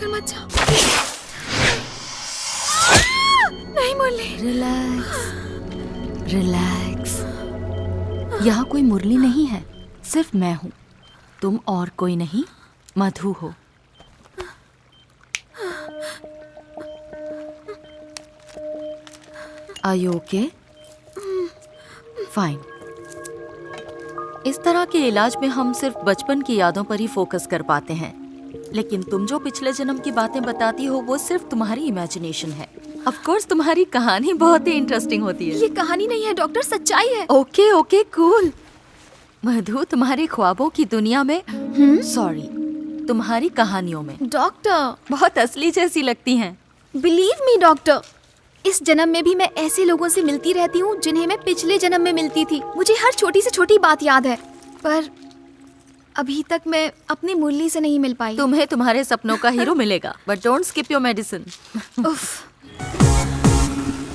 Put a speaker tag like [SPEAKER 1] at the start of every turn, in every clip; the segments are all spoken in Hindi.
[SPEAKER 1] देखकर मत जा। नहीं मुरली।
[SPEAKER 2] Relax relax. यहाँ कोई मुरली नहीं है, सिर्फ मैं हूँ। तुम और कोई नहीं, मधु हो। Are you okay? फाइन। इस तरह के इलाज में हम सिर्फ बचपन की यादों पर ही फोकस कर पाते हैं, लेकिन तुम जो पिछले जन्म की बातें बताती हो वो सिर्फ तुम्हारी इमेजिनेशन है। ऑफ कोर्स तुम्हारी कहानी बहुत ही इंटरेस्टिंग होती है।
[SPEAKER 1] ये कहानी नहीं है डॉक्टर, सच्चाई है।
[SPEAKER 2] Okay okay cool. मधु तुम्हारे ख्वाबों की दुनिया में, सॉरी, तुम्हारी कहानियों में
[SPEAKER 1] डॉक्टर
[SPEAKER 2] बहुत असली जैसी लगती हैं।
[SPEAKER 1] बिलीव मी डॉक्टर, इस जन्म में भी मैं ऐसे लोगों से मिलती रहती हूँ जिन्हें मैं पिछले जन्म में मिलती थी। मुझे हर छोटी से छोटी बात याद है, पर अभी तक मैं अपनी मुरली से नहीं मिल पाई।
[SPEAKER 2] तुम्हें तुम्हारे सपनों का हीरो मिलेगा, but don't skip your medicine.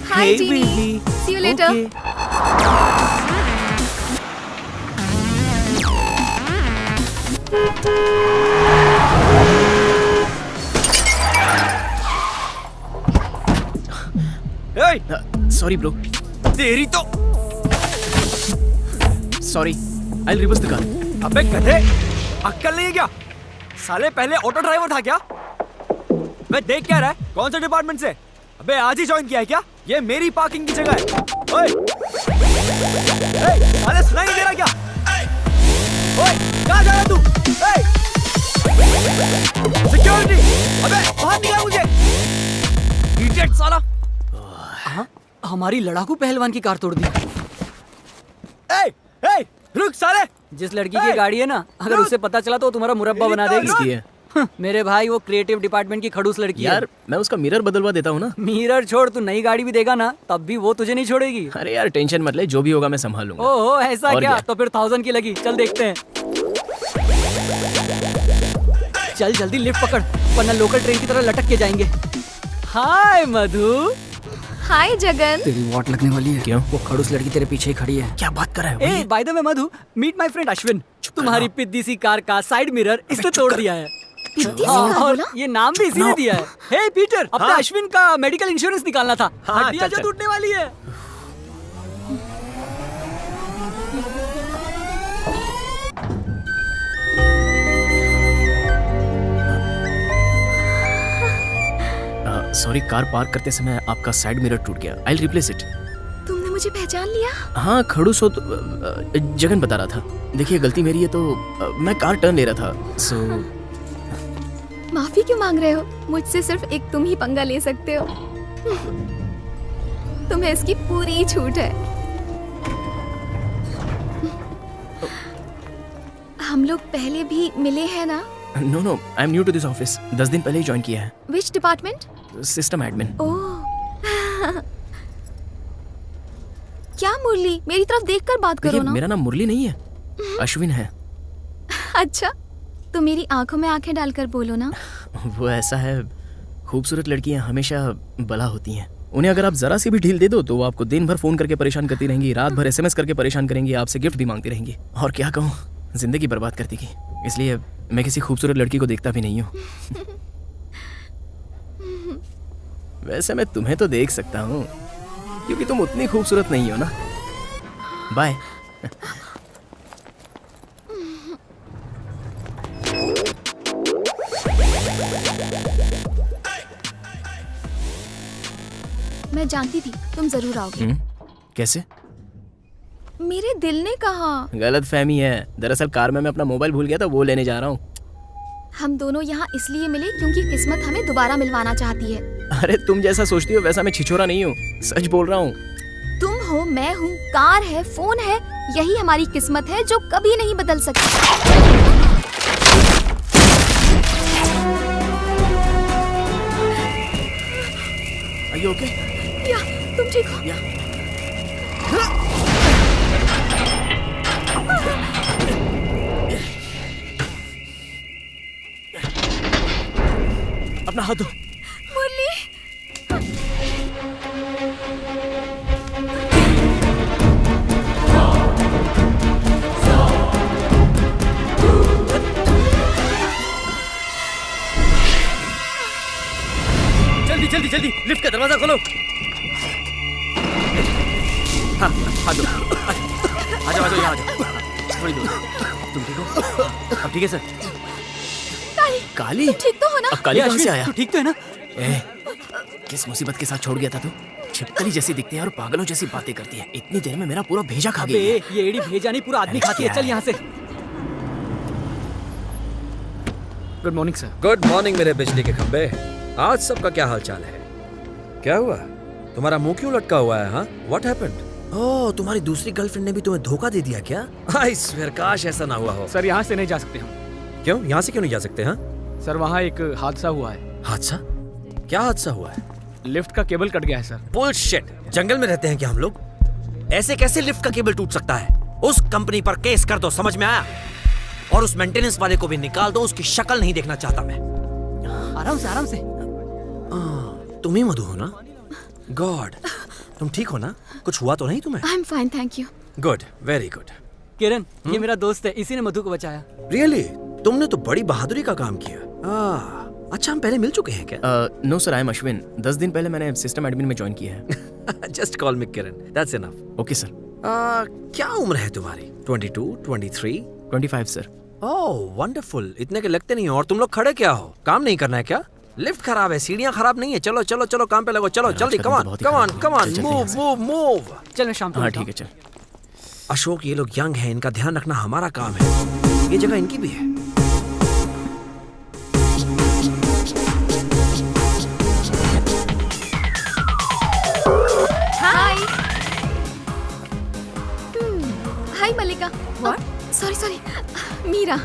[SPEAKER 1] Hi Jeannie, see you later.
[SPEAKER 3] Sorry bro.
[SPEAKER 4] तेरी तो
[SPEAKER 3] sorry, I will reverse the car.
[SPEAKER 4] अबे गधे, अक्कल नहीं है क्या? साले पहले ऑटो ड्राइवर था क्या? मैं देख क्या रहा है? कौन से डिपार्टमेंट से? अबे आज ही ज्वाइन किया है क्या? ये मेरी पार्किंग की जगह है। ओए, साले सुनाई नहीं दे रहा क्या? ओए, कहाँ जा रहा तू? सिक्योरिटी, अबे बाहर निकाल मुझे। इडियट साला।
[SPEAKER 5] हमारी लड़ाकू पहलवान की कार तोड़ दी।
[SPEAKER 4] रुक साले।
[SPEAKER 5] जिस लड़की की गाड़ी है ना, अगर उसे पता चला तो तुम्हारा मुरब्बा बना देगी।
[SPEAKER 3] किसकी है?
[SPEAKER 5] मेरे भाई, वो क्रिएटिव डिपार्टमेंट की खड़ूस लड़की है।
[SPEAKER 3] यार मैं उसका मिरर बदलवा देता हूँ ना।
[SPEAKER 5] मिरर छोड़, तू नई गाड़ी भी देगा ना तब भी वो तुझे नहीं छोड़ेगी।
[SPEAKER 3] अरे यार टेंशन मत ले, जो भी होगा मैं संभाल लूंगा।
[SPEAKER 5] ओहो ऐसा
[SPEAKER 3] और
[SPEAKER 5] क्या? तो फिर 1000 की लगी। चल देखते हैं। चल जल्दी लिफ्ट पकड़, वरना लोकल ट्रेन की तरह लटक के जाएंगे। हाय मधु।
[SPEAKER 1] हाय जगन।
[SPEAKER 5] तेरी वाट लगने वाली है।
[SPEAKER 3] क्यों?
[SPEAKER 5] वो खड़ूस लड़की तेरे पीछे ही खड़ी है।
[SPEAKER 3] क्या बात कर रहा है?
[SPEAKER 5] ए by the way Madhu, meet my friend Ashwin. तुम्हारी पिद्दी सी कार का साइड मिरर इसने तोड़ दिया है।
[SPEAKER 1] पिद्दी सी कार
[SPEAKER 5] और
[SPEAKER 1] बोला?
[SPEAKER 5] ये नाम भी इसी ने दिया है। हे पीटर, अपने अश्विन का मेडिकल इंश्योरेंस निकालना था।
[SPEAKER 3] हाँ,
[SPEAKER 5] हड्डियां
[SPEAKER 3] चल,
[SPEAKER 5] जो
[SPEAKER 3] चल।
[SPEAKER 5] टूटने वाली है।
[SPEAKER 3] सॉरी, कार पार्क करते समय आपका साइड मिरर टूट गया। I will replace it.
[SPEAKER 1] तुमने मुझे पहचान लिया?
[SPEAKER 3] हाँ, खड़ूस हो तो जगन बता रहा था। देखिए गलती मेरी है, तो मैं कार टर्न ले रहा था, सो
[SPEAKER 1] माफी क्यों मांग रहे हो? मुझसे सिर्फ एक तुम ही पंगा ले सकते हो। तुम्हें इसकी पूरी छूट है। हम लोग पहले भी मिले हैं ना?
[SPEAKER 3] No, I am new to this office. 10 दिन पहले ही ज्वाइन किया है।
[SPEAKER 1] Which department?
[SPEAKER 3] System admin.
[SPEAKER 1] Oh क्या मुरली, मेरी तरफ देखकर बात करो ना।
[SPEAKER 3] मेरा नाम मुरली नहीं है, अश्विन है।
[SPEAKER 1] अच्छा, तो मेरी आंखों में आंखें डालकर बोलो ना।
[SPEAKER 3] वो ऐसा है, खूबसूरत लड़कियां हमेशा बला होती हैं। उन्हें अगर आप जरा सी भी ढील दे दो तो वो आपको दिन भर फोन करके परेशान करती रहेंगी, रात भर SMS करके परेशान करेंगी, आपसे गिफ्ट भी मांगती रहेंगी। और क्या कहूँ, जिंदगी बर्बाद कर देगी। इसलिए मैं किसी खूबसूरत लड़की को देखता भी नहीं हूँ। वैसे मैं तुम्हें तो देख सकता हूँ, क्योंकि तुम उतनी खूबसूरत नहीं हो ना। बाय।
[SPEAKER 1] मैं जानती थी तुम जरूर आओगे।
[SPEAKER 3] कैसे?
[SPEAKER 1] मेरे दिल ने कहा।
[SPEAKER 3] गलत फहमी है। दरअसल कार में मैं अपना मोबाइल भूल गया था, वो लेने जा रहा हूँ।
[SPEAKER 1] हम दोनों यहाँ इसलिए मिले क्योंकि किस्मत हमें दोबारा मिलवाना चाहती है।
[SPEAKER 3] अरे तुम जैसा सोचती हो वैसा मैं छिछोरा नहीं हूँ, सच बोल रहा हूँ।
[SPEAKER 1] तुम हो, मैं हूँ, कार है, फोन है, यही हमारी किस्मत है जो कभी नहीं बदल सकती।
[SPEAKER 3] Are you okay?
[SPEAKER 1] या तुम ठीक हो?
[SPEAKER 3] Yeah. अपना हाथ दो।
[SPEAKER 1] मुरली,
[SPEAKER 3] जल्दी जल्दी जल्दी लिफ्ट का दरवाजा खोलो।
[SPEAKER 4] हाँ, आ जाओ आ जाओ आ जाओ यहाँ आ जाओ। थोड़ी दूर। तुम ठीक हो? अब ठीक है सर?
[SPEAKER 1] काली,
[SPEAKER 3] काली
[SPEAKER 1] तुम ठीक तो हो ना?
[SPEAKER 3] अब काली कहाँ से आया?
[SPEAKER 5] तू ठीक तो है ना?
[SPEAKER 3] ए, किस मुसीबत के साथ छोड़ गया था तू? छिपकली जैसी दिखती है और पागलों जैसी बातें करती है। इतनी देर में मेरा पूरा भेजा खा
[SPEAKER 5] अबे
[SPEAKER 3] गई है।
[SPEAKER 5] ये एड़ी भेजा नहीं, पूरा आदमी
[SPEAKER 3] अरे
[SPEAKER 5] खाती है।
[SPEAKER 3] क्या
[SPEAKER 5] चल यहाँ से।
[SPEAKER 4] Good morning sir.
[SPEAKER 6] Good morning मेरे बिजली के खंबे। आज सबका क्या हाल चाल है? क्या हुआ? तुम्हारा मुंह क्यों लटका हुआ है? हाँ, व्हाट हैपेंड? ओह, तुम्हारी दूसरी गर्लफ्रेंड ने भी तुम्हें धोखा दे दिया क्या? आई स्वेयर, काश ऐसा ना हुआ हो।
[SPEAKER 4] सर यहाँ से नहीं जा सकते हम।
[SPEAKER 6] क्यों? यहाँ से क्यों नहीं जा सकते? हाँ,
[SPEAKER 4] सर वहाँ एक हादसा हुआ है।
[SPEAKER 6] हादसा? क्या हादसा हुआ है?
[SPEAKER 4] लिफ्ट का केबल कट गया है सर।
[SPEAKER 6] बुलशिट! जंगल में रहते हैं क्या हम लोग? ऐसे कैसे लिफ्ट का केबल टूट सकता है? उस कंपनी पर केस कर दो, समझ में आया? और उस मेंटेनेंस वाले को भी निकाल दो, उसकी शक्ल नहीं देखना चाहता मैं।
[SPEAKER 5] आराम से आराम से।
[SPEAKER 6] तुम ही मधु हो ना? गॉड, तुम ठीक हो ना? कुछ हुआ तो नहीं तुम्हें?
[SPEAKER 1] I am fine, thank you.
[SPEAKER 6] Good, very good.
[SPEAKER 5] Kiran, ये मेरा दोस्त है, इसी ने मधु को बचाया।
[SPEAKER 6] रियली? तुमने तो बड़ी बहादुरी का काम किया। अच्छा, हम पहले मिल चुके हैं क्या?
[SPEAKER 3] No sir, I am Ashwin. 10 दिन पहले मैंने सिस्टम एडमिन में ज्वाइन किया है।
[SPEAKER 6] Just call me Kiran, that's enough.
[SPEAKER 3] Okay sir.
[SPEAKER 6] क्या उम्र है तुम्हारी? 22, 23?
[SPEAKER 3] 25 सर।
[SPEAKER 6] ओह वंडरफुल, इतने के लगते नहीं हो। और तुम लोग खड़े क्या हो? काम नहीं करना है क्या? लिफ्ट खराब है, सीढ़ियाँ खराब नहीं है। चलो चलो चलो, काम पे लगो। चलो
[SPEAKER 3] यार,
[SPEAKER 6] जल्दी,
[SPEAKER 3] आज
[SPEAKER 6] कम
[SPEAKER 3] का
[SPEAKER 6] ऑन
[SPEAKER 3] दिन तो बहुत ही
[SPEAKER 6] कम ऑन
[SPEAKER 3] खराब
[SPEAKER 6] कम
[SPEAKER 3] है।
[SPEAKER 6] ऑन,
[SPEAKER 3] चल,
[SPEAKER 6] मूव
[SPEAKER 3] चलते हैं
[SPEAKER 6] मूव मूव।
[SPEAKER 5] चल मैं शाम को
[SPEAKER 3] हाँ
[SPEAKER 5] मिलता
[SPEAKER 3] ठीक
[SPEAKER 5] हूँ।
[SPEAKER 3] है, चल।
[SPEAKER 6] अशोक, ये लोग यंग हैं, इनका ध्यान रखना हमारा काम है। ये जगह इनकी भी है।
[SPEAKER 1] Hi. Hi Mallika.
[SPEAKER 7] What?
[SPEAKER 1] Sorry sorry, Meera.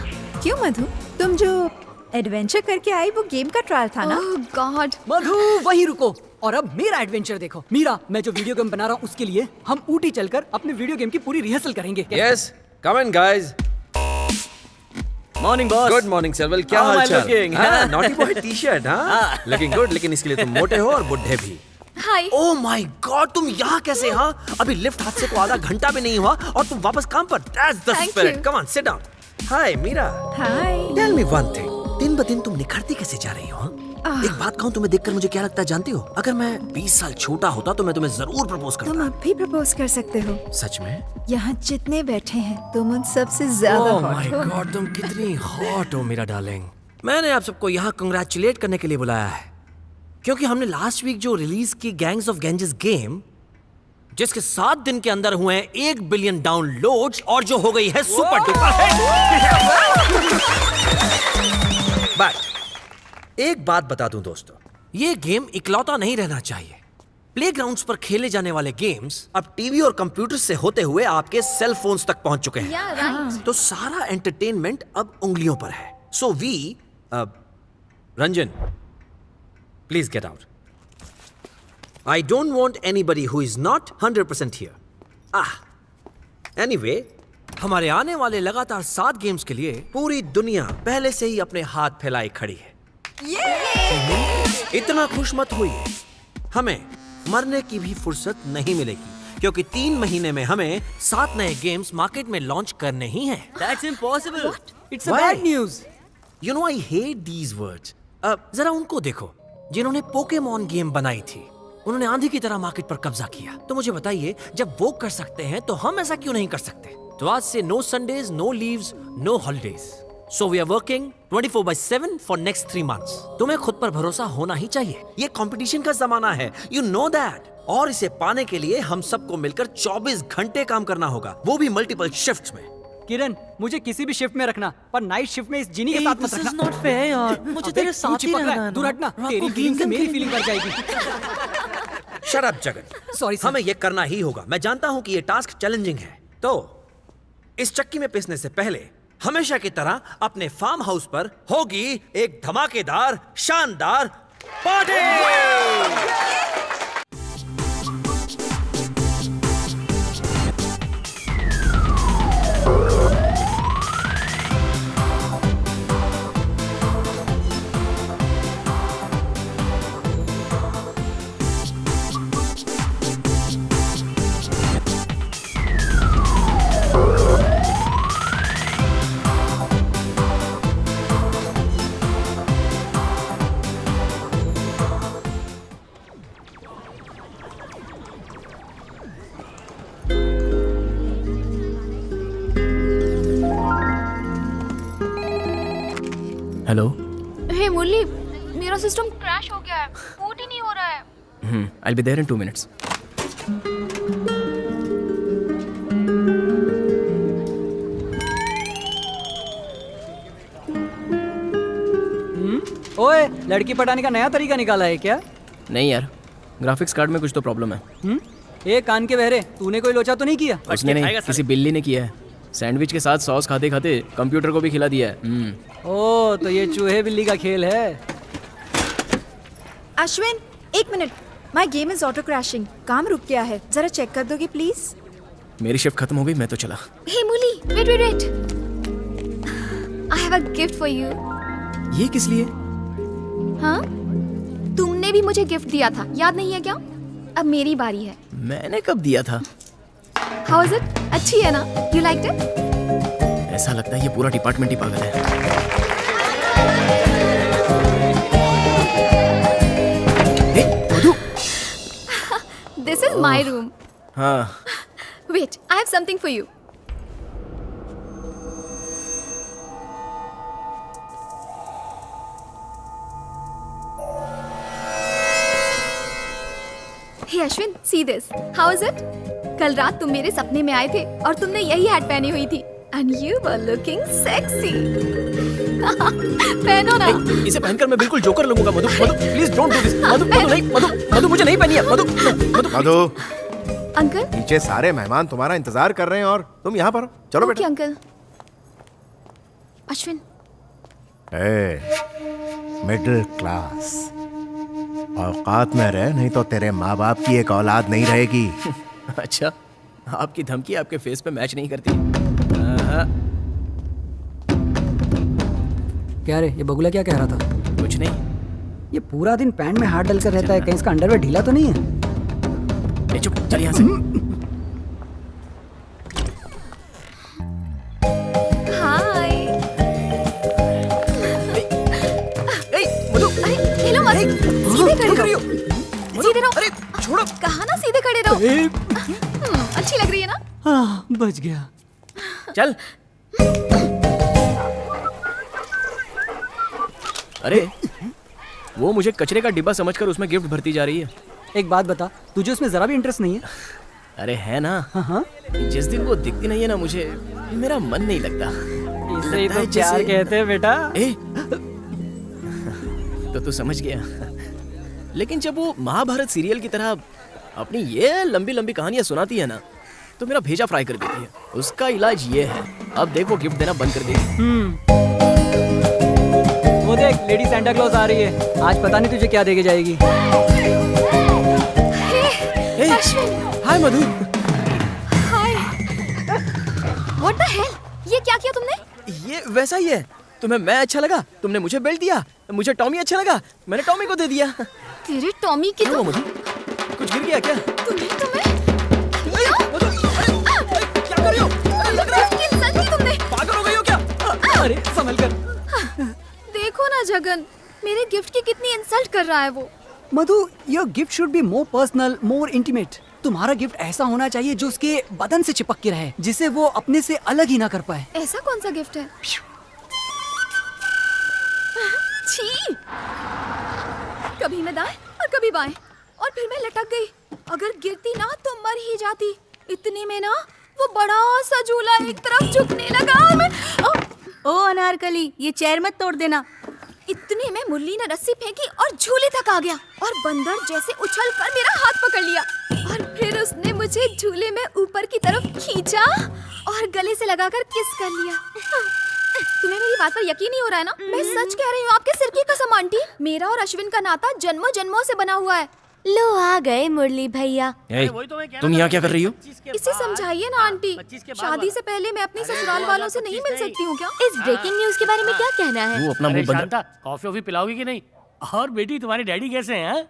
[SPEAKER 7] क्यों मधु, तुम जो एडवेंचर करके आई वो गेम का ट्रायल था ना?
[SPEAKER 1] ओह गॉड।
[SPEAKER 5] मधु वहीं रुको और अब मेरा एडवेंचर देखो। मीरा, मैं जो वीडियो गेम बना रहा हूँ उसके लिए हम ऊटी चलकर अपने वीडियो गेम की पूरी रिहर्सल करेंगे।
[SPEAKER 6] Yes, come in guys.
[SPEAKER 4] Morning boss.
[SPEAKER 6] Good morning Selval, क्या
[SPEAKER 4] How am I
[SPEAKER 6] हाल चाल?
[SPEAKER 4] looking?
[SPEAKER 6] हाँ, नॉटी बॉय टी-शर्ट, हाँ, लुकिंग गुड। लेकिन इसके लिए तुम मोटे हो और बुढ़े भी।
[SPEAKER 1] हाय।
[SPEAKER 6] ओह माय गॉड, तुम यहाँ कैसे? हाँ, अभी लिफ्ट हादसे को आधा घंटा भी नहीं हुआ और तुम वापस काम पर। That's the
[SPEAKER 1] Thank
[SPEAKER 6] spirit.
[SPEAKER 1] you.
[SPEAKER 6] Come on, sit down. Hi Meera,
[SPEAKER 7] hi.
[SPEAKER 6] Tell me one thing. दिन ब दिन तुम निखरती कैसे जा रही हो? हाँ? एक बात कहूँ, तुम्हें देखकर मुझे क्या लगता है जानती हो? अगर मैं 20 साल छोटा होता तो मैं तुम्हें जरूर प्रपोज
[SPEAKER 7] तुम
[SPEAKER 6] करता।
[SPEAKER 7] अब भी प्रपोज कर सकते हो।
[SPEAKER 6] सच में?
[SPEAKER 7] यहाँ जितने बैठे हैं तुम उन सबसे ज्यादा
[SPEAKER 6] ओह माय
[SPEAKER 7] हॉट हो।
[SPEAKER 6] गॉड, तुम कितनी हॉट हो मेरा डार्लिंग। मैंने आप सबको यहाँ कंग्रेचुलेट करने के लिए बुलाया है क्योंकि हमने लास्ट वीक जो रिलीज की गैंग्स ऑफ गेंजिस गेम, जिसके 7 दिन के अंदर हुए हैं 1 बिलियन डाउनलोड्स और जो हो गई है सुपर डुपर हिट। बट एक बात बता दूं दोस्तों, ये गेम इकलौता नहीं रहना चाहिए। प्लेग्राउंड्स पर खेले जाने वाले गेम्स अब टीवी और कंप्यूटर से होते हुए आपके सेल फोन्स तक पहुंच चुके हैं।
[SPEAKER 1] या राइट।
[SPEAKER 6] तो सारा एंटरटेनमेंट अब उंगलियों पर है। So we Ranjan, please get out. I don't want anybody who is not 100% here. Anyway, हमारे आने वाले लगातार 7 गेम्स के लिए पूरी दुनिया पहले से ही अपने हाथ फैलाए खड़ी है। इतना खुश मत होइए, हमें मरने की भी फुर्सत नहीं मिलेगी क्योंकि 3 महीने में हमें 7 नए गेम्स मार्केट में लॉन्च करने ही हैं।
[SPEAKER 5] That's impossible. It's a
[SPEAKER 6] Why?
[SPEAKER 5] bad news.
[SPEAKER 6] You know I hate these words. जरा उनको देखो जिन्होंने पोकेमॉन गेम बनाई थी। उन्होंने आंधी की तरह मार्केट पर कब्जा किया। तो मुझे बताइए, जब वो कर सकते हैं तो हम ऐसा क्यों नहीं कर सकते? तो आज से no Sundays, no leaves, no holidays. So we are working 24/7 for next 3 months। तुम्हें खुद पर भरोसा होना ही चाहिए। ये कंपटीशन का जमाना है, यू नो दैट। और इसे पाने के लिए हम सबको मिलकर 24 घंटे काम करना होगा, वो भी मल्टीपल शिफ्ट्स में।
[SPEAKER 5] किरण, मुझे किसी भी शिफ्ट में रखना, पर नाइट शिफ्ट में इस जिनी के साथ मत
[SPEAKER 2] दिस
[SPEAKER 5] रखना।
[SPEAKER 2] इज नॉट फेयर यार, मुझे
[SPEAKER 5] अबे,
[SPEAKER 2] तेरे
[SPEAKER 5] तू
[SPEAKER 2] साथ ही
[SPEAKER 5] चिपक रहा
[SPEAKER 2] रहना
[SPEAKER 5] है,
[SPEAKER 2] है
[SPEAKER 5] दूर
[SPEAKER 2] ना।
[SPEAKER 5] हटना।
[SPEAKER 2] रात
[SPEAKER 5] तेरी
[SPEAKER 2] को
[SPEAKER 5] फीलिंग से
[SPEAKER 2] गेम
[SPEAKER 5] मेरी
[SPEAKER 2] खेल-
[SPEAKER 5] फीलिंग बढ़ जाएगी।
[SPEAKER 6] Shut up Jagan.
[SPEAKER 5] Sorry, sir.
[SPEAKER 6] हमें ये करना ही होगा। मैं जानता हूं कि ये टास्क चैलेंजिंग है। तो इस चक्की में पिसने से पहले हमेशा की तरह अपने फार्म हाउस पर होगी एक धमाकेदार शानदार पार्टी।
[SPEAKER 3] हेलो।
[SPEAKER 1] हे मुरली, मेरा सिस्टम क्रैश हो गया है, बूट ही नहीं हो रहा है।
[SPEAKER 3] I'll be there in 2 minutes.
[SPEAKER 5] ओए, लड़की पटाने का नया तरीका निकाला है क्या?
[SPEAKER 3] नहीं यार, ग्राफिक्स कार्ड में कुछ तो प्रॉब्लम है।
[SPEAKER 5] ए कान के बहरे, तूने कोई लोचा तो नहीं किया?
[SPEAKER 3] उसने नहीं, किसी बिल्ली ने किया है। सैंडविच के साथ सॉस खाते खाते कंप्यूटर को भी खिला दिया है।
[SPEAKER 5] ओ, तो ये चूहे बिल्ली का खेल है।
[SPEAKER 7] Ashwin, 1 minute. My game is auto crashing. काम रुक गया है, जरा चेक कर दोगे प्लीज?
[SPEAKER 3] मेरी शिफ्ट खत्म हो गई, मैं तो चला।
[SPEAKER 1] Hey Murali, wait wait wait, I have a gift for you.
[SPEAKER 3] ये किस लिए?
[SPEAKER 1] हाँ, तुमने भी मुझे गिफ्ट दिया था, याद नहीं है क्या? अब मेरी बारी है।
[SPEAKER 3] मैंने कब दिया था?
[SPEAKER 1] How is it? अच्छी है ना? You liked it?
[SPEAKER 3] ऐसा लगता है ये पूरा डिपार्टमेंट ही पागल है। Madhu.
[SPEAKER 1] This is my room.
[SPEAKER 3] हाँ,
[SPEAKER 1] wait, I have something for you. Hey Ashwin, see this. How is it? कल रात तुम मेरे सपने में आए थे और तुमने यही हैट पहनी हुई थी and you were looking sexy. पहनो ना।
[SPEAKER 3] इसे पहनकर मैं बिल्कुल जोकर लगूंगा। Madhu, Madhu, please don't do this. Madhu, Madhu नहीं, मधु, मधु मुझे नहीं पहनी है। मधु, मधु,
[SPEAKER 8] मधु,
[SPEAKER 1] अंकल।
[SPEAKER 8] नीचे सारे मेहमान तुम्हारा इंतजार कर रहे हैं और तुम यहाँ पर हो। चलो
[SPEAKER 1] ओके
[SPEAKER 8] बेटा।
[SPEAKER 1] अंकल। अश्विन,
[SPEAKER 8] मिडिल क्लास, औकात में रह, नहीं तो तेरे माँ बाप की एक औलाद नहीं रहेगी।
[SPEAKER 3] अच्छा, आपकी धमकी आपके फेस पे मैच नहीं करती।
[SPEAKER 5] क्या रे, ये बगुला क्या कह रहा था?
[SPEAKER 3] कुछ नहीं।
[SPEAKER 5] ये पूरा दिन पैंट में हाथ डलकर रहता है, कहीं इसका अंडरवेयर ढीला तो नहीं है?
[SPEAKER 3] ए, चुप, चल यहाँ से।
[SPEAKER 1] हाय।
[SPEAKER 3] मधु,
[SPEAKER 1] अरे हिलो मत, सीधे खड़े रहो। सीधे रहो।
[SPEAKER 3] अरे छोड़ो।
[SPEAKER 1] कहा ना सीधे खड़े रहो। अच्छी लग रही है ना?
[SPEAKER 5] हाँ, बच गया।
[SPEAKER 3] चल। अरे, वो मुझे कचरे का डिब्बा समझकर उसमें गिफ्ट भरती जा रही है।
[SPEAKER 5] एक बात बता, तुझे उसमें जरा भी इंटरेस्ट नहीं है?
[SPEAKER 3] अरे है ना।
[SPEAKER 5] हाँ,
[SPEAKER 3] जिस दिन वो दिखती नहीं है ना मुझे, मेरा मन नहीं लगता।
[SPEAKER 5] इसे ही
[SPEAKER 3] लगता
[SPEAKER 5] तो
[SPEAKER 3] है
[SPEAKER 5] प्यार
[SPEAKER 3] जैसे-
[SPEAKER 5] कहते हैं बेटा।
[SPEAKER 3] ए, तो तू समझ गया। लेकिन जब वो महाभारत सीरियल की तरह अपनी ये लंबी लंबी कहानियां सुनाती है ना, तो मेरा भेजा फ्राई कर देती है। उसका इलाज ये है, अब देखो गिफ्ट देना बंद कर देगी।
[SPEAKER 5] वो देख, लेडी सैंटा क्लॉज आ रही है। आज पता नहीं तुझे क्या देके जाएगी।
[SPEAKER 1] Ashwin,
[SPEAKER 3] hi Madhu.
[SPEAKER 1] Hi. What the hell? ये क्या किया तुमने?
[SPEAKER 3] ये वैसा ही है। तुम्हें मैं अच्छा लगा, तुमने मुझे बेल्ट दिया। मुझे टॉमी अच्छा लगा, मैंने टॉमी को दे दिया।
[SPEAKER 1] तेरे टॉमी की
[SPEAKER 3] क्या
[SPEAKER 1] तो
[SPEAKER 3] हुआ मधु? कुछ गिर गया क्या?
[SPEAKER 1] तुम्हें
[SPEAKER 3] मधु, अरे, क्या कर रही हो? अरे, लग रहा है
[SPEAKER 1] किस इंसान की तुमने?
[SPEAKER 3] पागल हो गई हो क्या?
[SPEAKER 5] अरे संभल कर।
[SPEAKER 1] देखो ना जगन, मेरे गिफ्ट की कितनी इंसल्ट कर रहा है वो।
[SPEAKER 5] Madhu, your gift should be more personal, more intimate. तुम्हारा गिफ्ट ऐसा होना चाहिए जो उसके बदन से चिपक के रहे, जिसे वो अपने से अलग ही ना कर पाए।
[SPEAKER 1] ऐसा कौन सा गिफ्ट है? छी! कभी मैं दाएं और कभी बाएं, और फिर मैं लटक गई। अगर गिरती ना तो मर ही जाती। इतने में ना वो बड़ा सा झूला एक तरफ झुकने लगा और मैं
[SPEAKER 2] ओ अनारकली, ये चेयर मत तोड़ देना।
[SPEAKER 1] इतने में मुरली ने रस्सी फेंकी और झूले तक आ गया और बंदर जैसे उछलकर मेरा हाथ पकड़ लिया और फिर उसने मुझे झूले में ऊपर की तरफ खींचा और गले से लगाकर किस कर लिया। तुम्हें मेरी बात पर यकीन नहीं हो रहा है ना? मैं सच कह रही हूँ, आपके सिर की कसम आंटी। मेरा और अश्विन का नाता जन्मों जन्मों से बना हुआ है। लो आ गए मुरली भैया।
[SPEAKER 3] तुम यहाँ क्या कर रही हो?
[SPEAKER 1] इसे समझाइए ना आंटी। शादी से पहले मैं अपने ससुराल वालों से नहीं मिल सकती हूँ क्या? इस ब्रेकिंग न्यूज के बारे में क्या कहना है?
[SPEAKER 3] वो अपना मुंह बंद रख।
[SPEAKER 9] कॉफी वॉफी पिलाओगी कि नहीं? और बेटी, तुम्हारे डैडी कैसे हैं?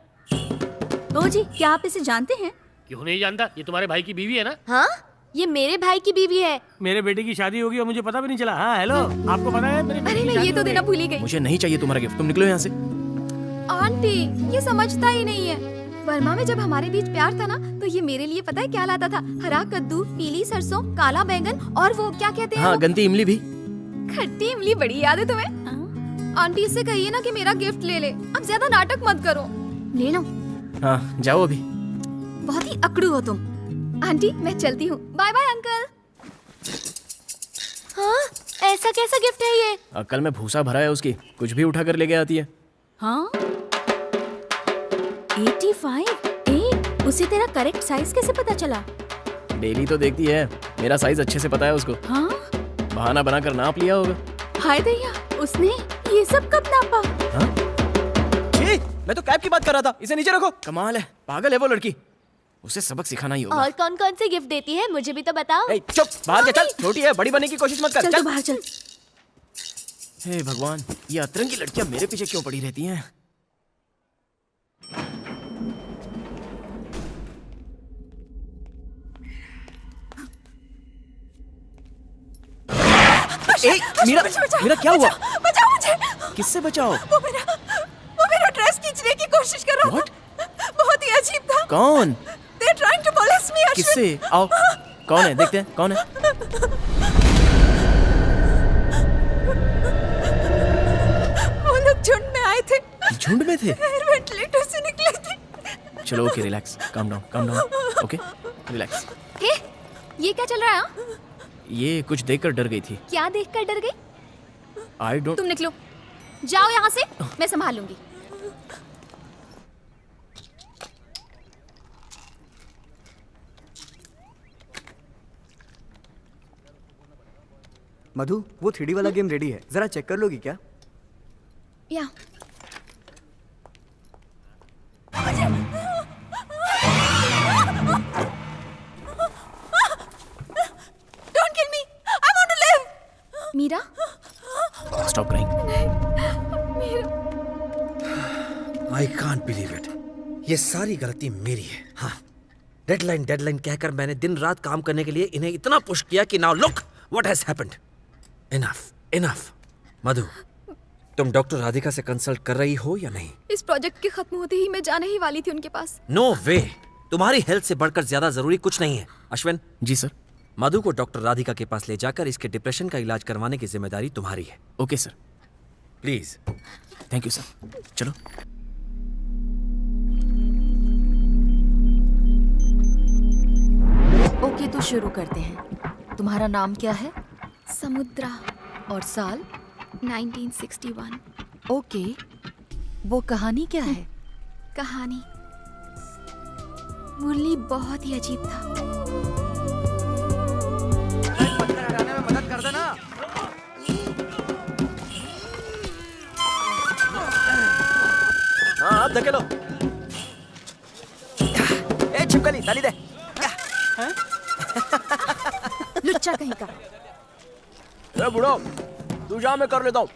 [SPEAKER 2] ओ जी, क्या आप इसे जानते हैं?
[SPEAKER 9] क्यों नहीं जानता, ये तुम्हारे भाई की बीवी है ना?
[SPEAKER 1] हाँ, ये मेरे भाई की बीवी है।
[SPEAKER 9] मेरे बेटे की शादी होगी और मुझे पता भी नहीं चला। हाँ हेलो, आपको पता है मेरे बेटे
[SPEAKER 1] अरे
[SPEAKER 9] की
[SPEAKER 1] मैं
[SPEAKER 9] शादी
[SPEAKER 1] ये तो
[SPEAKER 9] हो
[SPEAKER 1] देना
[SPEAKER 9] गई।
[SPEAKER 1] भूल ही गई।
[SPEAKER 3] मुझे नहीं चाहिए तुम्हारा गिफ्ट, तुम निकलो यहाँ से।
[SPEAKER 1] आंटी, ये समझता ही नहीं है। वर्मा में जब हमारे बीच प्यार था ना, तो ये मेरे लिए पता है क्या लाता था? हरा कद्दू, पीली सरसों, काला बैंगन और वो क्या कहते हैं?
[SPEAKER 3] हाँ,
[SPEAKER 1] वो
[SPEAKER 3] गंदी इमली भी।
[SPEAKER 1] खट्टी इमली। बड़ी याद है तुम्हें? आंटी से कहिए ना कि मेरा गिफ्ट ले ले। अब ज्यादा नाटक मत करो। ले लो।
[SPEAKER 3] हाँ जाओ अभी।
[SPEAKER 1] बहुत ही अकड़ू हो तुम। आंटी मैं चलती हूँ। Bye bye uncle. हाँ, ऐसा कैसा गिफ्ट है ये?
[SPEAKER 3] अक्ल में भूसा भरा है उसकी, कुछ भी उठा कर लेके आती है।
[SPEAKER 7] हाँ 85। उसे तेरा करेक्ट साइज कैसे पता चला?
[SPEAKER 3] डेली तो देखती है, मेरा साइज अच्छे से पता है उसको।
[SPEAKER 7] हाँ
[SPEAKER 3] बहाना बनाकर नाप लिया होगा।
[SPEAKER 7] हाय दैया, उसने ये सब कब नापा?
[SPEAKER 3] छी, मैं तो कैब की बात कर रहा था, इसे नीचे रखो। कमाल है, पागल है वो लड़की, उसे सबक सिखाना ही होगा।
[SPEAKER 1] और कौन कौन से गिफ्ट देती है मुझे भी तो बताओ।
[SPEAKER 3] ए, चुप, बाहर जा, चल, छोटी है, बड़ी बनने की कोशिश मत कर।
[SPEAKER 7] चल तू बाहर चल।
[SPEAKER 3] हे भगवान, ये अतरंगी लड़कियां मेरे पीछे क्यों पड़ी रहती हैं? ए, मीरा, मीरा क्या हुआ?
[SPEAKER 7] बचाओ मुझे।
[SPEAKER 3] किससे बचाओ?
[SPEAKER 7] वो मेरा ड्रेस खींचने की कोशिश कर रहा था। बहुत ही अजीब था।
[SPEAKER 3] कौन?
[SPEAKER 7] They're trying to molest me, Ashwin.
[SPEAKER 3] किससे? आओ, कौन है? देखते हैं कौन है।
[SPEAKER 7] वो लोग झुंड में आए थे।
[SPEAKER 3] झुंड में थे?
[SPEAKER 7] एयर वेंटिलेटर से निकले थे।
[SPEAKER 3] चलो okay, relax, calm down, okay, relax.
[SPEAKER 1] Hey, ये क्या चल रहा है? हाँ?
[SPEAKER 3] ये कुछ देखकर डर गई थी।
[SPEAKER 1] क्या देखकर डर गई?
[SPEAKER 3] I don't.
[SPEAKER 1] तुम निकलो, जाओ यहाँ से, मैं संभाल लूंगी।
[SPEAKER 5] मधु, वो 3D वाला गेम रेडी है, जरा चेक कर लोगी क्या?
[SPEAKER 1] या
[SPEAKER 7] Don't kill me. I want to live.
[SPEAKER 1] Meera,
[SPEAKER 3] stop crying.
[SPEAKER 6] I can't believe it, ये सारी गलती मेरी है। हाँ, डेडलाइन कहकर मैंने दिन रात काम करने के लिए इन्हें इतना पुश किया कि now look what has happened. Enough. Madhu, तुम डॉक्टर राधिका से कंसल्ट कर रही हो या नहीं?
[SPEAKER 1] इस प्रोजेक्ट के खत्म होते ही मैं जाने ही वाली थी उनके पास।
[SPEAKER 6] नो वे, तुम्हारी हेल्थ से बढ़कर ज्यादा जरूरी कुछ नहीं है। अश्विन,
[SPEAKER 3] जी सर।
[SPEAKER 6] मधु को डॉक्टर राधिका के पास ले जाकर इसके डिप्रेशन का इलाज करवाने की जिम्मेदारी तुम्हारी है।
[SPEAKER 3] Okay sir.
[SPEAKER 6] Please.
[SPEAKER 3] Thank you sir. चलो।
[SPEAKER 2] ओके तो शुरू करते हैं। तुम्हारा नाम क्या है?
[SPEAKER 1] समुद्रा,
[SPEAKER 2] और साल?
[SPEAKER 1] 1961।
[SPEAKER 2] ओके, वो कहानी क्या है?
[SPEAKER 1] कहानी, मुरली बहुत ही अजीब था।
[SPEAKER 4] मदद कर देना।
[SPEAKER 3] हाँ आप धकेलो।
[SPEAKER 4] ए छिपकली, ताली दे।
[SPEAKER 7] लुच्चा कहीं का।
[SPEAKER 3] ए बुढ़ो, तू जा, मैं कर लेता हूँ।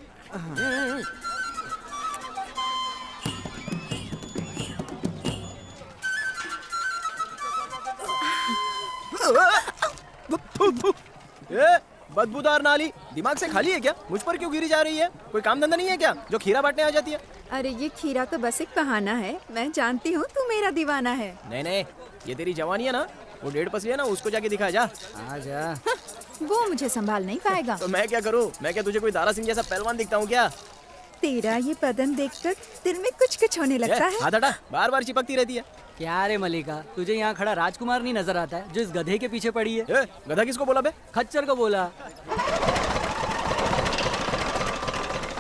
[SPEAKER 3] ए, बदबूदार नाली, दिमाग से खाली है क्या? मुझ पर क्यों गिरी जा रही है? कोई काम धंधा नहीं है क्या जो खीरा बांटने आ जाती है?
[SPEAKER 7] अरे ये खीरा तो बस एक बहाना है। मैं जानती हूँ तू मेरा दीवाना है।
[SPEAKER 3] नहीं, ये तेरी जवानी है ना, वो 1.5 पसली है ना, उसको जाके दिखा जा।
[SPEAKER 5] आजा।
[SPEAKER 7] वो मुझे संभाल नहीं पाएगा।
[SPEAKER 3] तो मैं क्या करूँ? मैं क्या तुझे कोई दारा सिंह जैसा पहलवान दिखता हूँ क्या?
[SPEAKER 7] तेरा ये बदन देखकर दिल में कुछ होने लगता है।
[SPEAKER 3] हाथ हटा, बार चिपकती रहती है।
[SPEAKER 5] क्या रे मलिका, तुझे यहाँ खड़ा राजकुमार नहीं नजर आता है जो इस गधे के पीछे पड़ी है?
[SPEAKER 3] ए, गधा किसको बोला बे?
[SPEAKER 5] खच्चर को बोला।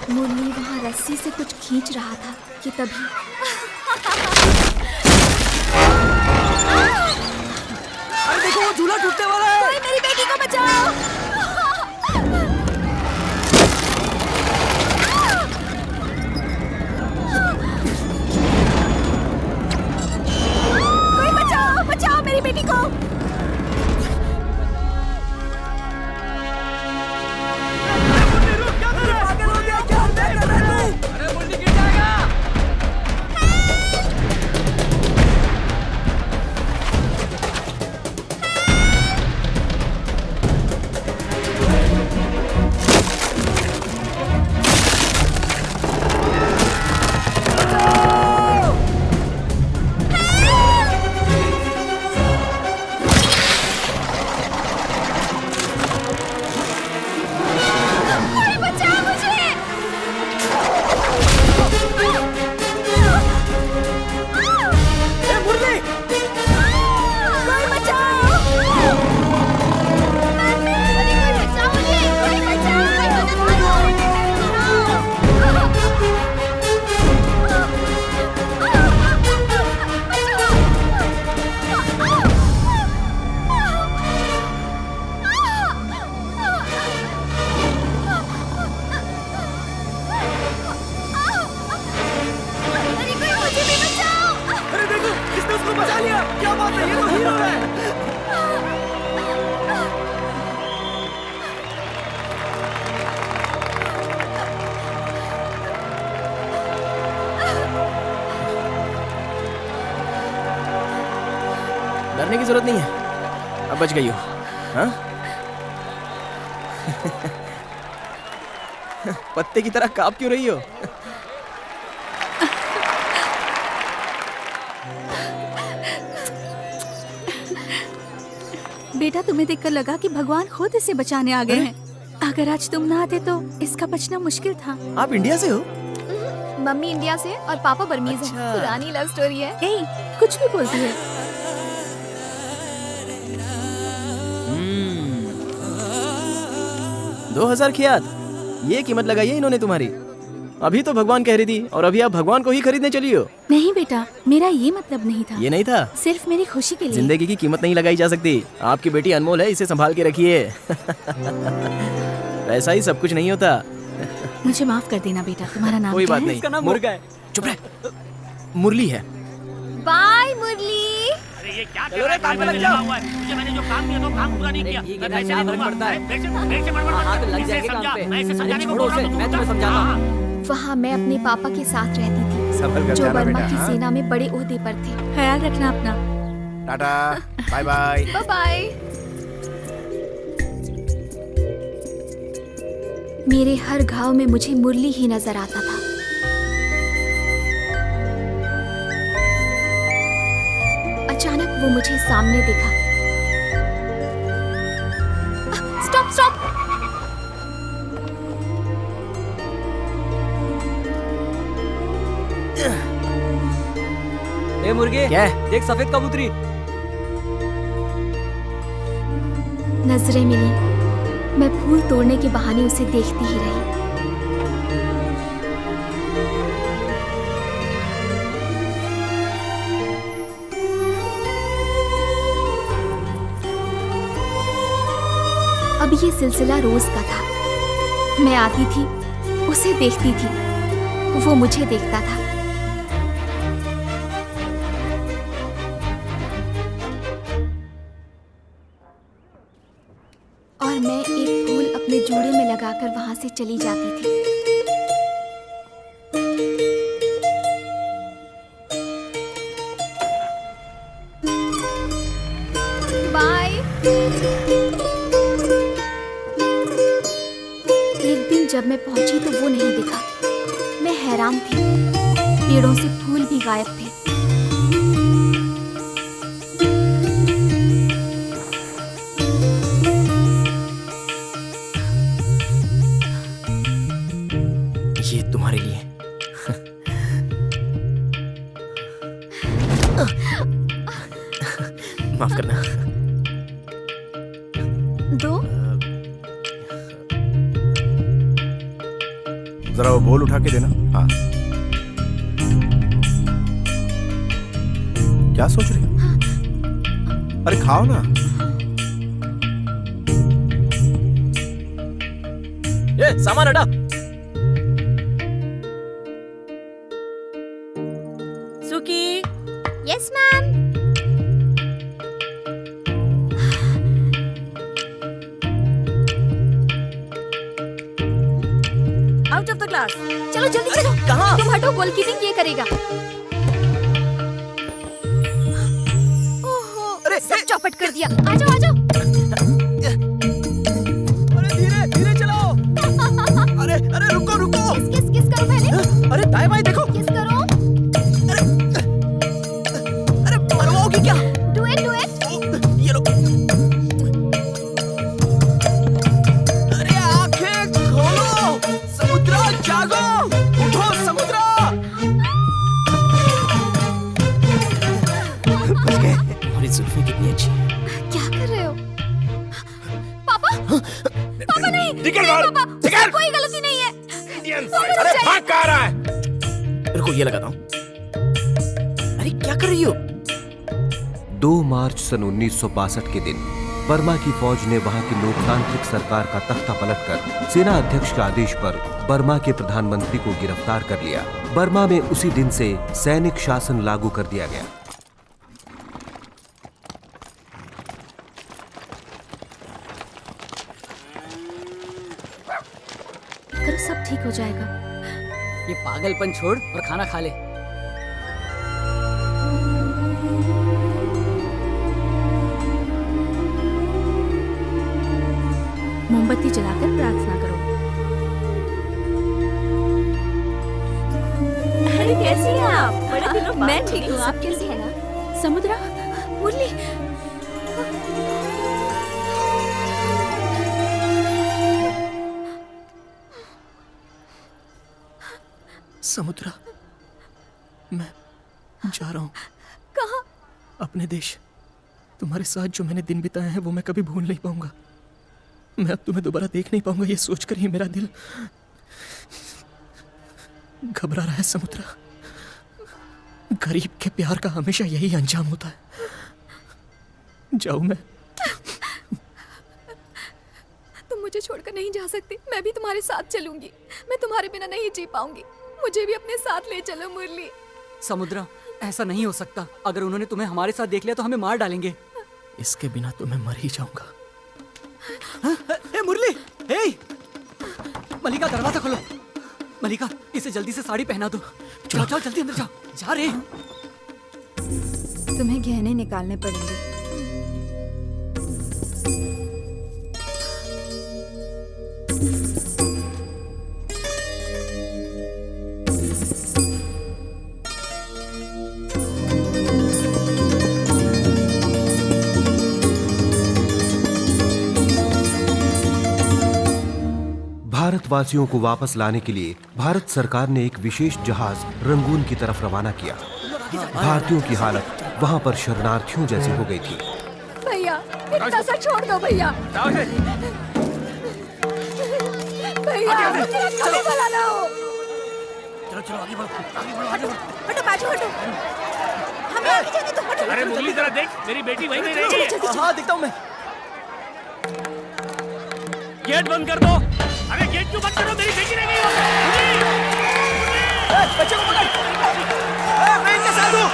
[SPEAKER 1] मुरली वहाँ रस्सी से कुछ खींच रहा था कि तभी
[SPEAKER 5] अरे देखो, वो झूला टूटने वाला है।
[SPEAKER 1] कोई मेरी बेटी को बचाओ। कोई बचाओ मेरी बेटी को।
[SPEAKER 4] पागल हो गया क्या? क्या कर रहा है तू? अरे मुन्नी गिर जाएगा। बचा लिया, क्या बात है, ये तो हीरो है।
[SPEAKER 3] डरने की जरूरत नहीं है, अब बच गई हो। हाँ? पत्ते की तरह कांप क्यों रही हो?
[SPEAKER 7] बेटा तुम्हें देखकर लगा कि भगवान खुद इसे बचाने आ गए हैं। अगर आज तुम ना आते तो इसका बचना मुश्किल था।
[SPEAKER 3] आप इंडिया से हो?
[SPEAKER 1] मम्मी इंडिया से और पापा बर्मीज
[SPEAKER 3] अच्छा।
[SPEAKER 1] है। पुरानी लव स्टोरी है।
[SPEAKER 7] ए, कुछ भी बोलती है।
[SPEAKER 3] 2000 की याद, ये कीमत लगाई है इन्होंने तुम्हारी। अभी तो भगवान कह रही थी और अभी आप भगवान को ही खरीदने चली हो।
[SPEAKER 7] नहीं बेटा, मेरा ये मतलब नहीं था।
[SPEAKER 3] ये नहीं था?
[SPEAKER 7] सिर्फ मेरी खुशी के लिए।
[SPEAKER 3] जिंदगी की कीमत नहीं लगाई जा सकती। आपकी बेटी अनमोल है, इसे संभाल के रखिए। पैसा ही सब कुछ नहीं होता।
[SPEAKER 7] मुझे माफ कर देना बेटा। तुम्हारा नाम
[SPEAKER 3] कोई
[SPEAKER 7] क्या
[SPEAKER 3] बात
[SPEAKER 7] है?
[SPEAKER 3] नहीं।
[SPEAKER 4] इसका नाम मुर्गा है।
[SPEAKER 3] चुप रह। मुरली है।
[SPEAKER 1] बाय मुरली।
[SPEAKER 9] अरे ये क्या
[SPEAKER 4] चलो रे, काम पे लग जाओ।
[SPEAKER 9] मुझे मैंने जो काम दिया तो काम पूरा नहीं किया।
[SPEAKER 4] ठीक है,
[SPEAKER 9] मैं पैसे
[SPEAKER 4] क्या
[SPEAKER 9] नहीं
[SPEAKER 4] फर्क
[SPEAKER 9] दूंगा।
[SPEAKER 4] पड़ता है?
[SPEAKER 9] देख से बड़बड़ मत
[SPEAKER 4] हाँ, तो
[SPEAKER 9] कर।
[SPEAKER 4] लग
[SPEAKER 9] इसे
[SPEAKER 4] जाएंगे
[SPEAKER 9] समझा,
[SPEAKER 4] काम पे।
[SPEAKER 9] मैं इसे समझाने को
[SPEAKER 4] छोड़ो
[SPEAKER 9] बोल रहा
[SPEAKER 4] उसे,
[SPEAKER 9] हूँ,
[SPEAKER 4] मैं
[SPEAKER 9] तू
[SPEAKER 4] तुम्हें
[SPEAKER 9] समझा।
[SPEAKER 4] समझाता हूँ।
[SPEAKER 9] हाँ।
[SPEAKER 1] वहाँ मैं अपने पापा के साथ रहती थी,
[SPEAKER 8] संभल कर
[SPEAKER 1] जो
[SPEAKER 8] जाना
[SPEAKER 1] बर्मा
[SPEAKER 8] बेटा,
[SPEAKER 1] की
[SPEAKER 8] हाँ?
[SPEAKER 1] सेना में बड़े ओहदे पर थे।
[SPEAKER 7] ख्याल रखना अपना।
[SPEAKER 8] Tata, bye bye.
[SPEAKER 1] Bye bye. मेरे हर घाव में मुझे मुरली ही नजर आता था। अचानक वो मुझे सामने दिखा। Stop stop.
[SPEAKER 4] ए मुर्गे,
[SPEAKER 3] क्या है?
[SPEAKER 4] देख सफेद कबूतरी।
[SPEAKER 1] नजरें मिली। मैं फूल तोड़ने के बहाने उसे देखती ही रही। अब ये सिलसिला रोज का था। मैं आती थी, उसे देखती थी, वो मुझे देखता था। और मैं एक फूल अपने जूड़े में लगाकर वहां से चली जाती थी। बाय। एक दिन जब मैं पहुंची तो वो नहीं दिखा। मैं हैरान थी। पेड़ों से फूल भी गायब थे।
[SPEAKER 3] ये तुम्हारे लिए। माफ करना।
[SPEAKER 1] दो।
[SPEAKER 8] जरा वो बोल उठा के देना। हाँ, क्या सोच रही हो? अरे खाओ ना।
[SPEAKER 3] ये सामान हटा।
[SPEAKER 2] सुकी,
[SPEAKER 1] yes ma'am.
[SPEAKER 2] Out of the class.
[SPEAKER 1] चलो जल्दी चलो।
[SPEAKER 3] कहाँ?
[SPEAKER 1] तुम हटो, गोलकीपिंग ये करेगा। ओहो,
[SPEAKER 3] अरे,
[SPEAKER 1] सब चौपट कर दिया। आ जाओ आ जाओ।
[SPEAKER 3] अरे धीरे धीरे चलाओ। अरे अरे रुको रुको।
[SPEAKER 1] किस करो पहले।
[SPEAKER 3] अरे दाएं बाएं देखो।
[SPEAKER 1] किस करो।
[SPEAKER 3] अरे मरवाओगी क्या?
[SPEAKER 1] डुएट।
[SPEAKER 3] ये लो। अरे आंखें खोलो, समुद्रा जागो, उठो समुद्रा। बच गए। हमारी जुल्फी कितनी अच्छी है।
[SPEAKER 1] क्या कर रहे हो पापा? पापा नहीं।
[SPEAKER 8] निकल बाहर,
[SPEAKER 1] पापा,
[SPEAKER 8] निकल।
[SPEAKER 1] कोई गलती नहीं है।
[SPEAKER 8] अरे भाग कहाँ रहा है?
[SPEAKER 3] रुको ये लगाता हूँ। अरे क्या कर रही हो?
[SPEAKER 10] 2 मार्च सन 1962 के दिन बर्मा की फौज ने वहां की लोकतांत्रिक सरकार का तख्ता पलटकर सेना अध्यक्ष के आदेश पर बर्मा के प्रधानमंत्री को गिरफ्तार कर लिया। बर्मा में उसी दिन से सैनिक शासन लागू कर दिया गया।
[SPEAKER 7] हो जाएगा।
[SPEAKER 5] ये पागलपन छोड़ और खाना खा ले।
[SPEAKER 7] मोमबत्ती जलाकर प्रार्थना करो।
[SPEAKER 2] अरे कैसी हैं आप? बड़े दिनों बाद
[SPEAKER 7] मैं ठीक
[SPEAKER 2] मिली।
[SPEAKER 7] हूँ, आप कैसी हैं? समुद्रा, मुरली,
[SPEAKER 3] समुद्रा, मैं जा रहा हूँ।
[SPEAKER 1] कहाँ?
[SPEAKER 3] अपने देश। तुम्हारे साथ जो मैंने दिन बिताए हैं वो मैं कभी भूल नहीं पाऊंगा। मैं अब तुम्हें दोबारा देख नहीं पाऊंगा, ये सोचकर ही मेरा दिल घबरा रहा है। समुद्रा, गरीब के प्यार का हमेशा यही अंजाम होता है। जाऊं मैं?
[SPEAKER 1] तुम मुझे छोड़कर नहीं जा सकती। मैं भी तुम्हारे साथ चलूंगी। मैं तुम्हारे बिना नहीं जी पाऊंगी। मुझे भी अपने साथ ले चलो मुरली।
[SPEAKER 5] समुद्रा, ऐसा नहीं हो सकता। अगर उन्होंने तुम्हें हमारे साथ देख लिया तो हमें मार डालेंगे।
[SPEAKER 3] इसके बिना तो मैं मर ही जाऊंगा।
[SPEAKER 5] ए मुरली, ए मलिका, दरवाजा खोलो। मलिका, इसे जल्दी से साड़ी पहना दो। चलो चलो जल्दी अंदर जाओ। जा रे।
[SPEAKER 7] तुम्हें गहने निकालने पड़ेंगे।
[SPEAKER 10] भारतवासियों को वापस लाने के लिए भारत सरकार ने एक विशेष जहाज रंगून की तरफ रवाना किया। भारतीयों की हालत वहां पर शरणार्थियों जैसी हो गई थी।
[SPEAKER 1] भैया, इतना सा छोड़ दो भैया। भैया, मुझे कभी भला ना हो।
[SPEAKER 9] चलो चलो आगे बढ़ो, आगे बढ़ो, आगे बढ़ो।
[SPEAKER 1] हटो बाजू, हटो। हमें आगे जाने दो। हटो।
[SPEAKER 9] अरे मुरली जरा देख, मेरी बेटी वहीं नहीं रहेगी।
[SPEAKER 3] हाँ, दिखता हूँ मैं।
[SPEAKER 9] गेट बंद कर दो। अरे गेट क्यों बंद करो? मेरी बेटी रह गई हो।
[SPEAKER 3] बच्चे को पकड़। मैं इनके साथ हूँ।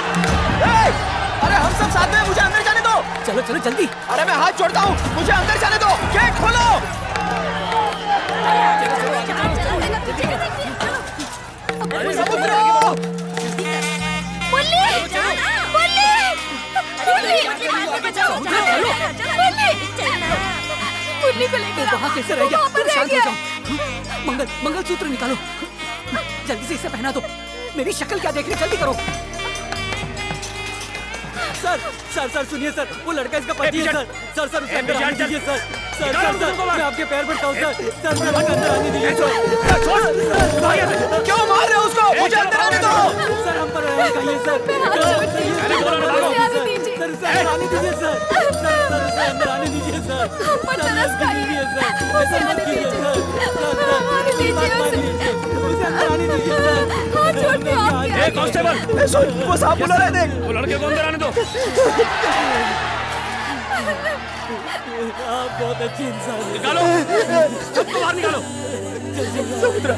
[SPEAKER 3] अरे हम सब साथ में, मुझे अंदर जाने दो।
[SPEAKER 5] चलो चलो जल्दी।
[SPEAKER 3] अरे मैं हाथ जोड़ता हूँ, मुझे अंदर जाने दो। गेट खोलो। समुद्रा!
[SPEAKER 1] मुरली! मुरली! मुरली को लेकर
[SPEAKER 5] वहाँ कैसे रह गया?
[SPEAKER 1] वहाँ पर
[SPEAKER 5] तुम
[SPEAKER 1] रह
[SPEAKER 5] शांत हो
[SPEAKER 1] गया।
[SPEAKER 5] जाओ। मंगलसूत्र निकालो। जल्दी से इसे पहना दो। मेरी शक्ल क्या देख रही? जल्दी करो। सर सर सर सुनिए सर, वो लड़का इसका पति है सर। सर सर उसे अंदर आने दीजिए सर। सर सर सर मैं आपके पैर पड़ता हूँ सर। सर सर मुझे अंदर आने दीजिए सर।
[SPEAKER 3] क्यों मार रहे हो उसको? मुझे अंदर आने दो।
[SPEAKER 5] सर हम पर कहिए सर। सर उसे अंदर आने दीजिए सर। सर उसे अंदर आने दीजिए सर। ऐसा मत कीजिए सर। उसे अंदर आने दीजिए सर।
[SPEAKER 9] ए कांस्टेबल,
[SPEAKER 3] सुन, वो साहब बुला रहे थे।
[SPEAKER 9] वो लड़के को अंदर आने दो।
[SPEAKER 5] आप बहुत अच्छे इंसान हैं।
[SPEAKER 9] निकालो, सबको बाहर निकालो।
[SPEAKER 3] समुद्रा,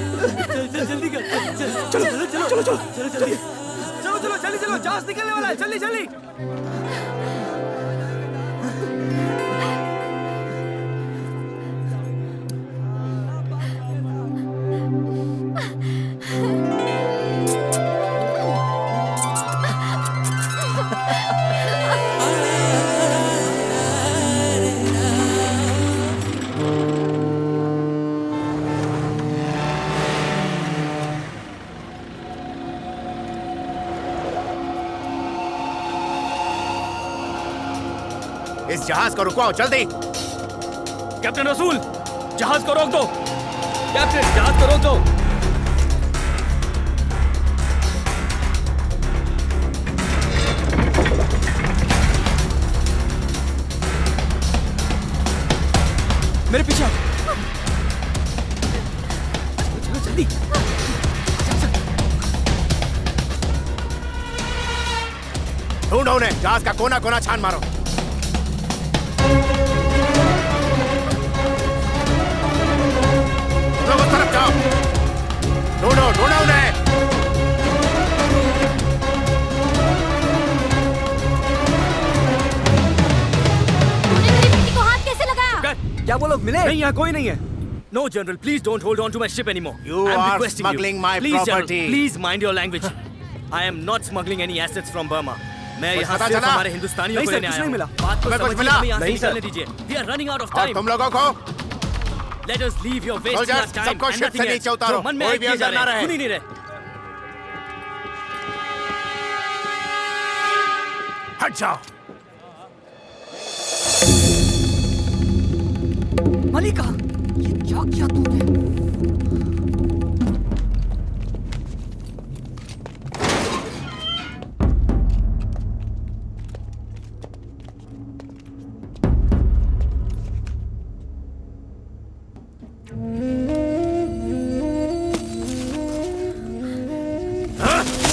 [SPEAKER 5] जल्दी कर।
[SPEAKER 3] चलो चलो चलो चलो चलो
[SPEAKER 5] जल्दी।
[SPEAKER 4] चलो चलो जल्दी चलो, जहाज निकलने वाला है। जल्दी जल्दी।
[SPEAKER 8] इस जहाज को रुकवाओ जल्दी।
[SPEAKER 9] कैप्टन रसूल, जहाज को रोक दो।
[SPEAKER 4] कैप्टन, जहाज को रोक दो। मेरे पीछे आओ।
[SPEAKER 5] चलो जल्दी।
[SPEAKER 8] ढूंढो उन्हें, जहाज का कोना कोना छान मारो। लोग उस तरफ जाओ। ढूंढो ढूंढो उन्हें।
[SPEAKER 1] तूने मेरी बेटी को हाथ कैसे लगाया?
[SPEAKER 4] क्या वो लोग मिले? नहीं, यहाँ कोई नहीं है। No, General, please don't hold on to my ship anymore.
[SPEAKER 8] You
[SPEAKER 4] I'm
[SPEAKER 8] are
[SPEAKER 4] requesting
[SPEAKER 8] smuggling
[SPEAKER 4] you.
[SPEAKER 8] my
[SPEAKER 4] Please,
[SPEAKER 8] property.
[SPEAKER 4] General, please mind your language. I am not smuggling any assets from Burma. मैं
[SPEAKER 8] कुछ
[SPEAKER 4] यहाँ
[SPEAKER 8] पता
[SPEAKER 4] सिर्फ
[SPEAKER 8] चला?
[SPEAKER 4] हमारे हिंदुस्तानियों
[SPEAKER 5] नहीं
[SPEAKER 4] को
[SPEAKER 5] सर,
[SPEAKER 4] लेने
[SPEAKER 5] कुछ
[SPEAKER 4] आया
[SPEAKER 5] नहीं
[SPEAKER 4] हूँ।
[SPEAKER 5] मिला।
[SPEAKER 4] बात को
[SPEAKER 8] हमें कुछ
[SPEAKER 4] समझिए,
[SPEAKER 8] मिला?
[SPEAKER 4] हमें यहाँ से
[SPEAKER 8] नहीं, सर।
[SPEAKER 4] निकलने दीजिए। We are running out of
[SPEAKER 8] और
[SPEAKER 4] time.
[SPEAKER 8] तुम लोगों को
[SPEAKER 4] Let us leave your wasting
[SPEAKER 8] Soldiers,
[SPEAKER 4] our time
[SPEAKER 8] सबको
[SPEAKER 4] and
[SPEAKER 8] ship
[SPEAKER 4] nothing
[SPEAKER 8] से नीचे
[SPEAKER 4] else.
[SPEAKER 8] उतारो।
[SPEAKER 4] जो मन में
[SPEAKER 8] कोई
[SPEAKER 4] आए
[SPEAKER 8] भी
[SPEAKER 4] किए जा
[SPEAKER 8] अंदर ना
[SPEAKER 4] रहे हैं,
[SPEAKER 8] रहे।
[SPEAKER 4] सुन ही नहीं रहे।
[SPEAKER 8] हट जाओ।
[SPEAKER 5] मलिका, ये क्या किया तूने?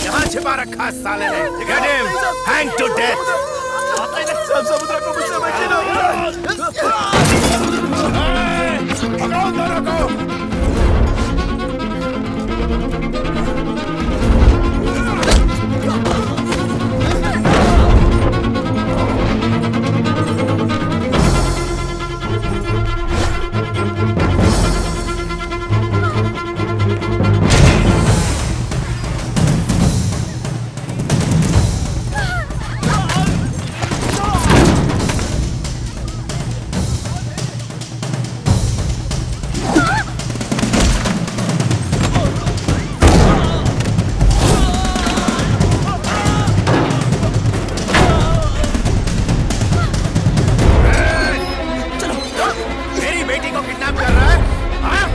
[SPEAKER 8] यहाँ छिपा रखा है साले ने। Get him! Hang to death! सब समुद्र को मुझसे बचे पकड़ो दोनों को। मेरी बेटी को किडनैप कर रहा है? हाँ?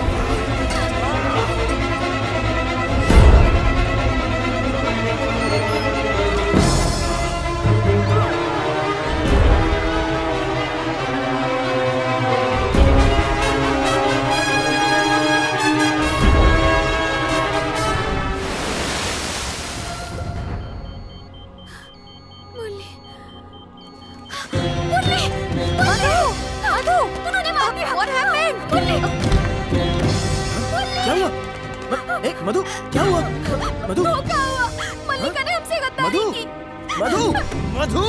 [SPEAKER 1] मुरली, मुरली, मधु, मधु, उन्होंने मार दिया। What happened? मुरली,
[SPEAKER 3] क्या हुआ? मधु, क्या हुआ? मधु,
[SPEAKER 1] धोखा हुआ। मल्लिका ने हमसे गद्दारी
[SPEAKER 3] मधु,
[SPEAKER 1] की।
[SPEAKER 3] मधु, मधु।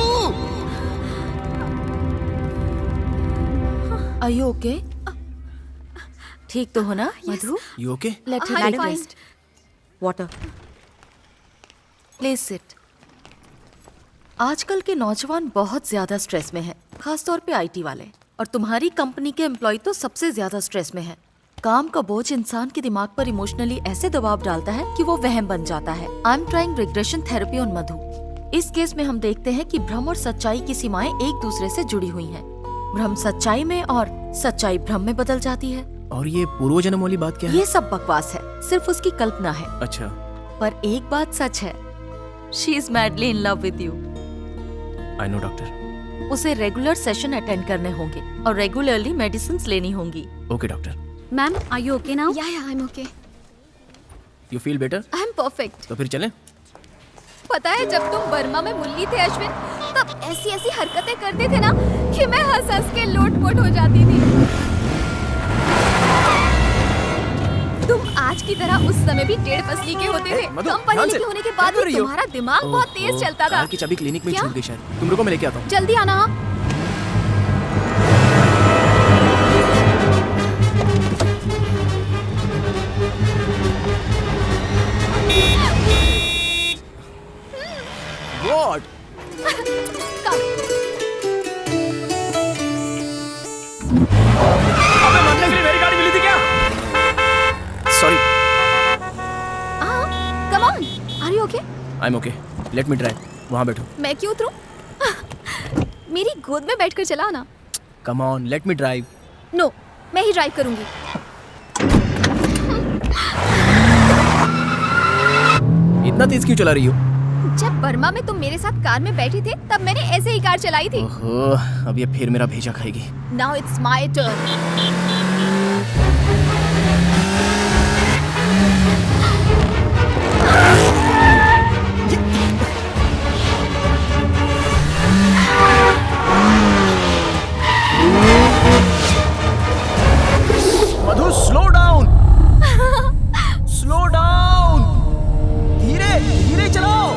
[SPEAKER 2] Are you okay? ठीक तो हो ना मधु?
[SPEAKER 3] You okay?
[SPEAKER 2] Let him
[SPEAKER 1] I'm
[SPEAKER 2] take
[SPEAKER 1] fine.
[SPEAKER 2] rest. Water. Please sit. आजकल के नौजवान बहुत ज्यादा स्ट्रेस में हैं, खासतौर पे आईटी वाले। और तुम्हारी कंपनी के एम्प्लॉय तो सबसे ज्यादा स्ट्रेस में हैं। काम का बोझ इंसान के दिमाग पर इमोशनली ऐसे दबाव डालता है कि वो वहम बन जाता है। I am trying regression therapy on Madhu. इस केस में हम देखते हैं कि भ्रम और सच्चाई की सीमाएं एक दूसरे से जुड़ी हुई हैं। भ्रम सच्चाई में और सच्चाई भ्रम में बदल जाती है।
[SPEAKER 3] और ये पूर्व जन्म वाली बात क्या है?
[SPEAKER 2] ये सब बकवास है, सिर्फ उसकी कल्पना है।
[SPEAKER 3] अच्छा,
[SPEAKER 2] पर एक बात सच है, she is madly in love with you.
[SPEAKER 3] I know doctor.
[SPEAKER 2] उसे रेगुलर सेशन अटेंड करने होंगे और रेगुलरली मेडिसिन लेनी होंगी।
[SPEAKER 3] Okay doctor.
[SPEAKER 7] Ma'am, are you okay now?
[SPEAKER 1] Yeah, I'm okay.
[SPEAKER 3] You feel better?
[SPEAKER 1] I'm perfect.
[SPEAKER 3] तो फिर चलें?
[SPEAKER 1] पता है जब तुम बर्मा में मुरली थे अश्विन, तब ऐसी ऐसी हरकतें करते थे ना कि मैं हंस हंस के लोटपोट हो जाती थी। तुम आज की तरह उस समय भी टेढ़ पसली के होते थे।
[SPEAKER 3] मधु,
[SPEAKER 1] कम पढ़े
[SPEAKER 3] ध्यान से।
[SPEAKER 1] लिखे होने के
[SPEAKER 3] क्या
[SPEAKER 1] बाद
[SPEAKER 3] कर
[SPEAKER 1] भी
[SPEAKER 3] रही हो?
[SPEAKER 1] तुम्हारा दिमाग बहुत तेज चलता था।
[SPEAKER 3] कार की चाबी क्लिनिक में
[SPEAKER 1] क्या?
[SPEAKER 3] छूट गई शायद। तुम रुको, मैं लेके आता हूँ।
[SPEAKER 1] जल्दी आना। हाँ?
[SPEAKER 3] What?
[SPEAKER 1] कम।
[SPEAKER 4] अबे मतलब कि मेरी गाड़ी मिली थी क्या?
[SPEAKER 3] Sorry.
[SPEAKER 1] Come on. Are you okay?
[SPEAKER 3] I'm okay. Let me drive. वहाँ बैठो।
[SPEAKER 1] मैं क्यों उतरूं? मेरी गोद में बैठकर चलाओ ना।
[SPEAKER 3] Come on, let me drive.
[SPEAKER 1] No, मैं ही ड्राइव करूंगी।
[SPEAKER 3] इतना तेज क्यों चला रही हो?
[SPEAKER 1] जब बर्मा में तुम मेरे साथ कार में बैठे थे, तब मैंने ऐसे ही कार चलाई थी।
[SPEAKER 3] ओहो, अब ये फिर मेरा भेजा खाएगी।
[SPEAKER 1] Now it's my turn.
[SPEAKER 3] Madhu, slow down. Slow down. धीरे धीरे चलाओ।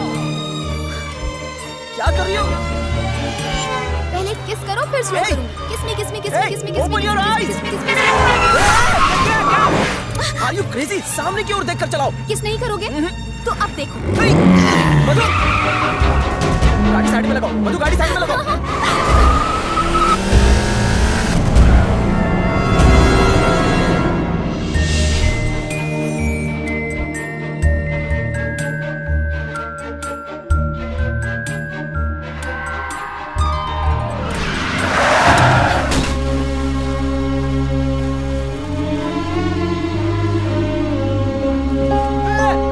[SPEAKER 3] क्या कर रही हो?
[SPEAKER 1] पहले किस करो फिर स्लो
[SPEAKER 3] Hey!
[SPEAKER 1] करूंगी। किस में किस में किस में
[SPEAKER 3] Hey!
[SPEAKER 1] किस में किस में
[SPEAKER 3] Open your eyes!
[SPEAKER 1] किस में किस में
[SPEAKER 4] Are you crazy? सामने की ओर देखकर चलाओ।
[SPEAKER 1] किस नहीं करोगे तो अब देखो।
[SPEAKER 4] मधु, गाड़ी साइड में लगाओ। मधु, गाड़ी साइड में लगाओ।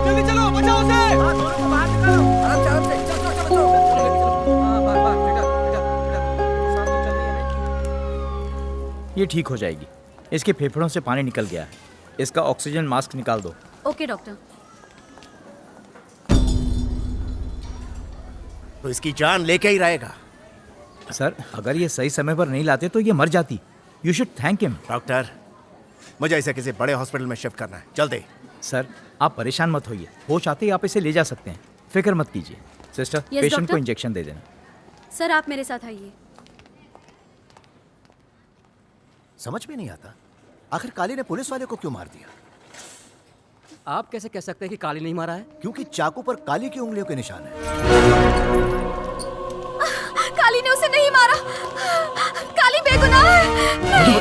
[SPEAKER 4] जल्दी चलो, बचाओ उसे। दोनों को बाहर निकालो। आराम से, आराम से। चल, चल, चल, चल। हाँ, बार, बेटा, बेटा, बेटा। सांस तो चल रही है ना? ये ठीक हो जाएगी। इसके फेफड़ों से पानी निकल गया है। इसका ऑक्सीजन मास्क निकाल दो।
[SPEAKER 7] Okay doctor.
[SPEAKER 8] तो इसकी जान लेके ही रहेगा।
[SPEAKER 4] सर, अगर ये सही समय पर नहीं लाते तो ये मर जाती। You should thank him.
[SPEAKER 8] Doctor, मुझे इसे किसी बड़े हॉस्पिटल में शिफ्ट करना है, जल्दी।
[SPEAKER 4] सर, आप परेशान मत होइए। होश आते ही आप इसे ले जा सकते हैं। फिक्र मत कीजिए। Sister, patient
[SPEAKER 7] doctor.
[SPEAKER 4] को इंजेक्शन दे देना।
[SPEAKER 7] सर आप मेरे साथ आइए।
[SPEAKER 8] समझ में नहीं आता, आखिर काली ने पुलिस वाले को क्यों मार दिया?
[SPEAKER 5] आप कैसे कह सकते हैं कि काली नहीं मारा है?
[SPEAKER 8] क्योंकि चाकू पर काली की उंगलियों के निशान है।
[SPEAKER 1] काली ने उसे नहीं मारा। काली बेगुनाह है। नहीं।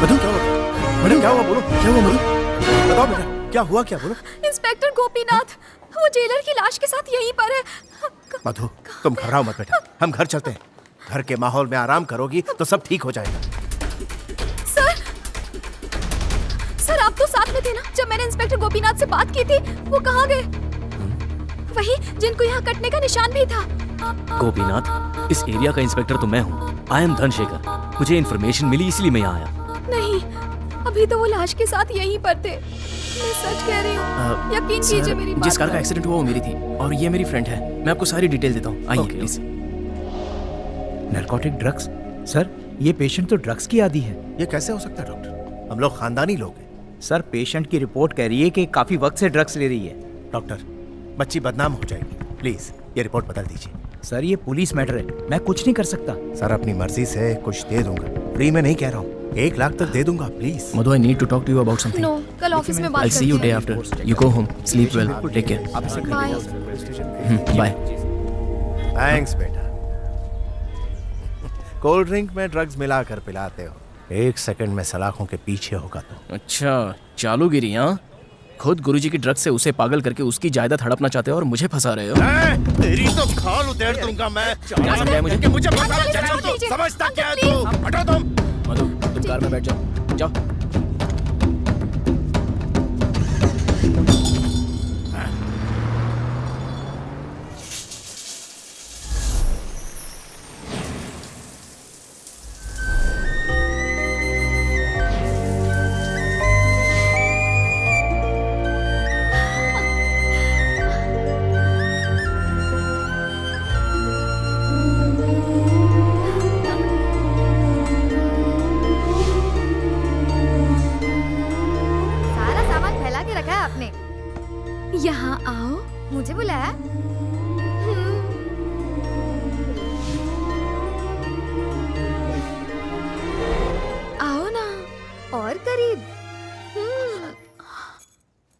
[SPEAKER 8] मधु, क्या हुआ? मैडम, क्या हुआ? बोलो, क्या हुआ? मधु, बताओ बेटा, क्या हुआ? क्या बोलो?
[SPEAKER 1] इंस्पेक्टर गोपीनाथ, वो जेलर की लाश के साथ यहीं पर है।
[SPEAKER 8] मधु, तुम घबराओ मत बेटा, हम घर चलते हैं। घर के माहौल में आराम करोगी तो सब ठीक हो जाएगा।
[SPEAKER 1] सर आप तो साथ में थे ना जब मैंने इंस्पेक्टर गोपीनाथ से बात की थी। वो कहाँ गए? वही जिनको यहाँ कटने का निशान भी था।
[SPEAKER 11] गोपीनाथ, इस एरिया का इंस्पेक्टर तो मैं हूँ। I am Dhanshekhar. मुझे इन्फॉर्मेशन मिली इसलिए मैं यहाँ आया।
[SPEAKER 1] नहीं, अभी तो वो लाश के साथ यहीं पर थे। मैं सच कह रही हूँ, यकीन कीजिए मेरी बात
[SPEAKER 3] जिस कार का
[SPEAKER 1] पर।
[SPEAKER 3] एक्सीडेंट हुआ वो मेरी थी और ये मेरी फ्रेंड है। मैं आपको सारी डिटेल देता हूँ, आइए प्लीज।
[SPEAKER 4] Narcotic drugs? सर, ये पेशेंट तो ड्रग्स की आदी है।
[SPEAKER 8] ये कैसे हो सकता है डॉक्टर? हम लोग खानदानी लोग हैं।
[SPEAKER 4] सर, पेशेंट की रिपोर्ट कह रही है कि काफी वक्त से ड्रग्स ले रही है।
[SPEAKER 8] डॉक्टर, बच्ची बदनाम हो जाएगी, प्लीज ये रिपोर्ट बदल दीजिए।
[SPEAKER 4] सर, ये पुलिस मैटर है, मैं कुछ नहीं कर सकता।
[SPEAKER 8] सर, अपनी मर्जी से कुछ दे दूंगा, फ्री में नहीं कह रहा हूँ, 1 लाख तक दे दूंगा, please.
[SPEAKER 3] Madhu, I need to talk to you about something.
[SPEAKER 1] No, कल ऑफिस में बात
[SPEAKER 3] I'll see you
[SPEAKER 1] करते
[SPEAKER 3] day
[SPEAKER 1] हैं।
[SPEAKER 3] after. You go home, sleep well, take care.
[SPEAKER 8] आप इसे
[SPEAKER 1] Bye.
[SPEAKER 3] Bye.
[SPEAKER 8] थैंक्स बेटा। कोल्ड ड्रिंक में ड्रग्स मिला कर पिलाते हो, 1 सेकंड में सलाखों के पीछे होगा तो।
[SPEAKER 3] अच्छा, चालूगिरी हाँ? खुद गुरुजी की ड्रग्स से उसे पागल करके उसकी जायदाद हड़पना चाहते हो और मुझे फंसा रहे हो।
[SPEAKER 8] तेरी तो खाल उधेड़ दूंगा मैं।
[SPEAKER 3] क्या समझा है मुझे?
[SPEAKER 8] कि मुझे फंसा
[SPEAKER 1] अंकल,
[SPEAKER 8] चला
[SPEAKER 1] छोड़
[SPEAKER 8] तो
[SPEAKER 1] दीजिए।
[SPEAKER 8] समझता क्या है
[SPEAKER 1] अंकल,
[SPEAKER 8] तू? हटो तुम।
[SPEAKER 3] मधु, तुम कार में बैठ जाओ, जाओ।
[SPEAKER 1] सारा सामान फैला के रखा है आपने। यहाँ आओ। मुझे बुलाया? आओ ना, और करीब।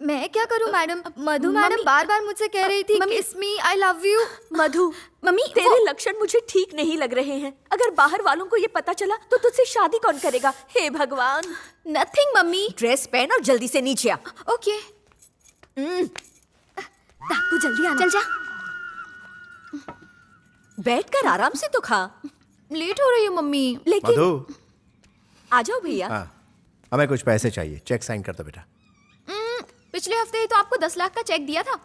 [SPEAKER 1] मैं क्या करूं मैडम? मधु मैडम बार बार मुझसे कह रही थी kiss me, I love you.
[SPEAKER 2] Madhu,
[SPEAKER 1] mummy,
[SPEAKER 2] तेरे लक्षण मुझे ठीक नहीं लग रहे हैं। अगर बाहर वालों को ये पता चला तो तुझसे शादी कौन करेगा? हे भगवान।
[SPEAKER 1] Nothing mummy.
[SPEAKER 2] ड्रेस पहन और जल्दी से नीचे आ।
[SPEAKER 1] ओके।
[SPEAKER 2] तू जल्दी आना।
[SPEAKER 1] चल जा।
[SPEAKER 2] बैठकर आराम से तो खा।
[SPEAKER 1] लेट हो रही है मम्मी।
[SPEAKER 2] लेकिन
[SPEAKER 8] मधु,
[SPEAKER 2] आ जाओ भैया।
[SPEAKER 8] हाँ, हमें कुछ पैसे चाहिए, चेक साइन कर दो बेटा।
[SPEAKER 1] पिछले हफ्ते ही तो आपको 10 लाख का चेक दिया था,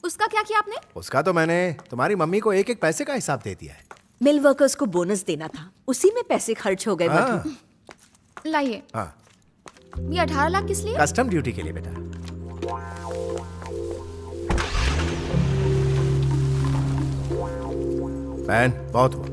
[SPEAKER 1] उसका क्या किया आपने?
[SPEAKER 8] उसका तो मैंने तुम्हारी मम्मी को 1-1 पैसे का हिसाब दे दिया है।
[SPEAKER 2] मिल वर्कर्स को बोनस देना था, उसी में पैसे खर्च हो गए। मधु,
[SPEAKER 8] हाँ,
[SPEAKER 1] लाइए।
[SPEAKER 8] हाँ,
[SPEAKER 1] ये 18 लाख किस लिए?
[SPEAKER 8] कस्टम ड्यूटी के लिए बेटा। बहन, बहुत हुआ।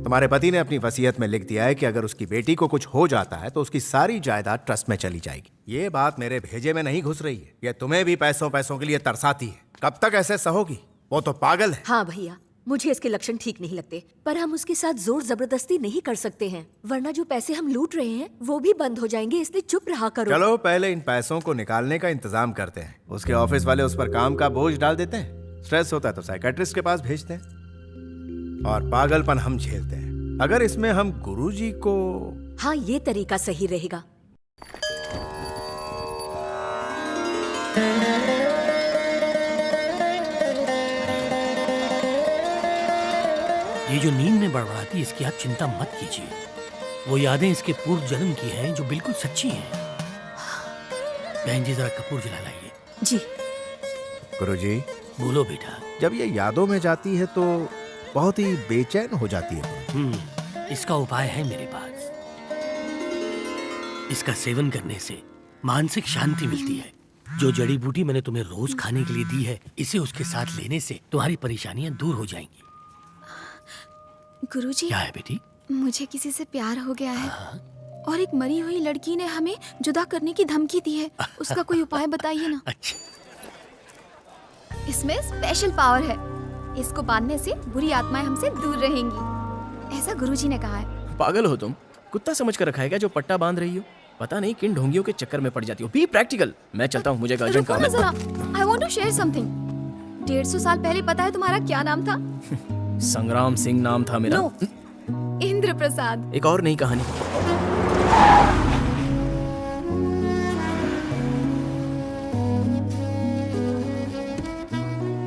[SPEAKER 8] तुम्हारे पति ने अपनी वसीयत में लिख दिया है कि अगर उसकी बेटी को कुछ हो जाता है तो उसकी सारी जायदाद ट्रस्ट में चली जाएगी। ये बात मेरे भेजे में नहीं घुस रही है, ये तुम्हें भी पैसों पैसों के लिए तरसाती है। कब तक ऐसे सहोगी? वो तो पागल है।
[SPEAKER 2] हाँ भैया,
[SPEAKER 12] मुझे इसके लक्षण ठीक नहीं लगते, पर हम उसके साथ जोर जबरदस्ती नहीं कर सकते हैं, वरना जो पैसे हम लूट रहे हैं वो भी बंद हो जाएंगे, इसलिए चुप रहा करो।
[SPEAKER 8] चलो पहले इन पैसों को निकालने का इंतजाम करते हैं। उसके ऑफिस वाले उस पर काम का बोझ डाल देते हैं, स्ट्रेस होता है तो साइकेट्रिस्ट के पास भेजते हैं, और पागलपन हम झेलते हैं। अगर इसमें हम गुरुजी को...
[SPEAKER 12] हाँ, ये तरीका सही रहेगा।
[SPEAKER 9] ये जो नींद में बड़बड़ाती है, इसकी आप चिंता मत कीजिए। वो यादें इसके पूर्व जन्म की हैं जो बिल्कुल सच्ची हैं। बहन जी, जरा कपूर जला लाइए।
[SPEAKER 12] जी।
[SPEAKER 8] गुरुजी।
[SPEAKER 9] बोलो बेटा।
[SPEAKER 8] जब ये यादों में जाती है तो बहुत ही बेचैन हो जाती है।
[SPEAKER 9] इसका उपाय है मेरे पास। इसका सेवन करने से मानसिक शांति मिलती है। जो जड़ी बूटी मैंने तुम्हें रोज खाने के लिए दी है, इसे उसके साथ लेने से तुम्हारी परेशानियां दूर हो जाएंगी।
[SPEAKER 1] गुरुजी,
[SPEAKER 9] क्या है बेटी?
[SPEAKER 1] मुझे किसी से प्यार हो गया है और एक मरी हुई लड़की ने हमें जुदा करने की धमकी दी है। उसका कोई उपाय बताइए ना।
[SPEAKER 9] अच्छा।
[SPEAKER 1] इसमें स्पेशल पावर है। इसको बांधने से बुरी आत्माएं हमसे दूर रहेंगी, ऐसा गुरुजी ने कहा है।
[SPEAKER 3] पागल हो तुम? कुत्ता समझ कर रखा है क्या जो पट्टा बांध रही हो? पता नहीं किन ढोंगियों के चक्कर में पड़ जाती हो। Be practical. मैं चलता हूँ, मुझे अर्जेंट काम है।
[SPEAKER 1] I want to share something. 150 साल पहले पता है तुम्हारा क्या नाम था?
[SPEAKER 3] संग्राम सिंह नाम था मेरा।
[SPEAKER 1] इंद्र प्रसाद।
[SPEAKER 3] एक और नई कहानी।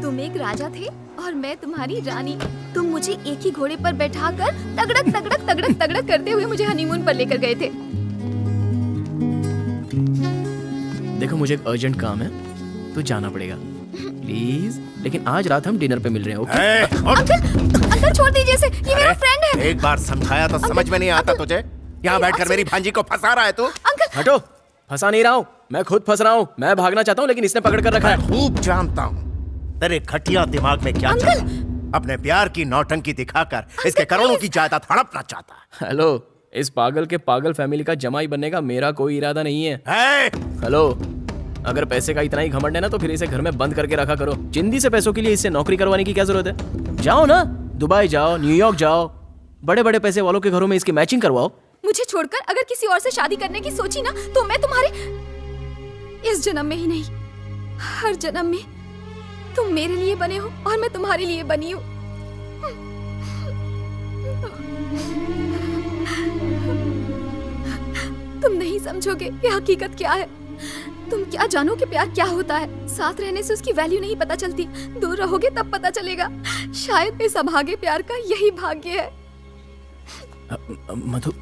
[SPEAKER 1] तुम एक राजा थे और मैं तुम्हारी रानी। तुम मुझे एक ही घोड़े पर बैठाकर तगड़क तगड़क तगड़क तगड़क करते हुए मुझे हनीमून पर लेकर गए थे।
[SPEAKER 3] देखो, मुझे एक अर्जेंट काम है तो जाना पड़ेगा प्लीज। लेकिन आज रात हम डिनर पे मिल रहे हैं, ओके?
[SPEAKER 1] अंकल छोड़ दीजिए इसे, ये मेरा फ्रेंड है।
[SPEAKER 8] एक बार समझाया तो समझ में नहीं आता तुझे? यहाँ बैठकर मेरी भांजी को फंसा रहा है तू?
[SPEAKER 3] हटो, फंसा नहीं रहा हूँ, मैं खुद फंस रहा हूँ। मैं भागना चाहता हूँ लेकिन इसने पकड़ कर रखा है।
[SPEAKER 8] खूब जानता हूँ तेरे घटिया दिमाग में क्या चल रहा है। अपने प्यार की नौटंकी दिखाकर इसके करोड़ों की जायदाद हड़पना चाहता है।
[SPEAKER 3] हेलो, इस पागल के पागल फैमिली का जमाई बनने का मेरा कोई इरादा नहीं है। हेलो, अगर पैसे का इतना ही घमंड है ना तो फिर इसे घर में बंद करके रखा करो। जिंदी से पैसों के लिए इससे नौकरी करवाने की क्या जरूरत है? जाओ ना, दुबई जाओ, न्यूयॉर्क जाओ, बड़े बड़े पैसे वालों के घरों में इसकी मैचिंग करवाओ।
[SPEAKER 1] मुझे छोड़कर अगर किसी और से शादी करने की सोची ना तो मैं तुम्हारे इस जन्म में ही नहीं, हर जन्म में तुम मेरे लिए बने हो और मैं तुम्हारे लिए बनी हूँ। तुम नहीं समझोगे कि हकीकत क्या है। तुम क्या जानो कि प्यार क्या होता है। साथ रहने से उसकी वैल्यू नहीं पता चलती, दूर रहोगे तब पता चलेगा। शायद इस अभागे प्यार का यही भाग्य है।
[SPEAKER 3] मधु,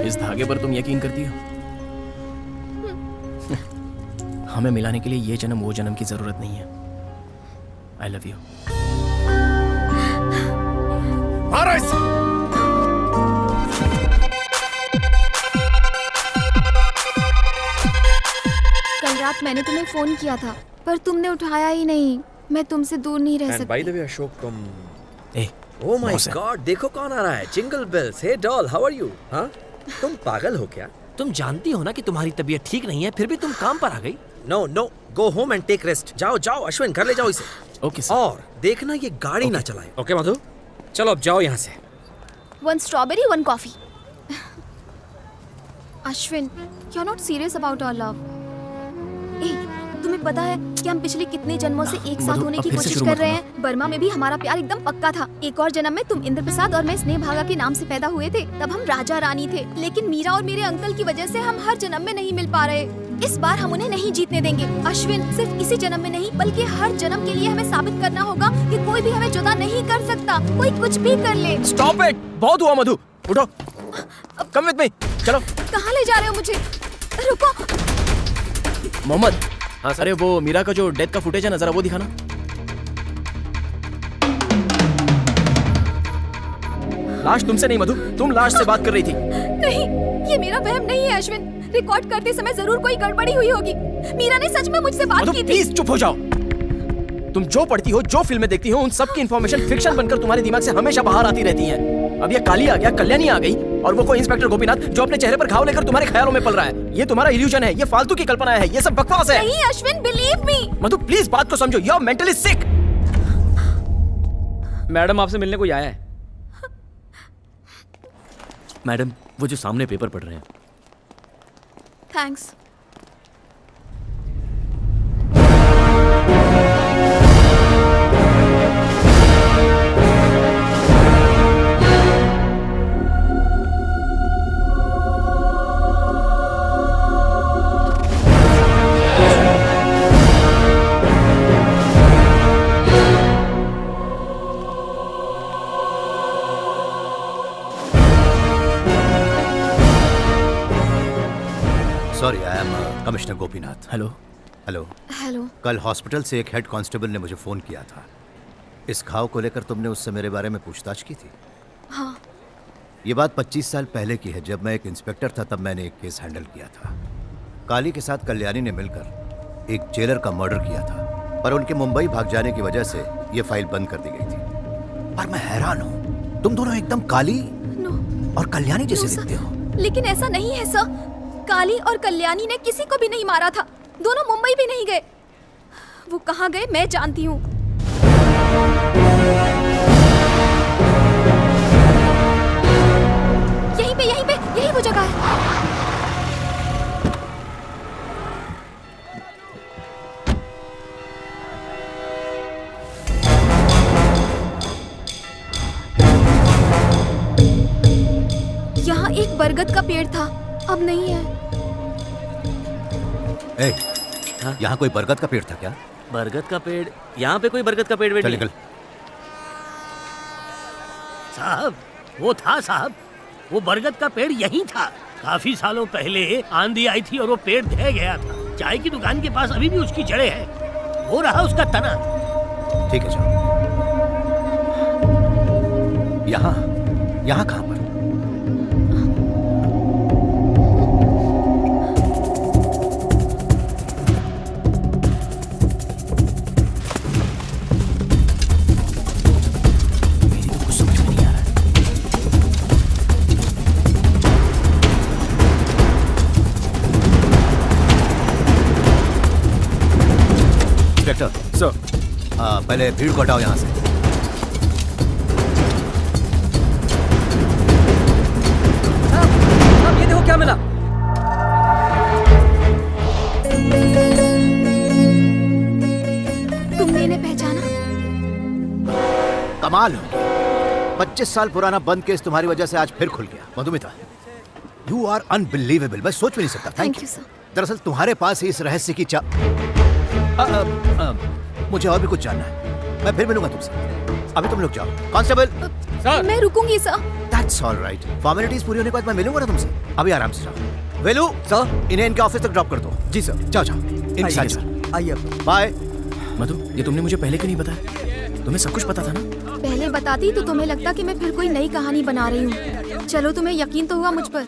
[SPEAKER 3] इस धागे पर तुम यकीन करती हो? हमें मिलाने के लिए ये जन्म वो जन्म की जरूरत नहीं है। आई लव यू।
[SPEAKER 1] कल रात मैंने तुम्हें फोन किया था पर तुमने उठाया ही नहीं। मैं तुमसे दूर नहीं रह सकती।
[SPEAKER 6] बाय द वे अशोक, तुम
[SPEAKER 3] ए,
[SPEAKER 6] ओह माय गॉड, देखो कौन आ रहा है। Jingle bells. Hey doll, how are you? हाँ, तुम पागल हो क्या?
[SPEAKER 5] तुम जानती हो ना कि तुम्हारी तबीयत ठीक नहीं है, फिर भी तुम काम पर आ गई।
[SPEAKER 6] No no, go home and take rest. जाओ जाओ अश्विन, घर ले जाओ इसे।
[SPEAKER 3] Okay sir.
[SPEAKER 6] और देखना ये गाड़ी ना चलाए। ओके मधु, चलो अब जाओ यहाँ से।
[SPEAKER 1] 1 strawberry 1 coffee। Ashwin, you are not serious about our love. तुम्हें पता है कि हम पिछले कितने जन्मों से एक साथ होने की कोशिश कर रहे हैं। बर्मा में भी हमारा प्यार एकदम पक्का था। एक और जन्म में तुम इंद्र प्रसाद और मैं स्नेह भागा के नाम से पैदा हुए थे। तब हम राजा रानी थे, लेकिन मीरा और मेरे अंकल की वजह से हम हर जन्म में नहीं मिल पा रहे। इस बार हम उन्हें नहीं जीतने देंगे अश्विन। सिर्फ इसी जन्म में नहीं बल्कि हर जन्म के लिए हमें साबित करना होगा कि कोई भी हमें जुदा नहीं कर सकता। कोई कुछ भी कर ले।
[SPEAKER 3] स्टॉप इट, बहुत हुआ मधु, उठो, कम विद मी, चलो।
[SPEAKER 1] कहाँ ले जा रहे हो मुझे? रुको।
[SPEAKER 3] मोहम्मद। हाँ सर। अरे वो मीरा का जो डेथ का फुटेज है ना, जरा वो दिखाना। लाश तुमसे नहीं मधु, तुम लाश से बात कर रही थी।
[SPEAKER 1] नहीं, ये मेरा वहम नहीं है अश्विन। रिकॉर्ड करते समय जरूर कोई गड़बड़ी हुई होगी। मीरा ने सच में मुझसे बात की थी।
[SPEAKER 3] प्लीज चुप हो जाओ। तुम जो पढ़ती हो, जो फिल्में देखती हो, उन सब की इन्फॉर्मेशन फिक्शन बनकर तुम्हारे दिमाग से हमेशा बाहर आती रहती है। अब ये काली आ गया, कल्याणी आ गई, और वो कोई इंस्पेक्टर गोपीनाथ जो अपने चेहरे पर घाव लेकर तुम्हारे ख्यालों में पल रहा है। ये तुम्हारा इल्यूजन है, ये फालतू की कल्पना है, ये सब बकवास है।
[SPEAKER 1] नहीं Ashwin, believe me.
[SPEAKER 3] Madhu please बात को समझो, you are mentally sick.
[SPEAKER 11] Madam आपसे मिलने कोई आया है। मैडम वो जो सामने पेपर पढ़ रहे हैं।
[SPEAKER 1] Thanks.
[SPEAKER 8] Sorry, I am commissioner Gopinath.
[SPEAKER 3] Hello.
[SPEAKER 8] Hello.
[SPEAKER 1] Hello.
[SPEAKER 8] कल हॉस्पिटल से एक हेड कांस्टेबल ने मुझे फोन किया था। इस घाव को लेकर तुमने उससे मेरे बारे में पूछताछ की थी?
[SPEAKER 1] हाँ।
[SPEAKER 8] ये बात 25 साल पहले की है। जब मैं एक इंस्पेक्टर था तब मैंने एक केस हैंडल किया था। काली के साथ कल्याणी ने मिलकर एक जेलर का मर्डर किया था, पर उनके मुंबई भाग जाने की वजह से ये फाइल बंद कर दी गई थी। पर मैं हैरान हूँ, तुम दोनों एकदम काली और कल्याणी जैसे दिखते हो।
[SPEAKER 1] लेकिन ऐसा नहीं है सर, काली और कल्याणी ने किसी को भी नहीं मारा था। दोनों मुंबई भी नहीं गए। वो कहाँ गए मैं जानती हूँ। यही वो जगह है। यहाँ एक बरगद का पेड़ था, अब नहीं है।
[SPEAKER 8] यहाँ कोई बरगद का पेड़ था क्या?
[SPEAKER 11] बरगद का पेड़? यहाँ पे कोई बरगद का पेड़
[SPEAKER 8] चल निकल।
[SPEAKER 9] साहब वो था साहब, वो बरगद का पेड़ यहीं था। काफी सालों पहले आंधी आई थी और वो पेड़ ढह गया था। चाय की दुकान के पास अभी भी उसकी जड़ें हैं। वो रहा उसका तना।
[SPEAKER 8] ठीक है जाओ। यहाँ कहाँ पर?
[SPEAKER 3] सर,
[SPEAKER 8] पहले भीड़ को हटाओ यहाँ से।
[SPEAKER 5] अब ये देखो क्या मिला।
[SPEAKER 1] तुमने इन्हें पहचाना?
[SPEAKER 8] कमाल हो गया। 25 साल पुराना बंद केस तुम्हारी वजह से आज फिर खुल गया। Madhumita, you are unbelievable. मैं सोच भी नहीं सकता।
[SPEAKER 1] Thank you sir.
[SPEAKER 8] दरअसल तुम्हारे पास ही इस रहस्य की मुझे और भी कुछ जानना है। मैं फिर मिलूंगा तुमसे। अभी तुम लोग जाओ। कांस्टेबल
[SPEAKER 1] सर, मैं रुकूंगी sir.
[SPEAKER 8] That's all right. Formalities पूरी होने के बाद मैं मिलूंगा ना तुमसे। अभी आराम से जाओ। वेलू सर, इन्हें इनके ऑफिस तक ड्रॉप कर दो। जी सर। जाओ जाओ। इनके साथ जाओ।
[SPEAKER 5] आइए
[SPEAKER 8] बाय।
[SPEAKER 3] मधु, ये तुमने मुझे पहले क्यों नहीं बताया? तुम्हें सब कुछ पता था ना?
[SPEAKER 1] पहले बताती तो तुम्हें लगता कि मैं फिर कोई नई कहानी बना रही हूँ। चलो, तुम्हें यकीन तो हुआ मुझ पर।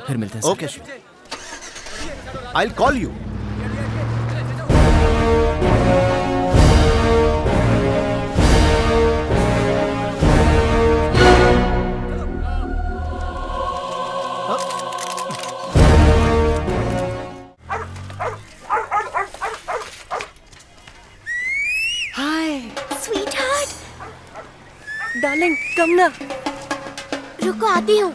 [SPEAKER 3] फिर मिलते हैं।
[SPEAKER 8] Okay, I will call you.
[SPEAKER 5] Darling come ना।
[SPEAKER 1] रुको, आती हूँ।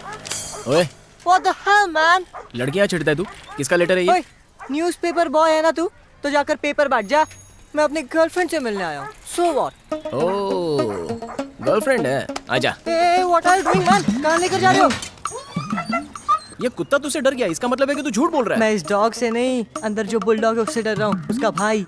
[SPEAKER 3] ओए,
[SPEAKER 5] What the hell, man?
[SPEAKER 3] लड़कियां चिढ़ता है तू? किसका लेटर है ये?
[SPEAKER 5] ओए, न्यूज़पेपर बॉय है ना तू? तो जाकर पेपर बांट जा। मैं अपनी गर्लफ्रेंड से मिलने आया हूँ। So what?
[SPEAKER 3] ओह, गर्लफ्रेंड है? आजा।
[SPEAKER 5] Hey, what are you doing, man? कहाँ लेकर जा रहे हो?
[SPEAKER 3] ये कुत्ता तुझसे डर गया, इसका मतलब है कि तू झूठ बोल रहा है।
[SPEAKER 5] मैं इस डॉग से नहीं, अंदर जो बुलडॉग है उससे डर रहा हूँ। उसका भाई।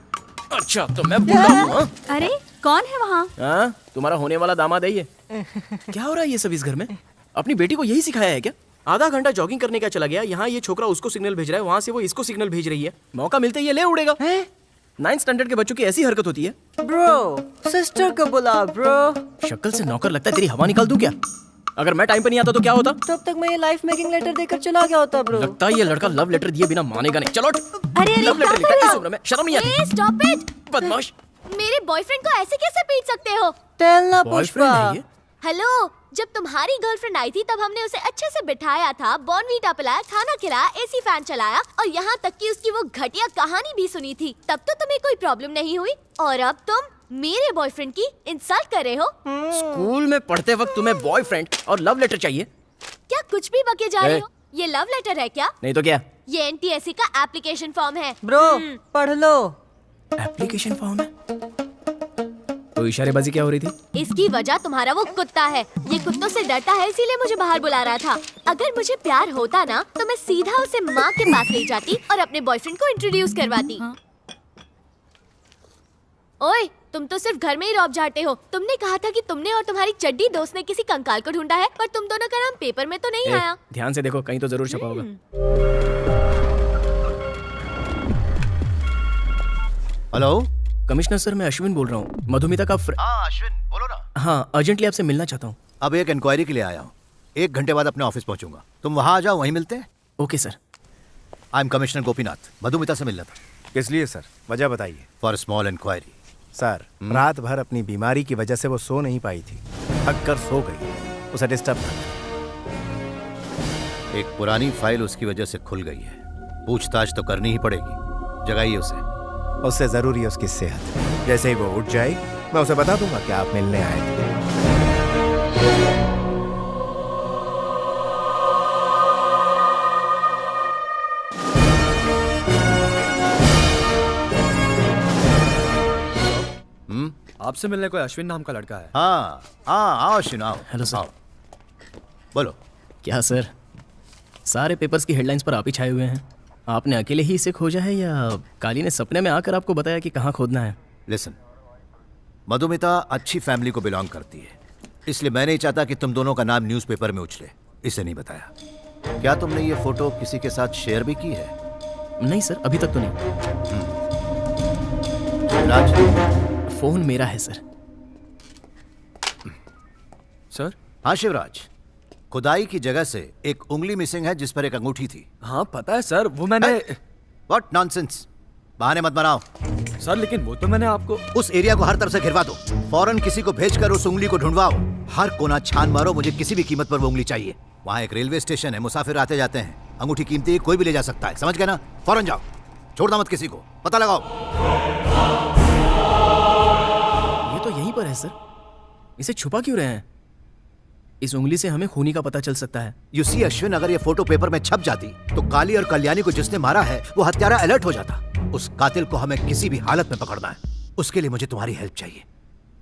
[SPEAKER 3] अच्छा, तो मैं बुलडॉग हूँ? हाँ?
[SPEAKER 7] अरे कौन है वहाँ?
[SPEAKER 3] हाँ, तुम्हारा होने वाला दामाद है ये। क्या हो रहा है ये सब इस घर में? अपनी बेटी को यही सिखाया है क्या? आधा घंटा जॉगिंग करने का चला गया, यहाँ ये छोकरा उसको सिग्नल भेज रहा है, वहाँ से वो इसको सिग्नल भेज रही है। मौका मिलते ही ये ले उड़ेगा। 9th स्टैंडर्ड के बच्चों की ऐसी हरकत होती है।
[SPEAKER 5] ब्रो, सिस्टर को बुला ब्रो।
[SPEAKER 3] शक्ल से नौकर लगता है, तेरी हवा निकाल दूं क्या? अगर मैं टाइम पे नहीं आता तो क्या होता?
[SPEAKER 4] तब तक मैं ये लाइफ मेकिंग लेटर देकर चला गया होता ब्रो।
[SPEAKER 3] लगता है ये लड़का लव लेटर दिए बिना मानेगा नहीं। चलो
[SPEAKER 12] अरे
[SPEAKER 3] लव लेटर लिखा है इस उम्र में, शर्म नहीं आती?
[SPEAKER 1] Stop it.
[SPEAKER 3] बदमाश।
[SPEAKER 1] मेरे बॉयफ्रेंड को ऐसे कैसे पीट सकते हो?
[SPEAKER 4] टेलना
[SPEAKER 3] बॉयफ्रेंड
[SPEAKER 4] पुष्पा।
[SPEAKER 3] है ये?
[SPEAKER 1] हेलो, जब तुम्हारी गर्लफ्रेंड आई थी तब हमने उसे अच्छे से बिठाया था, बॉर्नवीटा पिलाया, खाना खिलाया, एसी फैन चलाया और यहाँ तक कि उसकी वो घटिया कहानी भी सुनी थी। तब तो तुम्हें कोई प्रॉब्लम नहीं हुई और अब तुम मेरे बॉयफ्रेंड की इंसल्ट कर रहे हो।
[SPEAKER 3] स्कूल में पढ़ते वक्त तुम्हें बॉयफ्रेंड और लव लेटर चाहिए?
[SPEAKER 1] क्या कुछ भी बके जा रहे
[SPEAKER 3] ए।
[SPEAKER 1] हो? ये लव लेटर है क्या?
[SPEAKER 3] नहीं तो क्या?
[SPEAKER 1] ये NTSC का एप्लीकेशन फॉर्म है।
[SPEAKER 4] ब्रो पढ़ लो।
[SPEAKER 3] एप्लीकेशन फॉर्म है? तो इशारेबाजी क्या हो रही थी?
[SPEAKER 1] इसकी वजह तुम्हारा वो कुत्ता है। ये कुत्तों से डरता है इसीलिए मुझे बाहर बुला रहा था। अगर मुझे प्यार होता ना तो मैं सीधा उसे माँ के पास ले जाती और अपने बॉयफ्रेंड को इंट्रोड्यूस करवाती। ओए, तुम तो सिर्फ घर में ही रौब झाड़ते हो। तुमने कहा था कि तुमने और तुम्हारी चड्डी दोस्त ने किसी कंकाल को ढूंढा है, पर तुम दोनों का नाम पेपर में तो नहीं आया।
[SPEAKER 3] ध्यान से देखो, कहीं तो जरूर छपा होगा।
[SPEAKER 8] हेलो
[SPEAKER 3] कमिश्नर सर, मैं अश्विन बोल रहा हूँ, मधुमिता का
[SPEAKER 8] हाँ अश्विन बोलो ना।
[SPEAKER 3] हाँ, अर्जेंटली आपसे मिलना चाहता हूँ।
[SPEAKER 8] अब एक इंक्वायरी के लिए आया हूँ, 1 घंटे बाद अपने ऑफिस पहुंचूंगा। तुम वहां आ जाओ, वहीं मिलते हैं।
[SPEAKER 3] Okay sir.
[SPEAKER 8] I M commissioner Gopinath, Madhumita से मिलना था।
[SPEAKER 13] किस लिए सर? वजह बताइए।
[SPEAKER 8] For small inquiry.
[SPEAKER 13] सर, रात भर अपनी बीमारी की वजह से वो सो नहीं पाई थी, थक कर सो गई, उसे डिस्टर्ब था।
[SPEAKER 8] एक पुरानी फाइल उसकी वजह से खुल गई है, पूछताछ तो करनी ही पड़ेगी। जगाइए उसे।
[SPEAKER 13] उससे जरूरी है उसकी सेहत। जैसे ही वो उठ जाएगी मैं उसे बता दूंगा कि आप मिलने आए थे।
[SPEAKER 5] आपसे मिलने कोई अश्विन नाम का लड़का है?
[SPEAKER 8] हाँ हाँ, आओ अश्विन आओ।
[SPEAKER 3] Hello sir.
[SPEAKER 8] आओ। बोलो।
[SPEAKER 3] क्या सर, सारे पेपर्स की हेडलाइंस पर आप ही छाए हुए हैं। आपने अकेले ही इसे खोजा है या काली ने सपने में आकर आपको बताया कि कहाँ खोदना है?
[SPEAKER 8] लिसन, मधुमिता अच्छी फैमिली को बिलोंग करती है, इसलिए मैं नहीं चाहता कि तुम दोनों का नाम न्यूज़पेपर में उछले। इसे नहीं बताया। क्या तुमने ये फोटो किसी के साथ शेयर भी की है?
[SPEAKER 3] नहीं सर, अभी तक तो नहीं।
[SPEAKER 8] राज,
[SPEAKER 3] फोन मेरा है सर।
[SPEAKER 5] सर?
[SPEAKER 8] हाँ शिवराज, खुदाई की जगह से एक उंगली मिसिंग है जिस पर एक अंगूठी थी।
[SPEAKER 5] हाँ पता है सर, वो मैंने।
[SPEAKER 8] व्हाट नॉनसेंस, बहाने मत बनाओ।
[SPEAKER 5] सर लेकिन वो तो मैंने आपको।
[SPEAKER 8] उस एरिया को हर तरफ से घिरवा दो, फौरन किसी को भेजकर उस उंगली को ढूंढवाओ। हर कोना छान मारो, मुझे किसी भी कीमत पर वो उंगली चाहिए। वहाँ एक रेलवे स्टेशन है, मुसाफिर आते जाते हैं। अंगूठी कीमती है, कोई भी ले जा सकता है, समझ गए ना? फौरन जाओ, छोड़ना मत किसी को, पता लगाओ।
[SPEAKER 3] ये तो यहीं पर है सर, इसे छुपा क्यों रहे हैं? इस उंगली से हमें खूनी का पता चल सकता है।
[SPEAKER 8] यू सी अश्विन, अगर ये फोटो पेपर में छप जाती तो काली और कल्याणी को जिसने मारा है वो हत्यारा अलर्ट हो जाता। उस कातिल को हमें किसी भी हालत में पकड़ना है। उसके लिए मुझे तुम्हारी हेल्प चाहिए।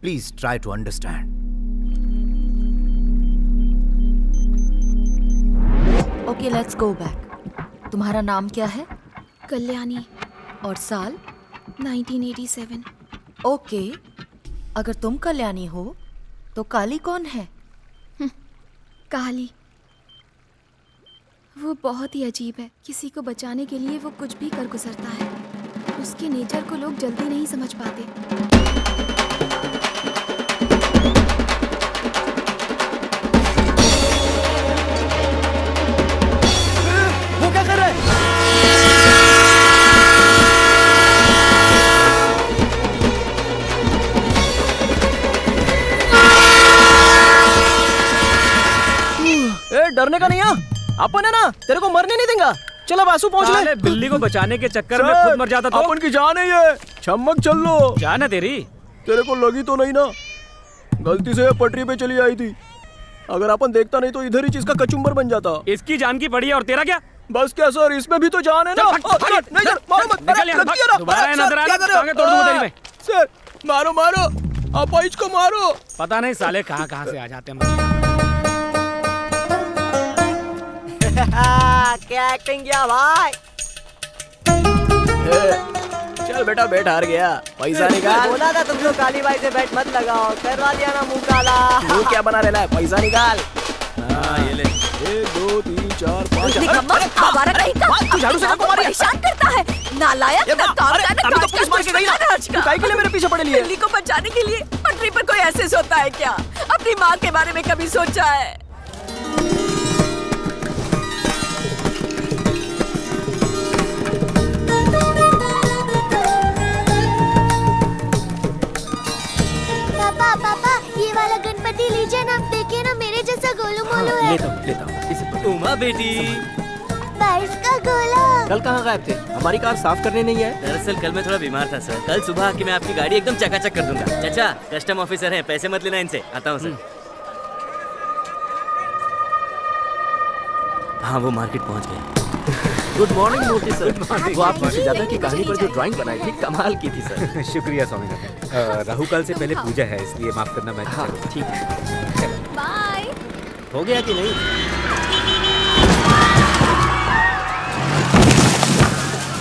[SPEAKER 8] Please try to understand.
[SPEAKER 2] Okay, let's go back. तुम्हारा नाम क्या है?
[SPEAKER 1] कल्याणी।
[SPEAKER 2] और साल?
[SPEAKER 1] 1987।
[SPEAKER 2] ओके, अगर तुम कल्याणी हो तो काली कौन है?
[SPEAKER 1] काली वो बहुत ही अजीब है। किसी को बचाने के लिए वो कुछ भी कर गुजरता है। उसके नेचर को लोग जल्दी नहीं समझ पाते।
[SPEAKER 5] वो क्या कर रहा है?
[SPEAKER 3] डरने का नहीं है, अपन है ना, तेरे को मरने नहीं देगा। चल अब आंसू पहुंच ले।
[SPEAKER 5] बिल्ली को बचाने के चक्कर में खुद मर जाता तो।
[SPEAKER 3] अपन की जान है ये, छमक चल लो।
[SPEAKER 5] जान है तेरी?
[SPEAKER 3] तेरे को लगी तो नहीं ना? गलती से पटरी पे चली आई थी। अगर अपन देखता नहीं तो इधर ही चीज का कचुम्बर बन जाता।
[SPEAKER 5] इसकी जान की पड़ी है और तेरा क्या?
[SPEAKER 3] बस क्या सर, इसमें भी तो जान है ना। नहीं सर, मारो मत।
[SPEAKER 5] निकल यहाँ, भाग। दोबारा नजर आना, टांगे तोड़ दूंगा तेरी मैं।
[SPEAKER 3] सर मारो मारो, अपाइज को मारो।
[SPEAKER 5] पता नहीं साले कहाँ कहाँ से आ जाते हैं।
[SPEAKER 4] क्या एक्टिंग किया भाई।
[SPEAKER 3] चल बेटा, बैठ, हार गया, पैसा निकाल।
[SPEAKER 4] बोला था तुम लोग काली बाई से बैट मत लगाओ, करवा दिया ना मुंह काला।
[SPEAKER 3] मुंह क्या बना रहा है, पैसा निकाल। हाँ ये ले, 1 2 3 4 5।
[SPEAKER 12] तू झाड़ू से हमको परेशान करता है। नालायक, ना काम का, ना काज का, कुछ पता ना आज का।
[SPEAKER 3] काहे के लिए मेरे पीछे पड़े लिए?
[SPEAKER 12] बिल्ली को बचाने के लिए पटरी पर कोई ऐसे सोता है क्या? अपनी माँ के बारे में कभी सोचा है?
[SPEAKER 1] आशीर्वाद ही लीजिए ना, देखिए ना मेरे जैसा गोलू मोलू है।
[SPEAKER 4] लेता हूँ इसे। उमा बेटी,
[SPEAKER 1] बर्फ का गोला।
[SPEAKER 4] कल कहाँ गायब थे? हमारी कार साफ करने नहीं आए? दरअसल कल मैं थोड़ा बीमार था सर। कल सुबह आके मैं आपकी गाड़ी एकदम चकाचक कर दूंगा। चाचा, कस्टम ऑफिसर हैं, पैसे मत लेना इनसे। आता हूँ सर। हाँ, वो मार्केट पहुँच गए। गुड मॉर्निंग मूर्ति सर। वो आपकी सुजाता की कहानी पर जो ड्राइंग बनाई थी, कमाल की थी सर।
[SPEAKER 14] शुक्रिया स्वामीनाथन। राहु काल से पहले पूजा है, इसलिए माफ करना। मैं
[SPEAKER 4] हाँ, ठीक है।
[SPEAKER 1] बाय।
[SPEAKER 4] हो गया कि नहीं?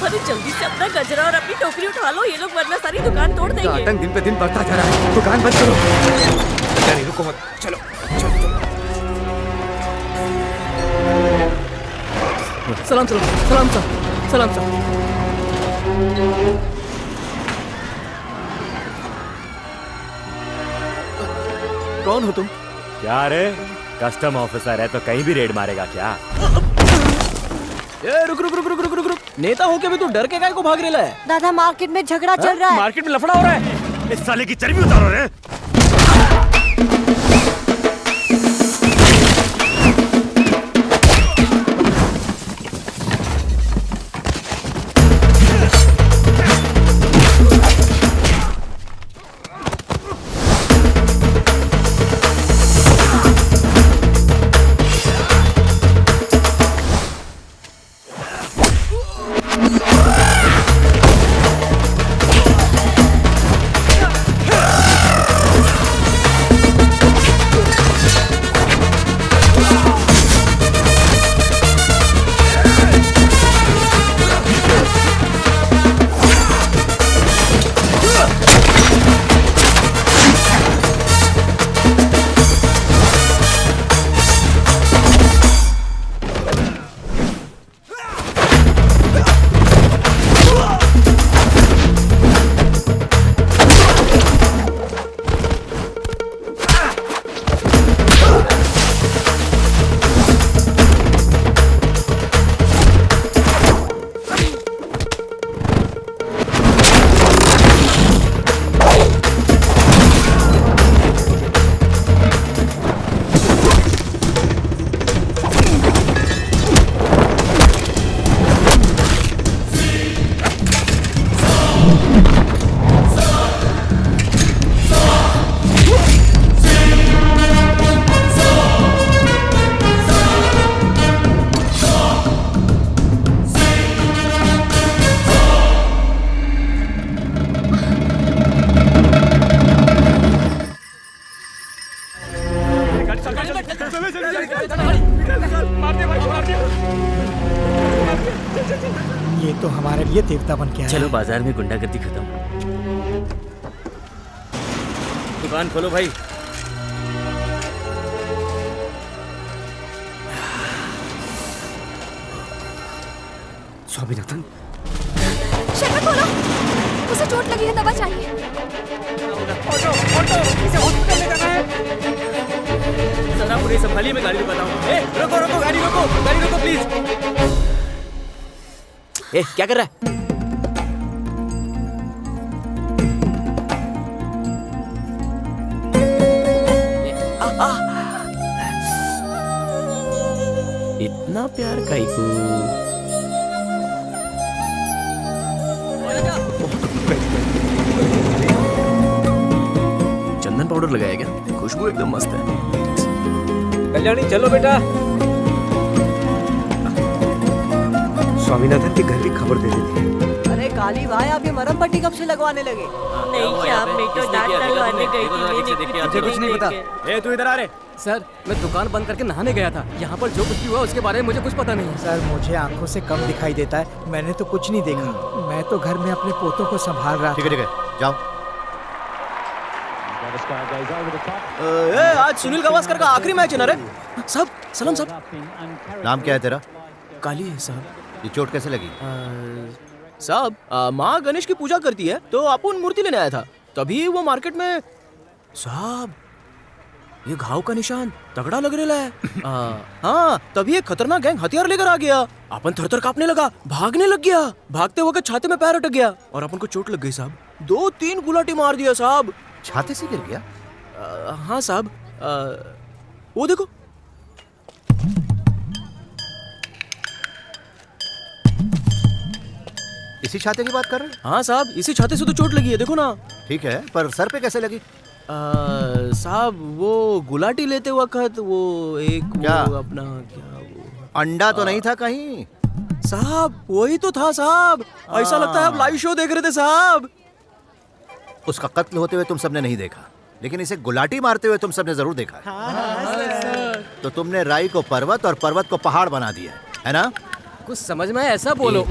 [SPEAKER 12] अरे जल्दी से अपना गजरा और अपनी टोकरी उठा लो, ये लोग वरना सारी दुकान तोड़ देंगे।
[SPEAKER 14] आतंक दिन पे दिन बढ़ता जा रहा है, दुकान बंद करो। नहीं, रुको मत, चलो चलो।
[SPEAKER 3] सलाम सलाम सलाम सलाम सलाम सलाम। कौन हो तुम?
[SPEAKER 14] क्या रे, कस्टम ऑफिसर है तो कहीं भी रेड मारेगा क्या?
[SPEAKER 3] ए, रुक रुक रुक रुक रुक रुक रुक। नेता होके भी तू डर के काय को भाग रेला है?
[SPEAKER 12] दादा मार्केट में झगड़ा चल रहा है।
[SPEAKER 3] मार्केट में लफड़ा हो रहा है।
[SPEAKER 14] इस साले की चर्बी उतारो रे।
[SPEAKER 5] ये तो हमारे लिए देवता बन के आया।
[SPEAKER 11] चलो बाजार में गुंडागर्दी खत्म। दुकान खोलो भाई।
[SPEAKER 14] स्वामीनाथन,
[SPEAKER 1] शटर खोलो, उसे चोट लगी है, दवा चाहिए।
[SPEAKER 4] इसे हॉस्पिटल ले जाना है। सर आप उन्हें संभालिए, मैं गाड़ी रुकाता हूँ। ए, रोको रोको, गाड़ी रोको प्लीज। ए, क्या कर रहा है?
[SPEAKER 3] इतना प्यार काईकू। चंदन पाउडर लगाया क्या? खुशबू एकदम मस्त है।
[SPEAKER 4] कल्याणी चलो बेटा।
[SPEAKER 14] स्वामीनाथन के घर की खबर दे देती है।
[SPEAKER 12] अरे काली भाई, आप ये मरहम पट्टी कब से लगवाने लगे? नहीं, शाम में तो डांट लगवाने गई थी।
[SPEAKER 4] मुझे कुछ नहीं पता। ए, तू इधर आ रे।
[SPEAKER 5] सर, मैं दुकान बंद करके नहाने गया था। यहाँ पर जो कुछ भी हुआ उसके बारे में मुझे कुछ पता नहीं है। सर, मुझे आंखों से कम दिखाई देता है, मैंने तो कुछ नहीं देखा। मैं तो घर में अपने पोतों को संभाल रहा था।
[SPEAKER 8] ठीक है, जाओ।
[SPEAKER 3] आज सुनील गावस्कर का आखिरी मैच है ना रे? साहब, सलाम साहब।
[SPEAKER 8] नाम क्या है तेरा?
[SPEAKER 3] काली है साहब।
[SPEAKER 8] ये चोट कैसे लगी?
[SPEAKER 3] साहब, माँ गणेश की पूजा करती है तो अपन मूर्ति लेने आया था, तभी वो मार्केट में। साहब, ये घाव का निशान तगड़ा लग रहा है। हाँ, तभी एक खतरनाक गैंग हथियार लेकर आ गया। अपन थर-थर कांपने लगा, भागने लग गया। भागते वक्त छाते में पैर अटक गया और अपन को चोट लग गई साहब। 2-3 गुलाटी मार दिया साहब।
[SPEAKER 8] छाते से गिर गया?
[SPEAKER 3] हाँ साहब, वो देखो।
[SPEAKER 13] इसी छाते की बात कर रहे हैं?
[SPEAKER 3] हाँ साहब, इसी छाते से तो चोट लगी है, देखो ना।
[SPEAKER 13] ठीक है, पर सर पे कैसे लगी?
[SPEAKER 3] साहब वो गुलाटी लेते वक्त वो एक
[SPEAKER 13] क्या?
[SPEAKER 3] वो अपना क्या वो
[SPEAKER 13] अंडा तो नहीं था कहीं?
[SPEAKER 3] साहब वही तो था साहब। ऐसा लगता है आप लाइव शो देख रहे थे साहब।
[SPEAKER 13] उसका कत्ल होते हुए तुम सबने नहीं देखा, लेकिन इसे गुलाटी मारते हुए तुम सबने जरूर देखा है। तो तुमने राई को पर्वत और पर्वत को पहाड़ बना दिया है ना?
[SPEAKER 4] कुछ समझ में ऐसा बोलो।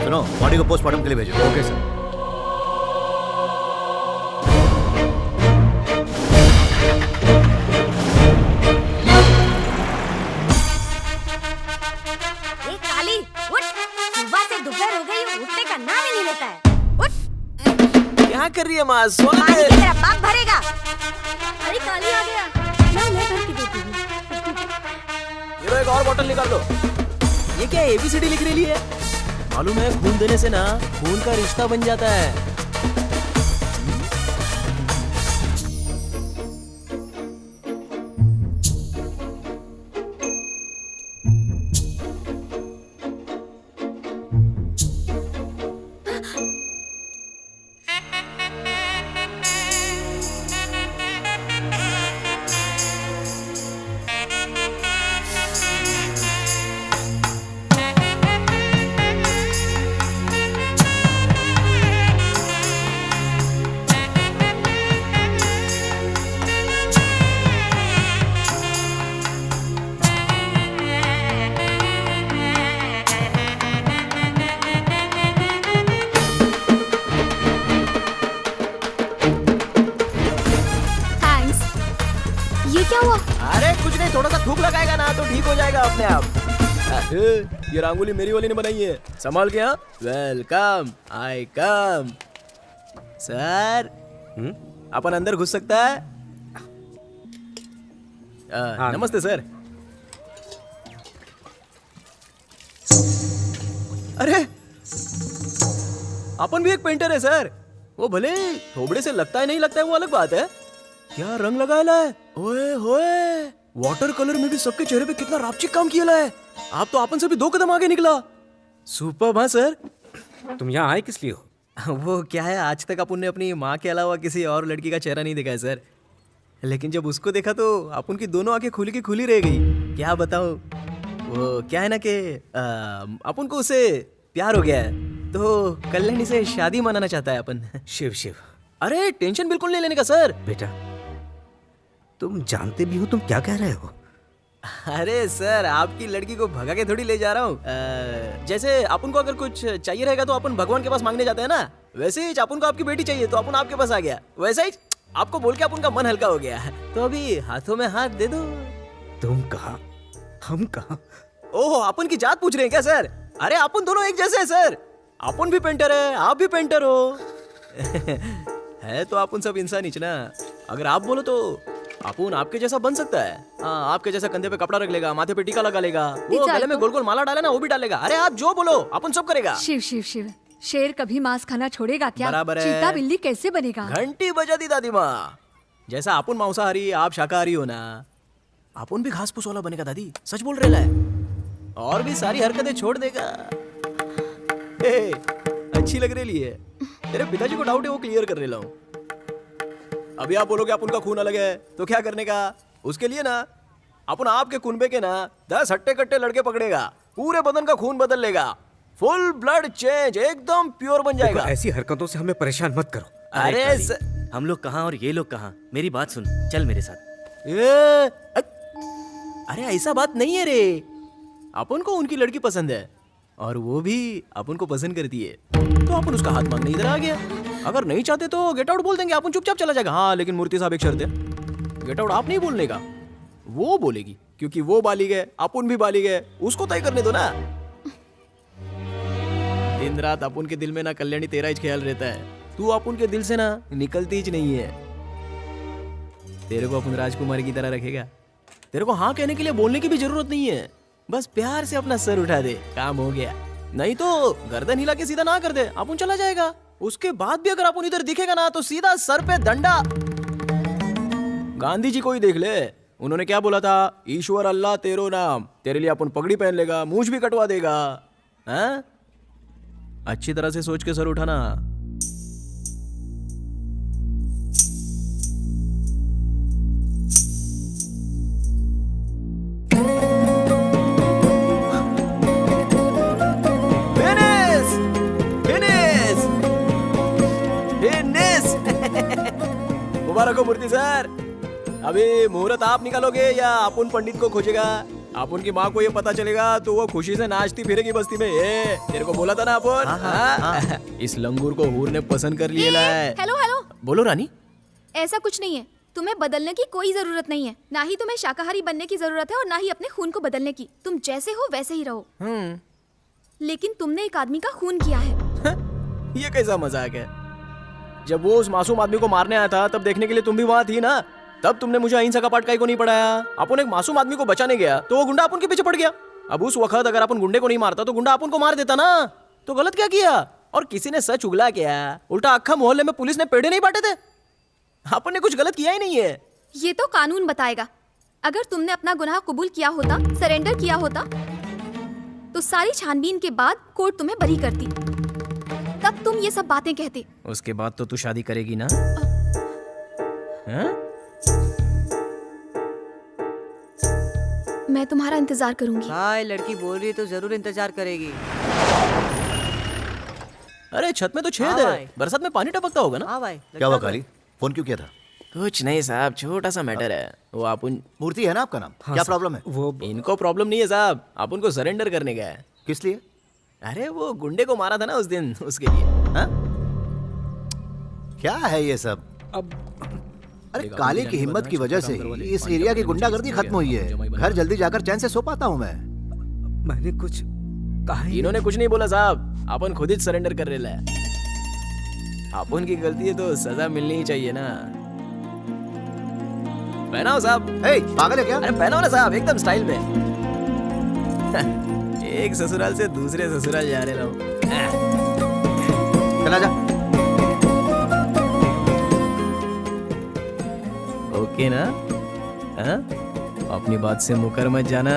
[SPEAKER 13] सुनो, बॉडी को पोस्टमार्टम के लिए भेजो।
[SPEAKER 4] Okay sir.
[SPEAKER 12] काली उठ, सुबह से दोपहर हो गई, उठने का नाम ही नहीं लेता है। उठ।
[SPEAKER 3] क्या कर रही है माँ? सोने
[SPEAKER 12] पानी
[SPEAKER 3] दे।
[SPEAKER 12] की तेरा बाप भरेगा। अरे काली आ गया। मैं भर के देती हूँ।
[SPEAKER 3] ये लो, एक और बोतल निकाल दो। ये क्या ABCD लिख रही है? मालूम है खून देने से ना खून का रिश्ता बन जाता है।
[SPEAKER 1] ये क्या हुआ?
[SPEAKER 3] अरे कुछ नहीं, थोड़ा सा थूक लगाएगा ना तो ठीक हो जाएगा अपने आप। ये रंगोली मेरी वाली ने बनाई है, संभाल के। हाँ, वेलकम, आई कम। सर अपन अंदर घुस सकता है? नमस्ते सर। अरे अपन भी एक पेंटर है सर। वो भले थोबड़े से लगता है नहीं लगता है वो अलग बात है। क्या रंग लगाया है? ओए होए, वाटर कलर में भी सबके चेहरे पे कितना रापचिक काम किया है। आप तो अपन से भी 2 कदम आगे निकला। सुपर। हाँ सर।
[SPEAKER 4] तुम यहाँ आए किस लिए हो?
[SPEAKER 3] वो क्या है, आज तक अपन ने अपनी माँ के अलावा किसी और लड़की का चेहरा नहीं देखा है सर। लेकिन जब उसको देखा तो अपन की दोनों आंखें खुली की खुली रह गई। क्या बताऊं, वो क्या है ना कि अपन को उससे प्यार हो गया है, तो कल्याणी से शादी मनाना चाहता है अपन।
[SPEAKER 4] शिव शिव।
[SPEAKER 3] अरे टेंशन बिल्कुल नहीं लेने का सर।
[SPEAKER 4] बेटा तुम जानते भी हो तुम क्या कह रहे हो?
[SPEAKER 3] अरे सर, आपकी लड़की को भगा के थोड़ी ले जा रहा हूँ। जैसे अपन को अगर कुछ चाहिए रहेगा तो अपन भगवान के पास मांगने जाते हैं ना, वैसे ही अपन को आपकी बेटी चाहिए तो अपन आपके पास आ गया। वैसा ही आपको बोल के अपन का मन हल्का हो गया। तो अभी हाथों में हाथ दे दो।
[SPEAKER 4] तुम कहाँ, हम कहाँ?
[SPEAKER 3] ओहो, अपन की जात पूछ रहे हैं क्या सर? अरे अपन दोनों एक जैसे हैं सर। अपन भी पेंटर है, आप भी पेंटर हो। है तो अपन सब इंसान ही ना। अगर आप बोलो तो अपन आपके जैसा बन सकता है। आपके जैसा कंधे पे कपड़ा रख लेगा, माथे पे टीका लगा लेगा, वो गले में गोल गोल माला डाले ना वो भी डालेगा। अरे आप जो बोलो अपन सब करेगा।
[SPEAKER 7] शिव शिव शिव, शेर कभी मांस खाना छोड़ेगा क्या?
[SPEAKER 3] बराबर है।
[SPEAKER 7] चीता बिल्ली कैसे बनेगा?
[SPEAKER 3] घंटी बजा दी दादी माँ। जैसा अपन मांसाहारी आप शाकाहारी हो ना, अपन भी घास फूस वाला बनेगा दादी। सच बोल रहे है। और भी सारी हरकतें छोड़ देगा। अच्छी लग रही है। तेरे पिताजी को डाउट है, वो क्लियर कर रहा हूँ। अभी आप बोलोगे अपन का खून अलग है तो क्या करने का? उसके लिए ना अपन आपके कुनबे के ना 10 हट्टे कट्टे लड़के पकड़ेगा, पूरे बदन का खून बदल लेगा, फुल ब्लड चेंज, एकदम प्योर बन जाएगा।
[SPEAKER 4] ऐसी हरकतों से हमें परेशान मत करो।
[SPEAKER 3] अरे
[SPEAKER 11] हम लोग कहाँ और ये लोग कहाँ? मेरी बात सुन, चल मेरे साथ।
[SPEAKER 3] अरे ऐसा बात नहीं है रे। अपन को उनकी लड़की पसंद है और वो भी अपन को पसंद करती है, तो अपन उसका हाथ मांगने इधर आ गया। अगर नहीं चाहते तो गेट आउट बोल देंगे, अपन चुपचाप चला जाएगा। हाँ लेकिन मूर्ति साहब एक शर्त है, गेट आउट आप नहीं बोलने का, वो बोलेगी, क्योंकि वो बालिग है, अपन भी बालिग है, उसको तय करने दो ना। दिन रात अपन के दिल में ना कल्याणी तेरा ही ख्याल रहता है। तू अपन के दिल से ना निकलती ही नहीं है। तेरे को अपन राजकुमारी की तरह रखेगा। तेरे को हाँ कहने के लिए बोलने की भी जरूरत नहीं है, बस प्यार से अपना सर उठा दे, काम हो गया। नहीं तो गर्दन हिला के सीधा ना कर दे, अपन चला जाएगा। उसके बाद भी अगर अपन इधर दिखेगा ना तो सीधा सर पे डंडा। गांधी जी को ही देख ले, उन्होंने क्या बोला था? ईश्वर अल्लाह तेरो नाम। तेरे लिए अपन पगड़ी पहन लेगा, मूंछ भी कटवा देगा। हैं? अच्छी तरह से सोच के सर उठाना। मुबारक हो मूर्ति सर। अभी मुहूर्त आप निकालोगे या अपन पंडित को खोजेगा? अपन की माँ को ये पता चलेगा तो वो खुशी से नाचती फिरेगी बस्ती में। ये तेरे को बोला था ना अपन। हाँ? इस लंगूर को हूर ने पसंद कर लिया है।
[SPEAKER 1] हेलो हेलो,
[SPEAKER 3] बोलो रानी।
[SPEAKER 1] ऐसा कुछ नहीं है, तुम्हें बदलने की कोई जरूरत नहीं है। ना ही तुम्हें शाकाहारी बनने की जरूरत है और ना ही अपने खून को बदलने की। तुम जैसे हो वैसे ही रहो। लेकिन तुमने एक आदमी का खून किया है।
[SPEAKER 3] ये कैसा मजाक है? जब वो उस मासूम आदमी को मारने आया था तब देखने के लिए तुम भी वहाँ थी ना। तब तुमने मुझे अहिंसा का पाठ काहे को नहीं पढ़ाया? अपन एक मासूम आदमी को बचाने गया तो वो गुंडा अपन के पीछे पड़ गया। अब उस वक्त अगर अपन गुंडे को नहीं मारता तो गुंडा अपन को मार देता ना। तो गलत क्या किया? और किसी ने सच उगला क्या? उल्टा अक्खा मोहल्ले में पुलिस ने पेड़े नहीं बांटे थे। अपन ने कुछ गलत किया ही नहीं है।
[SPEAKER 1] ये तो कानून बताएगा। अगर तुमने अपना गुनाह कबूल किया होता, सरेंडर किया होता, तो सारी छानबीन के बाद कोर्ट तुम्हें बरी करती। तब तुम ये सब बातें कहते।
[SPEAKER 3] उसके बाद तो तू शादी करेगी ना?
[SPEAKER 1] मैं तुम्हारा इंतजार करूंगी।
[SPEAKER 5] भाई लड़की बोल रही है तो जरूर इंतजार करेगी।
[SPEAKER 3] अरे छत में तो छेद
[SPEAKER 5] हाँ
[SPEAKER 3] है,
[SPEAKER 5] भाई।
[SPEAKER 3] बरसात में पानी टपकता होगा ना?
[SPEAKER 5] हाँ भाई।
[SPEAKER 10] क्या हुआ काली? फोन क्यों किया था?
[SPEAKER 3] कुछ नहीं साहब, छोटा सा मैटर है। वो अपन
[SPEAKER 10] मूर्ति है ना आपका नाम? क्या प्रॉब्लम है?
[SPEAKER 3] वो इनको प्रॉब्लम नहीं है साहब, अपन को सरेंडर करने गया है।
[SPEAKER 10] किस लिए?
[SPEAKER 3] अरे वो गुंडे को मारा था ना उस दिन, उसके लिए।
[SPEAKER 10] हाँ? क्या है ये सब? अरे काली की हिम्मत की वजह से ही इस एरिया की गुंडागर्दी खत्म हुई है। घर जल्दी जाकर चैन से सो पाता हूँ मैं।
[SPEAKER 14] मैंने कुछ कहा?
[SPEAKER 3] इन्होंने कुछ नहीं बोला साहब, अपन खुद ही सरेंडर कर रहे हैं। अपन की गलती है तो सजा मिलनी ही चाहिए ना। पहनाओ साहब।
[SPEAKER 10] पागल है क्या?
[SPEAKER 3] अरे पहनाओ ना साहब, एकदम स्टाइल में। एक ससुराल से दूसरे ससुराल जा रहे रहो।
[SPEAKER 10] चला जा।
[SPEAKER 3] ओके ना? हाँ? अपनी बात से मुकर मत जाना।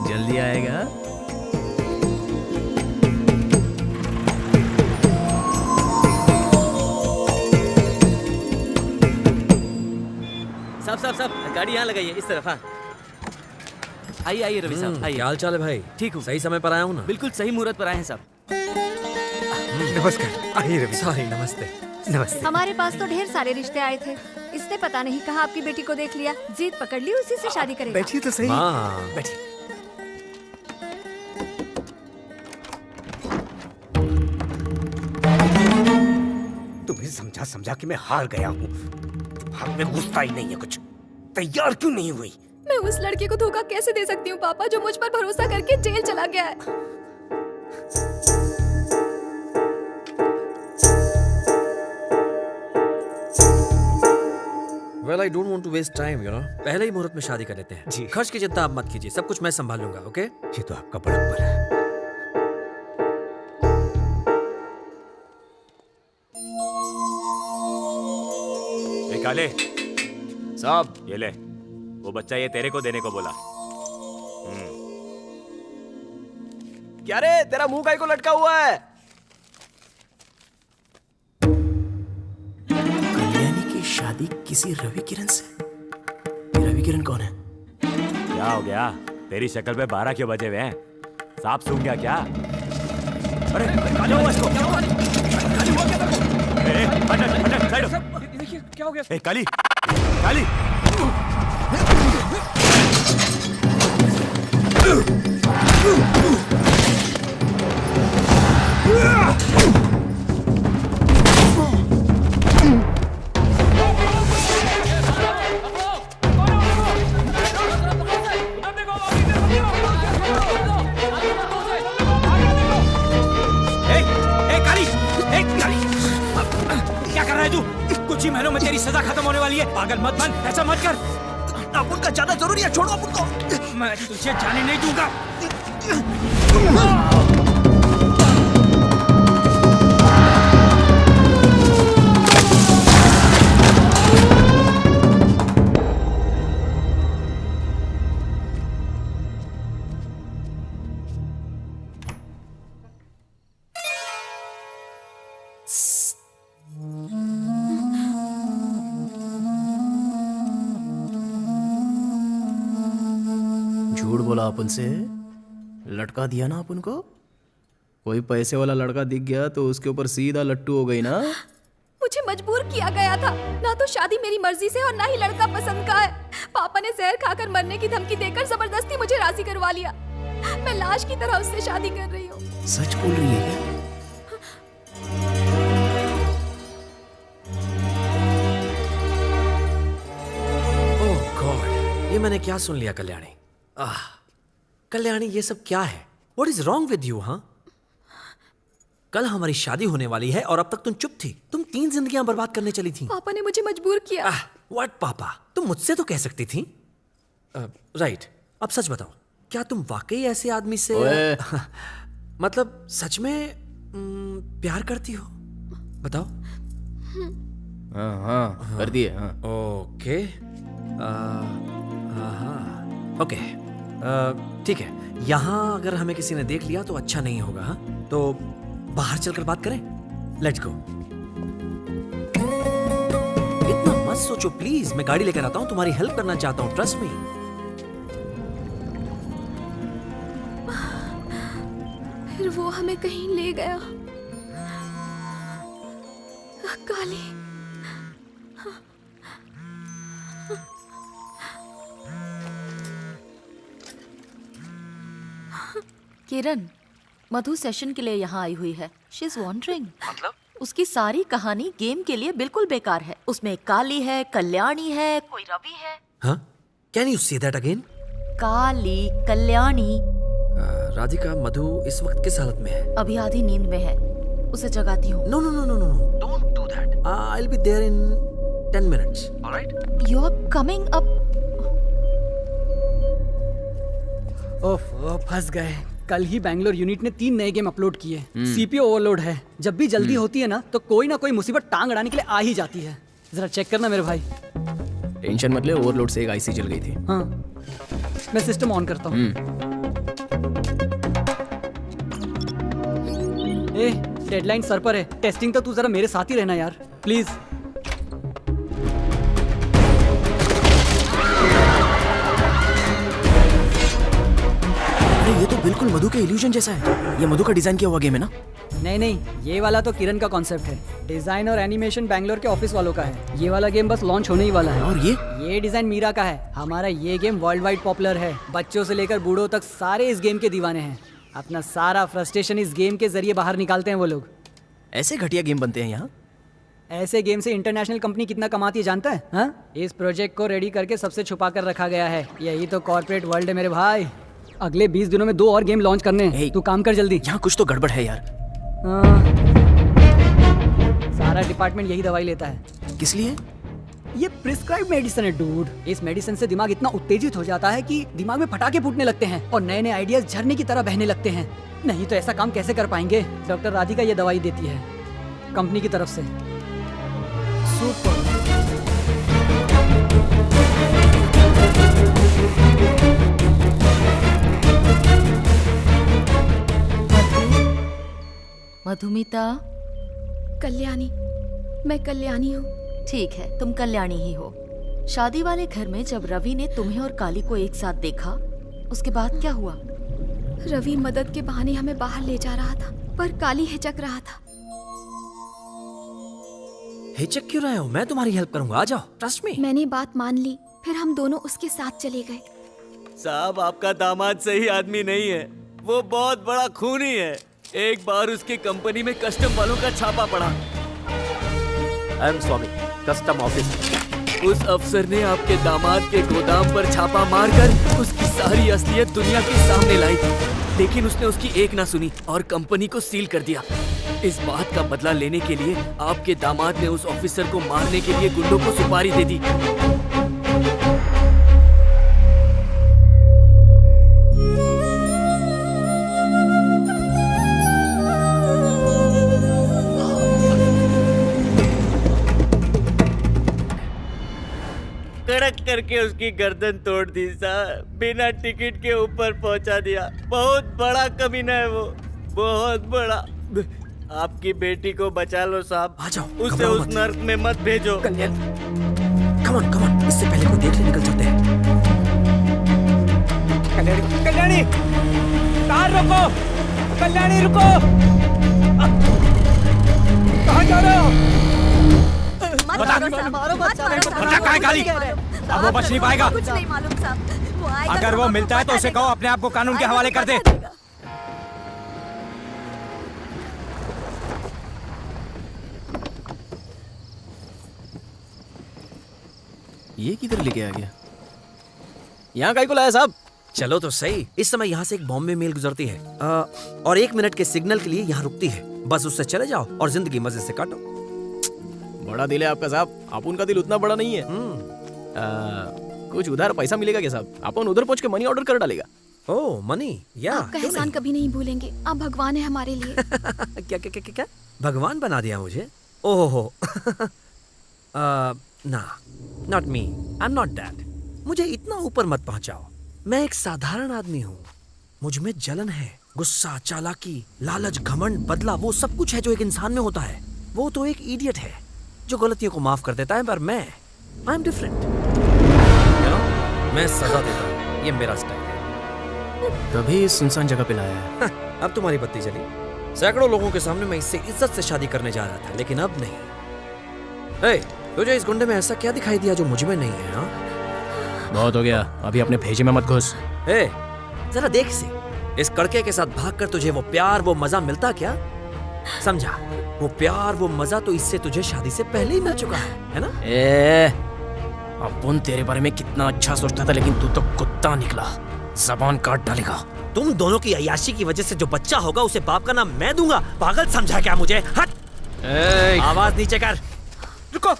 [SPEAKER 3] जल्दी आएगा।
[SPEAKER 11] सब गाड़ी यहाँ लगाइए, इस तरफ। हाँ आइए आइए रवि साहब, आइए।
[SPEAKER 6] क्या हाल चाल है भाई?
[SPEAKER 11] ठीक हूँ।
[SPEAKER 6] सही समय पर आया हूँ ना?
[SPEAKER 11] बिल्कुल सही मुहूर्त पर आए हैं साहब।
[SPEAKER 14] नमस्कार। आइए रवि।
[SPEAKER 6] सॉरी, नमस्ते।
[SPEAKER 14] नमस्ते।
[SPEAKER 12] हमारे पास तो ढेर सारे रिश्ते आए थे। इसने पता नहीं कहा आपकी बेटी को देख लिया, जीत पकड़ ली, उसी से शादी करेगा।
[SPEAKER 14] बैठिए तो सही।
[SPEAKER 6] हाँ।
[SPEAKER 14] बैठिए। तुम्हें समझा समझा के मैं हार गया हूँ। दिमाग में घुसता ही नहीं है कुछ। तैयार क्यों नहीं हुई?
[SPEAKER 1] मैं उस लड़के को धोखा कैसे दे सकती हूँ पापा, जो मुझ पर भरोसा करके जेल चला गया है।
[SPEAKER 6] Well, I don't want to waste time, you know. पहले ही मुहूर्त में शादी कर लेते हैं।
[SPEAKER 14] जी।
[SPEAKER 6] खर्च की चिंता आप मत कीजिए, सब कुछ मैं संभालूंगा, ओके?
[SPEAKER 14] ये तो आपका बड़प्पन है।
[SPEAKER 15] काले
[SPEAKER 3] साहब,
[SPEAKER 15] ये ले, वो बच्चा ये तेरे को देने को बोला।
[SPEAKER 3] क्या रे, तेरा मुंह काहे को लटका हुआ है? कल्याणी की शादी किसी रवि किरण से? ये रवि किरण कौन है?
[SPEAKER 15] क्या हो गया? तेरी शक्ल पे 12 क्यों बजे हुए हैं? सांप सूंघ गया क्या? अरे काले हुआ इसको।
[SPEAKER 14] क्या हो गया?
[SPEAKER 15] ए, काली, काली।
[SPEAKER 14] क्या कर रहा है तू? कुछ ही महीनों में तेरी सजा खत्म होने वाली है। पागल मत बन, ऐसा मत कर। अपुन का जाना जरूरी है, छोड़ो अपुन को। मैं तुझे जाने नहीं दूंगा।
[SPEAKER 3] बोला आप उनसे? लटका दिया ना आप उनको? कोई पैसे वाला लड़का दिख गया तो उसके ऊपर सीधा लट्टू हो गई ना?
[SPEAKER 1] मुझे मजबूर किया गया था। ना तो शादी मेरी मर्जी से और ना ही लड़का पसंद का है। पापा ने जहर खाकर मरने की धमकी देकर जबरदस्ती मुझे राजी करवा लिया। मैं लाश की तरह उससे शादी कर रही हूँ।
[SPEAKER 3] सच बोल रही है क्या?
[SPEAKER 6] ओह गॉड, ये मैंने क्या सुन लिया कल्याणी? कल्याणी, ये सब क्या है? What is wrong with you, हाँ? कल हमारी शादी होने वाली है और अब तक तुम चुप थी। तुम 3 जिंदगियां बर्बाद करने चली थी।
[SPEAKER 1] पापा ने मुझे मजबूर किया।
[SPEAKER 6] व्हाट पापा? तुम मुझसे तो कह सकती थी। राइट, अब सच बताओ, क्या तुम वाकई ऐसे आदमी से मतलब सच में प्यार करती हो? बताओ।
[SPEAKER 3] हाँ, कर दिए। हाँ।
[SPEAKER 6] ओके, ओके, ठीक है। यहाँ अगर हमें किसी ने देख लिया तो अच्छा नहीं होगा। हाँ, तो बाहर चलकर बात करें। Let's go. इतना मत सोचो प्लीज, मैं गाड़ी लेकर आता हूँ, तुम्हारी हेल्प करना चाहता हूँ, ट्रस्ट मी।
[SPEAKER 1] फिर वो हमें कहीं ले गया। काली।
[SPEAKER 2] किरण, मधु सेशन के लिए यहाँ आई हुई है। She is wondering. मतलब? उसकी सारी कहानी गेम के लिए बिल्कुल बेकार है। उसमें काली है, कल्याणी है, कोई रवि है।
[SPEAKER 6] हाँ? Can you say that again?
[SPEAKER 2] Kali, Kalyani.
[SPEAKER 6] Radhika, Madhu इस वक्त किस हालत में है?
[SPEAKER 2] अभी आधी नींद में है। उसे जगाती हूँ।
[SPEAKER 6] No no no no no, don't do that. I will be there in 10 minutes. Alright?
[SPEAKER 2] You are coming up.
[SPEAKER 5] Oh, फंस गए। कल ही बैंगलोर यूनिट ने 3 नए गेम अपलोड किए। सीपीयू ओवरलोड है। जब भी जल्दी होती है ना तो कोई ना कोई मुसीबत टांग अड़ाने के लिए आ ही जाती है। जरा चेक करना मेरे भाई।
[SPEAKER 3] टेंशन मत ले, ओवरलोड से एक आईसी जल गई थी।
[SPEAKER 5] हाँ, मैं सिस्टम ऑन करता हूँ। ए, डेडलाइन सर पर है। टेस्टिंग तो तू जरा मेरे साथ ही रहना यार, प्लीज।
[SPEAKER 3] ये तो बिल्कुल मधु के इल्यूजन जैसा है। ये मधु का डिजाइन किया हुआ गेम है ना?
[SPEAKER 5] नहीं, ये वाला तो किरण का कॉन्सेप्ट है। डिजाइन और एनिमेशन बैंगलोर के ऑफिस वालों का है। ये वाला गेम बस लॉन्च होने ही वाला है।
[SPEAKER 3] और ये
[SPEAKER 5] डिजाइन मीरा का है। हमारा ये गेम वर्ल्ड वाइड पॉपुलर है। बच्चों से लेकर बूढ़ों तक सारे इस गेम के दीवाने हैं। अपना सारा फ्रस्ट्रेशन इस गेम के जरिए बाहर निकालते हैं वो लोग।
[SPEAKER 3] ऐसे घटिया गेम बनते हैं यहाँ?
[SPEAKER 5] ऐसे गेम से इंटरनेशनल कंपनी कितना कमाती है जानता है? हाँ? इस प्रोजेक्ट को रेडी करके सबसे छुपा कर रखा गया है। यही तो कॉर्पोरेट वर्ल्ड है मेरे भाई। अगले 20 दिनों में 2 और गेम लॉन्च करने हैं। तू काम कर जल्दी।
[SPEAKER 3] यहाँ कुछ तो गड़बड़ है यार।
[SPEAKER 5] सारा डिपार्टमेंट यही दवाई लेता है।
[SPEAKER 3] किस लिए?
[SPEAKER 5] ये प्रिस्क्राइब मेडिसिन है डूड। इस मेडिसिन से दिमाग इतना उत्तेजित हो जाता है कि दिमाग में पटाखे फूटने लगते हैं और नए नए आइडियाज झरने की तरह बहने लगते हैं। नहीं तो ऐसा काम कैसे कर पाएंगे? डॉक्टर राधिका ये दवाई देती है कंपनी की तरफ से। सुपर।
[SPEAKER 2] मधुमिता।
[SPEAKER 1] कल्याणी। मैं कल्याणी हूँ।
[SPEAKER 2] ठीक है, तुम कल्याणी ही हो। शादी वाले घर में जब रवि ने तुम्हें और काली को एक साथ देखा, उसके बाद क्या हुआ?
[SPEAKER 1] रवि मदद के बहाने हमें बाहर ले जा रहा था, पर काली हिचक रहा था।
[SPEAKER 6] हिचक क्यों रहे हो? मैं तुम्हारी हेल्प करूंगा, आ जाओ, ट्रस्ट मी।
[SPEAKER 1] मैंने बात मान ली, फिर हम दोनों उसके साथ चले गए।
[SPEAKER 11] साहब, आपका दामाद सही आदमी नहीं है। वो बहुत बड़ा खूनी है। एक बार उसकी कंपनी में कस्टम वालों का छापा पड़ा।
[SPEAKER 13] I am Swami, custom office.
[SPEAKER 11] उस अफसर ने आपके दामाद के गोदाम पर छापा मारकर उसकी सारी असलियत दुनिया के सामने लाई, लेकिन उसने उसकी एक ना सुनी और कंपनी को सील कर दिया। इस बात का बदला लेने के लिए आपके दामाद ने उस ऑफिसर को मारने के लिए गुंडों को सुपारी दे दी। कड़क करके उसकी गर्दन तोड़ दी साहब, बिना टिकट के ऊपर पहुंचा दिया। बहुत बड़ा कमीना है वो, बहुत बड़ा। आपकी बेटी को बचा लो साहब,
[SPEAKER 6] आ जाओ,
[SPEAKER 11] उसे उस नर्क में मत भेजो।
[SPEAKER 6] कम ऑन, इससे पहले कोई देख ले निकल जाते हैं।
[SPEAKER 14] कल्याणी, कल्याणी, कार रोको, कल्याणी रुको। कहाँ जा रहे हो? बता, बता कहाँ है गाड़ी? अब वो बच नहीं पाएगा।
[SPEAKER 7] कुछ नहीं मालूम साहब, वो आएगा
[SPEAKER 14] अगर
[SPEAKER 7] तो
[SPEAKER 14] वो
[SPEAKER 7] हमको
[SPEAKER 14] मिलता है तो
[SPEAKER 7] बता
[SPEAKER 14] उसे
[SPEAKER 7] देगा।
[SPEAKER 14] कहो अपने आप को कानून के हवाले कर दे।
[SPEAKER 3] ये किधर लेके आ गया? यहाँ काहे को लाया साहब?
[SPEAKER 6] चलो तो सही। इस समय यहाँ से एक बॉम्बे मेल गुजरती है और 1 मिनट के सिग्नल के लिए यहाँ रुकती है। बस उससे चले जाओ और जिंदगी मजे से काटो।
[SPEAKER 3] बड़ा दिल है आपका साहब। अपन का दिल उतना बड़ा नहीं है। कुछ उधार पैसा मिलेगा क्या साहब? अपन उधर पहुँच के मनी ऑर्डर कर डालेगा।
[SPEAKER 6] ओह मनी, या
[SPEAKER 1] आपका एहसान कभी नहीं भूलेंगे। आप भगवान है हमारे लिए।
[SPEAKER 6] क्या क्या क्या क्या भगवान बना दिया मुझे? ओहो ना, not me, I am not that. मुझे इतना ऊपर मत पहुंचाओ। मैं एक साधारण आदमी हूँ। मुझ में जलन है, गुस्सा, चालाकी, लालच, घमंड, बदला, वो सब कुछ है जो एक इंसान में होता है। वो तो एक इडियट है जो गलतियों को माफ कर देता है, पर मैं आई एम डिफरेंट। मैं सजा देता हूँ, ये मेरा स्टाइल है।
[SPEAKER 3] तभी इस सुनसान जगह पे लाया है।
[SPEAKER 6] अब तुम्हारी बत्ती जली। सैकड़ों लोगों के सामने मैं इससे इज्जत से शादी करने जा रहा था, लेकिन अब नहीं। हे, तुझे इस गुंडे में ऐसा क्या दिखाई दिया जो मुझ में नहीं है? हाँ,
[SPEAKER 3] बहुत हो गया, अभी अपने भेजे में मत घुस।
[SPEAKER 6] हे, जरा देख इसे। इस कड़के के साथ भागकर तुझे वो प्यार, वो मजा मिलता क्या? समझा? वो प्यार, वो मजा तो इससे तुझे शादी से पहले ही मिल चुका है ना?
[SPEAKER 3] अपन तेरे बारे में कितना अच्छा सोचता था, लेकिन तू तो कुत्ता निकला। जबान काट डालेगा।
[SPEAKER 6] तुम दोनों की अय्याशी की वजह से जो बच्चा होगा उसे बाप का नाम मैं दूंगा। पागल समझा क्या मुझे? हट! आवाज नीचे कर।
[SPEAKER 14] रुको,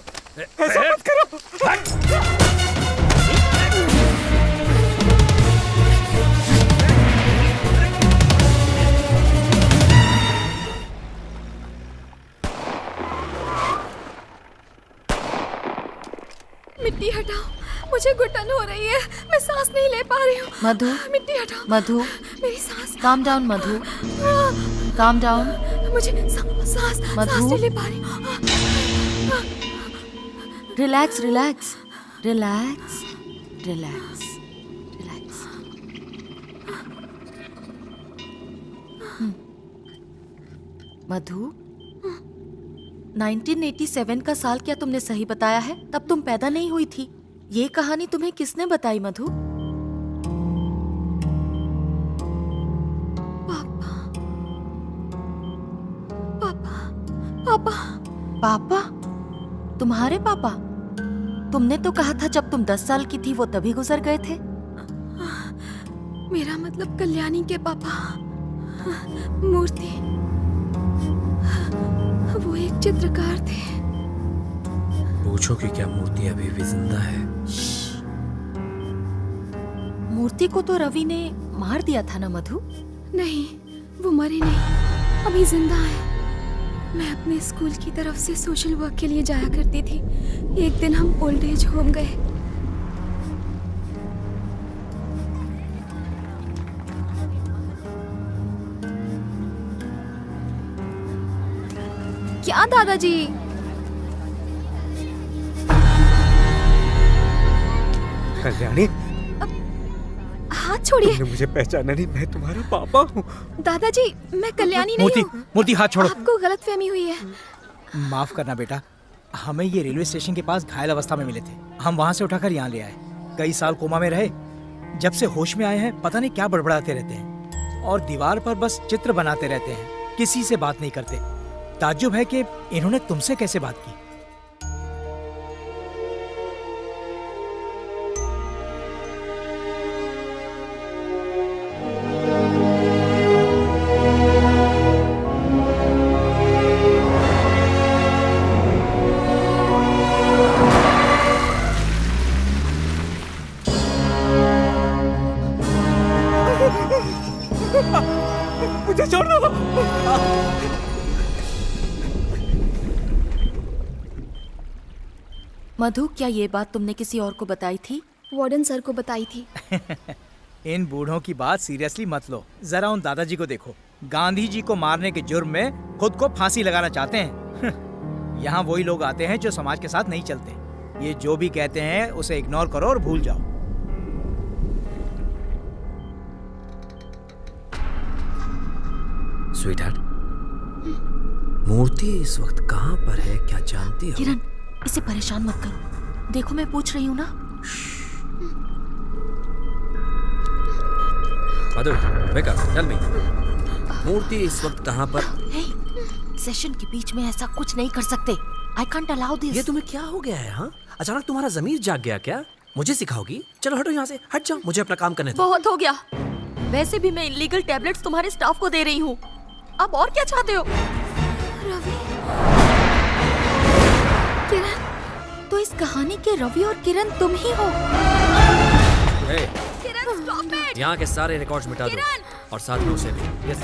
[SPEAKER 14] ऐसा मत करो।
[SPEAKER 1] मिट्टी हटाओ, मुझे घुटन हो रही है। मैं सांस नहीं ले पा रही हूँ।
[SPEAKER 2] मधु,
[SPEAKER 1] मिट्टी हटाओ।
[SPEAKER 2] मधु,
[SPEAKER 1] मेरी सांस।
[SPEAKER 2] काम डाउन मधु, काम डाउन।
[SPEAKER 1] मुझे सांस
[SPEAKER 2] मधु,
[SPEAKER 1] नहीं ले पा रही हूँ।
[SPEAKER 2] Relax, relax, relax, relax, relax. Madhu, 1987 का साल क्या तुमने सही बताया है? तब तुम पैदा नहीं हुई थी। ये कहानी तुम्हें किसने बताई मधु?
[SPEAKER 1] पापा।
[SPEAKER 2] पापा? तुम्हारे पापा? तुमने तो कहा था जब तुम 10 साल की थी वो तभी गुजर गए थे।
[SPEAKER 1] मेरा मतलब कल्याणी के पापा। मूर्ति, वो एक चित्रकार थे।
[SPEAKER 6] पूछो कि क्या मूर्ति अभी भी जिंदा है?
[SPEAKER 2] मूर्ति को तो रवि ने मार दिया था ना मधु?
[SPEAKER 1] नहीं, वो मरे नहीं, अभी जिंदा है। मैं अपने स्कूल की तरफ से सोशल वर्क के लिए जाया करती थी। एक दिन हम ओल्ड एज होम गए। क्या दादाजी?
[SPEAKER 14] कल्याणी,
[SPEAKER 1] हाथ छोड़िए।
[SPEAKER 14] तुमने मुझे पहचाना नहीं, मैं तुम्हारा पापा हूँ।
[SPEAKER 1] दादाजी, मैं कल्याणी नहीं हूँ।
[SPEAKER 14] मूर्ति हाथ छोड़ो।
[SPEAKER 1] आपको गलतफहमी हुई है।
[SPEAKER 14] माफ करना बेटा, हमें ये रेलवे स्टेशन के पास घायल अवस्था में मिले थे। हम वहाँ से उठाकर यहाँ ले आए। कई साल कोमा में रहे, जब से होश में आए हैं पता नहीं क्या बड़बड़ाते रहते हैं और दीवार पर बस चित्र बनाते रहते हैं, किसी से बात नहीं करते। ताज्जुब है कि इन्होंने तुमसे कैसे बात की। मुझे छोड़ दो।
[SPEAKER 2] मधु, क्या ये बात तुमने किसी और को बताई थी?
[SPEAKER 1] वार्डन सर को बताई थी।
[SPEAKER 14] इन बूढ़ों की बात सीरियसली मत लो। जरा उन दादाजी को देखो, गांधी जी को मारने के जुर्म में खुद को फांसी लगाना चाहते हैं। यहाँ वही लोग आते हैं जो समाज के साथ नहीं चलते। ये जो भी कहते हैं उसे इग्नोर करो और भूल जाओ।
[SPEAKER 6] स्वीटहार्ट, मूर्ति इस वक्त कहाँ पर है, क्या जानती हो?
[SPEAKER 2] किरण, इसे परेशान मत करो। देखो मैं पूछ रही हूँ ना।
[SPEAKER 6] मधु, wake up, tell me. मूर्ति इस वक्त कहाँ पर?
[SPEAKER 2] हे, सेशन के बीच में ऐसा कुछ नहीं कर सकते। I can't allow this.
[SPEAKER 6] ये तुम्हें क्या हो गया है? हाँ, अचानक तुम्हारा ज़मीर जाग गया क्या? मुझे सिखाओगी? चलो हटो यहाँ से, हट जाओ, मुझे अपना काम करने दो।
[SPEAKER 2] बहुत हो गया। वैसे भी मैं इलीगल टैबलेट्स तुम्हारे स्टाफ को दे रही हूँ। अब और क्या चाहते हो?
[SPEAKER 1] रवि, किरण,
[SPEAKER 2] तो इस कहानी के रवि और किरण तुम ही हो।
[SPEAKER 6] Hey,
[SPEAKER 2] Kiran, stop it.
[SPEAKER 6] यहाँ के सारे रिकॉर्ड्स मिटा दो और साथ में उसे भी। Yes.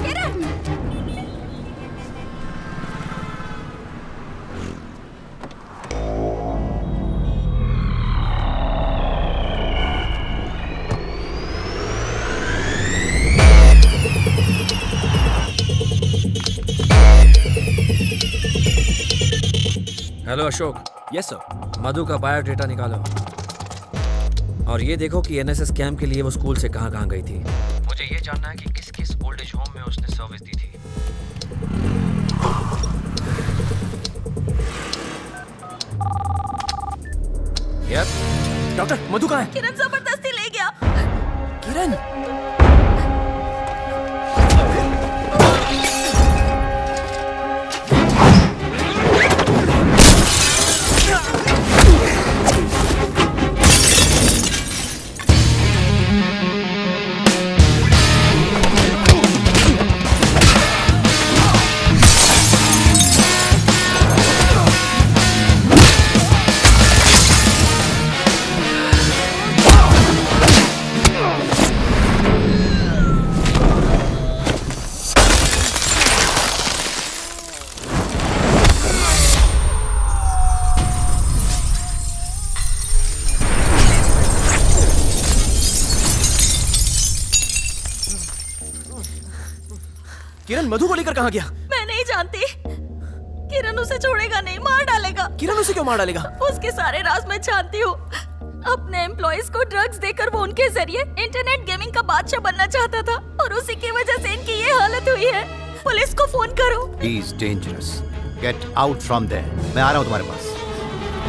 [SPEAKER 6] Hello Ashok.
[SPEAKER 4] Yes sir.
[SPEAKER 6] Madhu का बायोडेटा निकालो और ये देखो कि एनएसएस कैंप के लिए वो स्कूल से कहाँ गई थी। मुझे ये जानना है कि किस किस ओल्ड एज होम में उसने सर्विस दी थी।
[SPEAKER 3] यार डॉक्टर, मधु कहाँ है?
[SPEAKER 2] किरण जबरदस्ती ले गया।
[SPEAKER 3] किरण, किरण मधु को लेकर कहाँ गया?
[SPEAKER 2] मैं नहीं जानती। किरण उसे छोड़ेगा नहीं, मार डालेगा।
[SPEAKER 3] किरण उसे क्यों मार डालेगा?
[SPEAKER 2] उसके सारे राज मैं जानती हूँ। अपने एम्प्लॉइज को ड्रग्स देकर वो उनके जरिए इंटरनेट गेमिंग का बादशाह बनना चाहता था और उसी की वजह से इनकी ये हालत हुई है। पुलिस को फोन करो।
[SPEAKER 13] He is dangerous. Get out from there. मैं आ रहा हूँ तुम्हारे पास।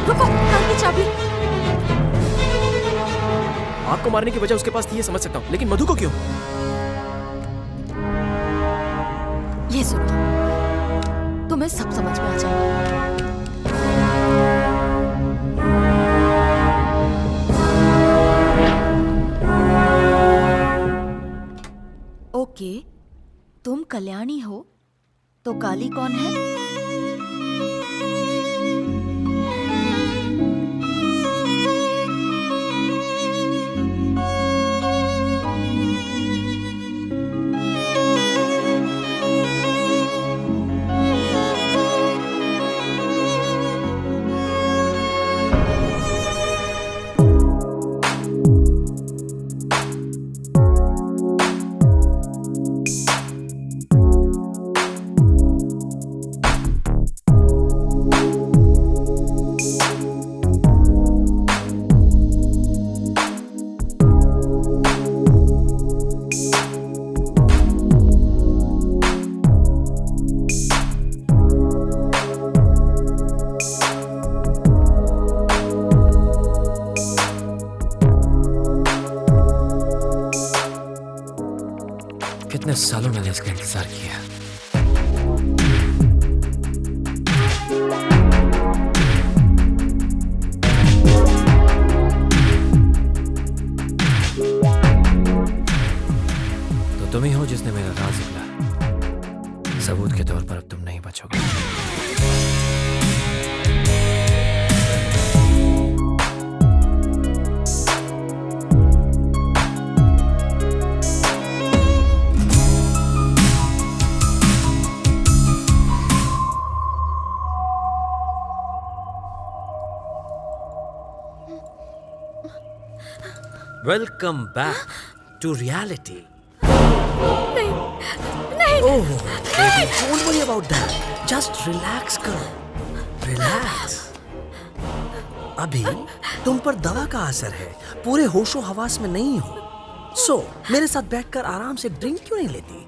[SPEAKER 2] रुको, कार की चाबी।
[SPEAKER 3] आपको मारने की वजह उसके पास थी ये समझ सकता हूँ, लेकिन मधु को क्यों?
[SPEAKER 2] ये सुनो, तुम्हें सब समझ में आ जाएगा। ओके, तुम कल्याणी हो, तो काली कौन है?
[SPEAKER 6] कितने सालों मैंने इसका इंतजार किया। तो तुम ही हो जिसने मेरा राज निकाला। सबूत के तौर पर अब तुम नहीं बचोगे। Welcome back to reality.
[SPEAKER 2] नहीं, नहीं,
[SPEAKER 6] Oh, baby, don't worry about that. Just relax, करो. Relax. अभी तुम पर दवा का असर है, पूरे होशो हवास में नहीं हो। मेरे साथ बैठकर आराम से ड्रिंक क्यों नहीं लेती?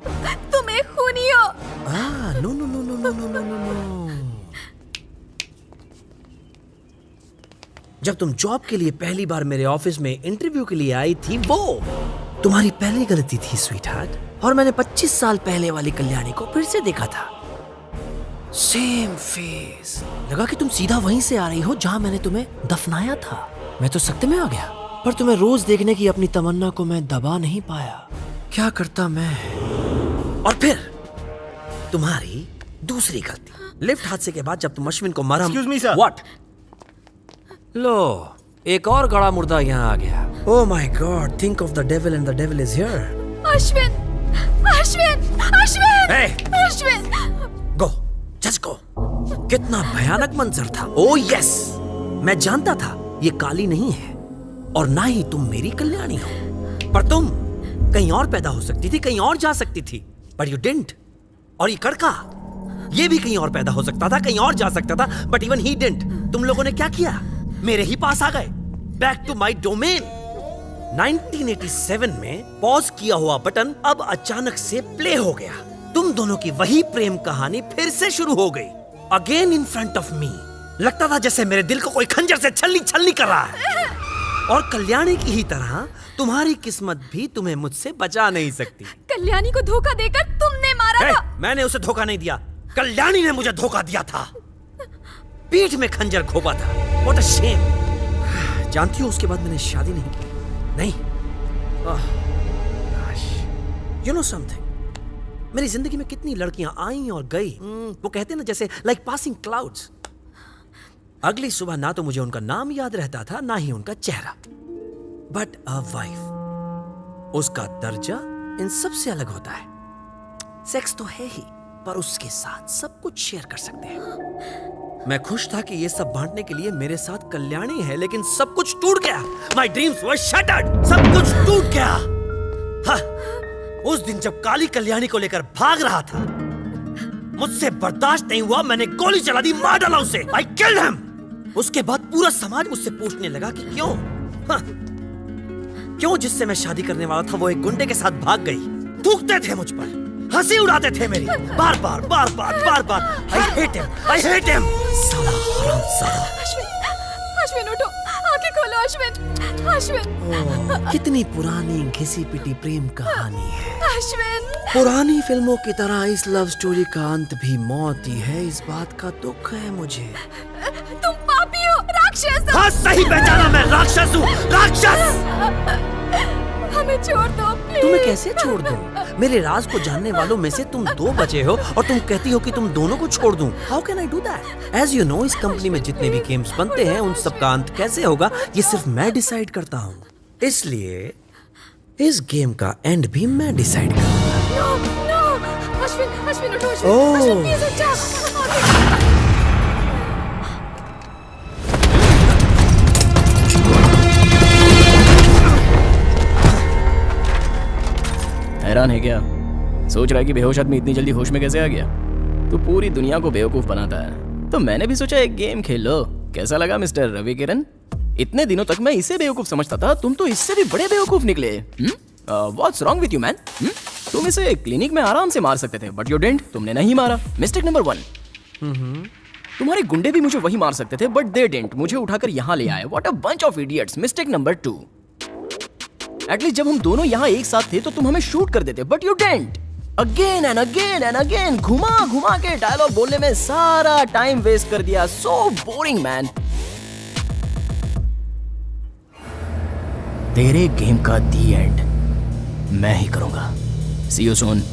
[SPEAKER 2] तुम एक खूनी हो।
[SPEAKER 6] No no no no no no no no. जब तुम जॉब के लिए पहली बार मेरे ऑफिस में इंटरव्यू के लिए आई थी, वो तुम्हारी पहली गलती थी स्वीट हार्ट। और मैंने 25 साल पहले वाली कल्याणी को फिर से देखा था। Same face. लगा कि तुम सीधा वहीं से आ रही हो जहां मैंने तुम्हें दफनाया था। मैं तो सख्त में आ गया, पर तुम्हें रोज देखने की अपनी तमन्ना को मैं दबा नहीं पाया। क्या करता मैं। और फिर तुम्हारी दूसरी गलती, लिफ्ट हादसे के बाद जब तुम अश्विन को मरहम।
[SPEAKER 4] Excuse me, sir.
[SPEAKER 6] What? लो, एक और गड़ा मुर्दा यहाँ आ गया। Oh my God, think of the devil and the devil is here.
[SPEAKER 1] Ashwin, Ashwin, Ashwin,
[SPEAKER 6] Hey!
[SPEAKER 1] Ashwin.
[SPEAKER 6] Go, just go. कितना भयानक मंजर था। Oh yes, मैं जानता था ये काली नहीं है और ना ही तुम मेरी कल्याणी हो, पर तुम कहीं और पैदा हो सकती थी, कहीं और जा सकती थी, but you didn't. और ये कड़का, ये भी कहीं और पैदा हो सकता था, कहीं और जा सकता था, but even he didn't. तुम लोगों ने क्या किया? मेरे ही पास आ गए। Back to my domain. 1987 में पॉज किया हुआ बटन अब अचानक से प्ले हो गया। तुम दोनों की वही प्रेम कहानी फिर से शुरू हो गई। Again in front of me. लगता था जैसे मेरे दिल को कोई खंजर से छलनी छलनी कर रहा है। और कल्याणी की ही तरह तुम्हारी किस्मत भी तुम्हें मुझसे बचा नहीं सकती।
[SPEAKER 1] कल्याणी को धोखा देकर तुमने मारा था।
[SPEAKER 6] मैंने उसे धोखा नहीं दिया, कल्याणी ने मुझे धोखा दिया था। पीठ में खंजर घोपा था। What a shame. जानती हो उसके बाद मैंने शादी नहीं की। नहीं। You know something? मेरी जिंदगी में कितनी लड़कियां आई और गई। वो कहते ना जैसे like passing clouds. अगली सुबह ना तो मुझे उनका नाम याद रहता था, ना ही उनका चेहरा। But a wife, उसका दर्जा इन सबसे अलग होता है। सेक्स तो है ही, पर उसके साथ सब कुछ शेयर कर सकते हैं। मैं खुश था कि ये सब बांटने के लिए मेरे साथ कल्याणी है, लेकिन सब कुछ टूट गया। My dreams were shattered. सब कुछ टूट गया। हाँ, उस दिन जब काली कल्याणी को लेकर भाग रहा था, मुझसे बर्दाश्त नहीं हुआ, मैंने गोली चला दी, मार डाला उसे। I killed him. उसके बाद पूरा समाज मुझसे पूछने लगा कि क्यों, हाँ, क्यों जिससे मैं शादी करने वाला था वो एक गुंडे के साथ भाग गई। थूकते थे मुझ पर, हंसी उड़ाते थे मेरी, बार बार बार बार बार बार। I hate him, I hate him. साला हरामजादा।
[SPEAKER 1] अश्विन, अश्विन उठो, आंखें खोलो अश्विन, अश्विन।
[SPEAKER 6] कितनी पुरानी घिसी पिटी प्रेम कहानी है।
[SPEAKER 1] अश्विन।
[SPEAKER 6] पुरानी फिल्मों की तरह इस लव स्टोरी का अंत भी मौत ही है। इस बात का दुख है मुझे।
[SPEAKER 1] तुम पापी हो, राक्षस हो।
[SPEAKER 6] हाँ, सही पहचाना, मैं राक्षस हूँ, राक्षस।
[SPEAKER 1] हमें छोड़ दो प्लीज।
[SPEAKER 6] तुम्हें कैसे छोड़ दूं? मेरे राज को जानने वालों में से तुम 2 बचे हो और तुम कहती हो कि तुम दोनों को छोड़ दूं। How can I do that? As you know, इस कंपनी में जितने भी गेम्स बनते हैं उन सब का अंत कैसे होगा ये सिर्फ मैं डिसाइड करता हूँ। इसलिए इस गेम का एंड भी मैं डिसाइड करूँगा।
[SPEAKER 1] नो, नो, अश्विन, अश्विन उठो, अश्विन,
[SPEAKER 6] ओह।
[SPEAKER 1] अश्विन प्लीज उठ जाओ।
[SPEAKER 3] हैरान है क्या? सोच रहा है कि बेहोश आदमी इतनी जल्दी होश में कैसे आ गया? तो पूरी दुनिया को बेवकूफ बनाता है। तो मैंने भी सोचा एक गेम खेल लो। कैसा लगा मिस्टर रवि किरण? इतने दिनों तक मैं इसे बेवकूफ समझता था, तुम तो इससे भी बड़े बेवकूफ निकले। What's wrong with you man? तुम इसे क्लिनिक में आराम से मार सकते थे, बट यू डिडंट, तुमने नहीं मारा। Mistake number 1। तुम्हारे गुंडे भी मुझे वही मार सकते थे, बट दे डिडंट, मुझे उठाकर यहाँ ले आए। What a bunch of idiots. Mistake number 2। At least जब हम दोनों यहाँ एक साथ थे तो तुम हमें शूट कर देते, but you didn't. Again and again and again घुमा घुमा के डायलॉग बोलने में सारा टाइम वेस्ट कर दिया। So boring man. तेरे गेम का दी एंड मैं ही करूंगा। See you soon.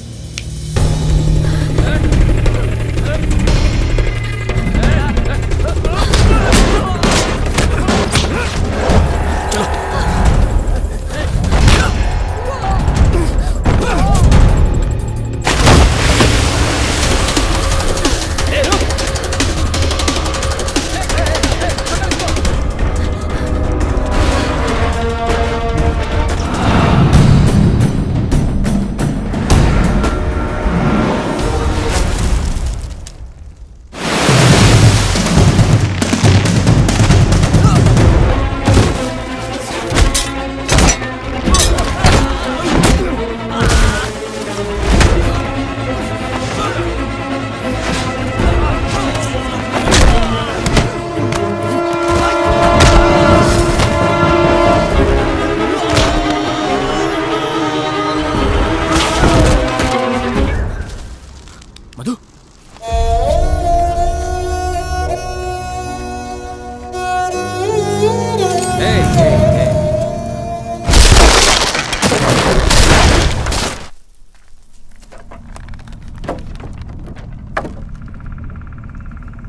[SPEAKER 3] Madhu,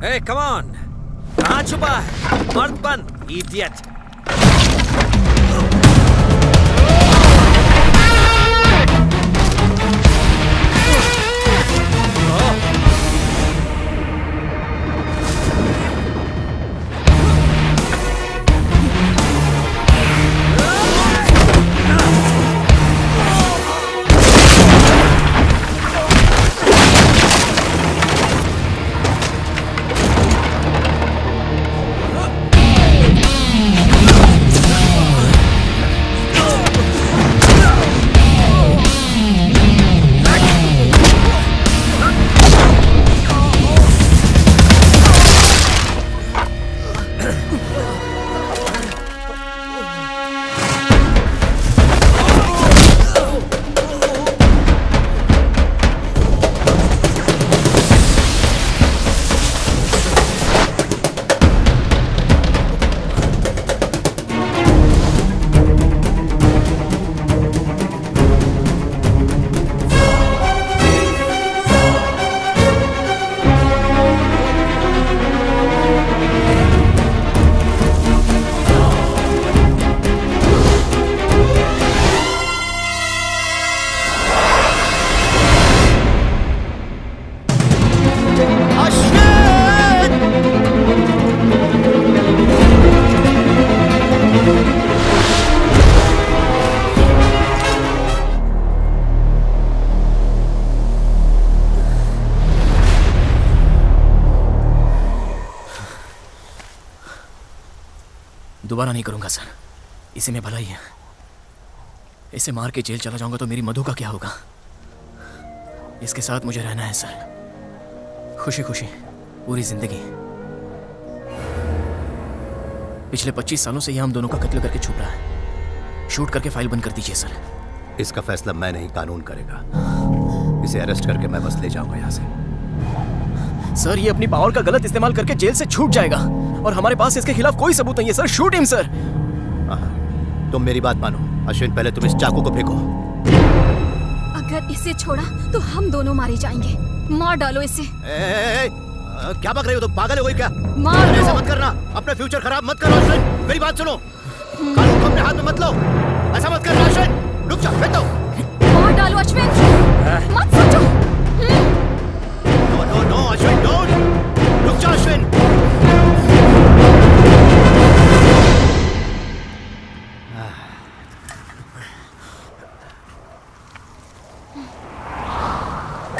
[SPEAKER 6] Hey, come on! कहाँ छुपा है? मर्द बन, idiot!
[SPEAKER 3] दोबारा नहीं करूंगा सर, इसे में भलाई है। इसे मार के जेल चला जाऊंगा तो मेरी मधु का क्या होगा? इसके साथ मुझे रहना है सर, खुशी खुशी पूरी जिंदगी। पिछले 25 सालों से यह हम दोनों का कत्ल करके छुप रहा है। शूट करके फाइल बंद कर दीजिए सर।
[SPEAKER 13] इसका फैसला मैं नहीं, कानून करेगा। इसे अरेस्ट करके मैं बस ले जाऊंगा यहाँ से।
[SPEAKER 3] सर, ये अपनी पावर का गलत इस्तेमाल करके जेल से छूट जाएगा और हमारे पास इसके खिलाफ कोई सबूत नहीं है सर। Shoot him sir.
[SPEAKER 13] तुम मेरी बात मानो। अश्विन, पहले तुम इस चाकू को फेंको।
[SPEAKER 1] अगर इसे छोड़ा तो हम दोनों मारे जाएंगे। मार डालो इसे।
[SPEAKER 13] क्या बक रही हो तुम? पागल हो गई क्या?
[SPEAKER 1] मार
[SPEAKER 13] ऐसा मत करना, अपना फ्यूचर खराब मत करो अश्विन। मेरी बात सुनो, कानून को अपने हाथ में मत लो। ऐसा मत करना अश्विन, रुक जा, फेंक दो।
[SPEAKER 1] मार डालो अश्विन, मत सोचो।
[SPEAKER 13] No no no Ashwin, don't. रुक जा अश्विन।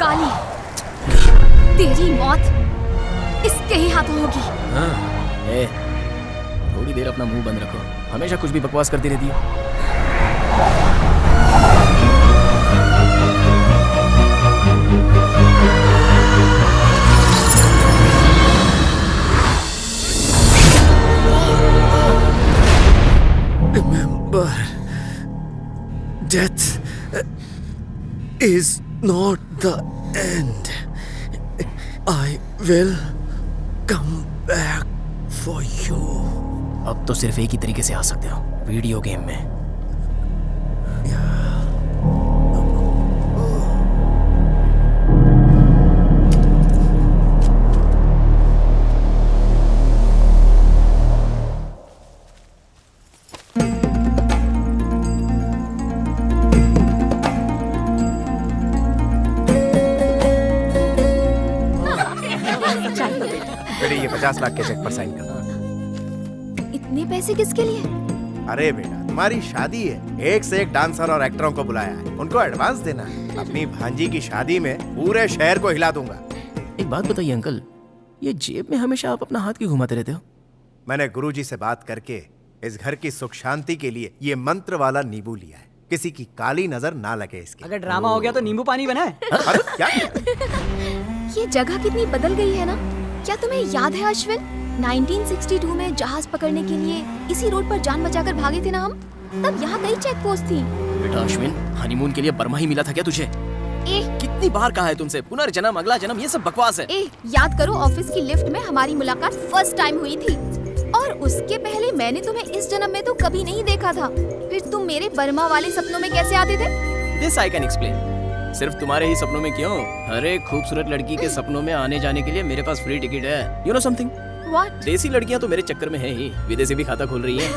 [SPEAKER 1] काली, तेरी मौत इसके ही हाथों होगी।
[SPEAKER 3] ए, थोड़ी देर अपना मुंह बंद रखो। हमेशा कुछ भी बकवास करती रहती है।
[SPEAKER 6] Remember, death is not the end. I will come back for you.
[SPEAKER 3] अब तो सिर्फ एक ही तरीके से आ सकते हो, वीडियो गेम में।
[SPEAKER 8] ये 50 लाख के चेक पर साइन कर।
[SPEAKER 1] इतने पैसे किसके लिए?
[SPEAKER 8] अरे बेटा, तुम्हारी शादी है, एक से एक डांसर और एक्टरों को बुलाया है, उनको एडवांस देना है। अपनी भांजी की शादी में पूरे शहर को हिला दूंगा।
[SPEAKER 3] एक बात बताइए अंकल, ये जेब में हमेशा आप अपना हाथ क्यों घुमाते रहते हो?
[SPEAKER 8] मैंने गुरुजी से बात करके इस घर की सुख शांति के लिए ये मंत्र वाला नींबू लिया है। किसी की काली नजर ना लगे इसकी।
[SPEAKER 5] अगर ड्रामा हो गया तो नींबू पानी बना है।
[SPEAKER 8] क्या?
[SPEAKER 1] ये जगह कितनी बदल गई है ना। क्या तुम्हें याद है अश्विन, 1962 में जहाज पकड़ने के लिए इसी रोड पर जान बचाकर भागे थे ना हम? तब यहाँ कई चेक पोस्ट थी।
[SPEAKER 3] बेटा अश्विन, हनीमून के लिए बर्मा ही मिला था क्या तुझे? कितनी बार कहा है तुमसे, पुनर्जन्म, अगला जन्म, ये सब बकवास है।
[SPEAKER 1] याद करो ऑफिस की लिफ्ट में हमारी मुलाकात फर्स्ट टाइम हुई थी, और उसके पहले मैंने तुम्हें इस जन्म में तो कभी नहीं देखा था। फिर तुम मेरे बर्मा वाले सपनों में कैसे आते थे?
[SPEAKER 3] This I can explain. सिर्फ तुम्हारे ही सपनों में क्यों, हर एक खूबसूरत लड़की के सपनों में आने जाने के लिए मेरे पास फ्री टिकट है। You know something?
[SPEAKER 1] What?
[SPEAKER 3] देसी लड़कियां तो मेरे चक्कर में है ही, विदेशी भी खाता खोल रही हैं।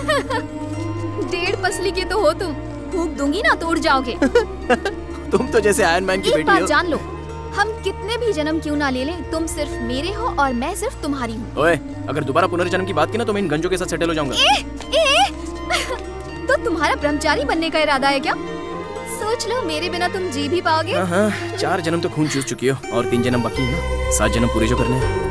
[SPEAKER 1] 1.5 पसली के तो हो तुम, फूंक दूंगी ना तो उड़ जाओगे।
[SPEAKER 3] तुम तो जैसे आयरन मैन की
[SPEAKER 1] एक
[SPEAKER 3] बेटी
[SPEAKER 1] बात
[SPEAKER 3] हो।
[SPEAKER 1] जान लो, हम कितने भी जन्म क्यों ना ले लें, तुम सिर्फ मेरे हो और मैं सिर्फ तुम्हारी हूँ।
[SPEAKER 3] ओए, अगर दोबारा पुनर्जन्म की बात की ना तो मैं इन गंजों के साथ सेटल हो जाऊंगा।
[SPEAKER 1] तो तुम्हारा ब्रह्मचारी बनने का इरादा है क्या? सोच लो, मेरे बिना तुम जी भी पाओगे?
[SPEAKER 3] हाँ, 4 जन्म तो खून चूस चुकी हो और 3 जन्म बाकी है ना, 7 जन्म पूरे जो करने हैं।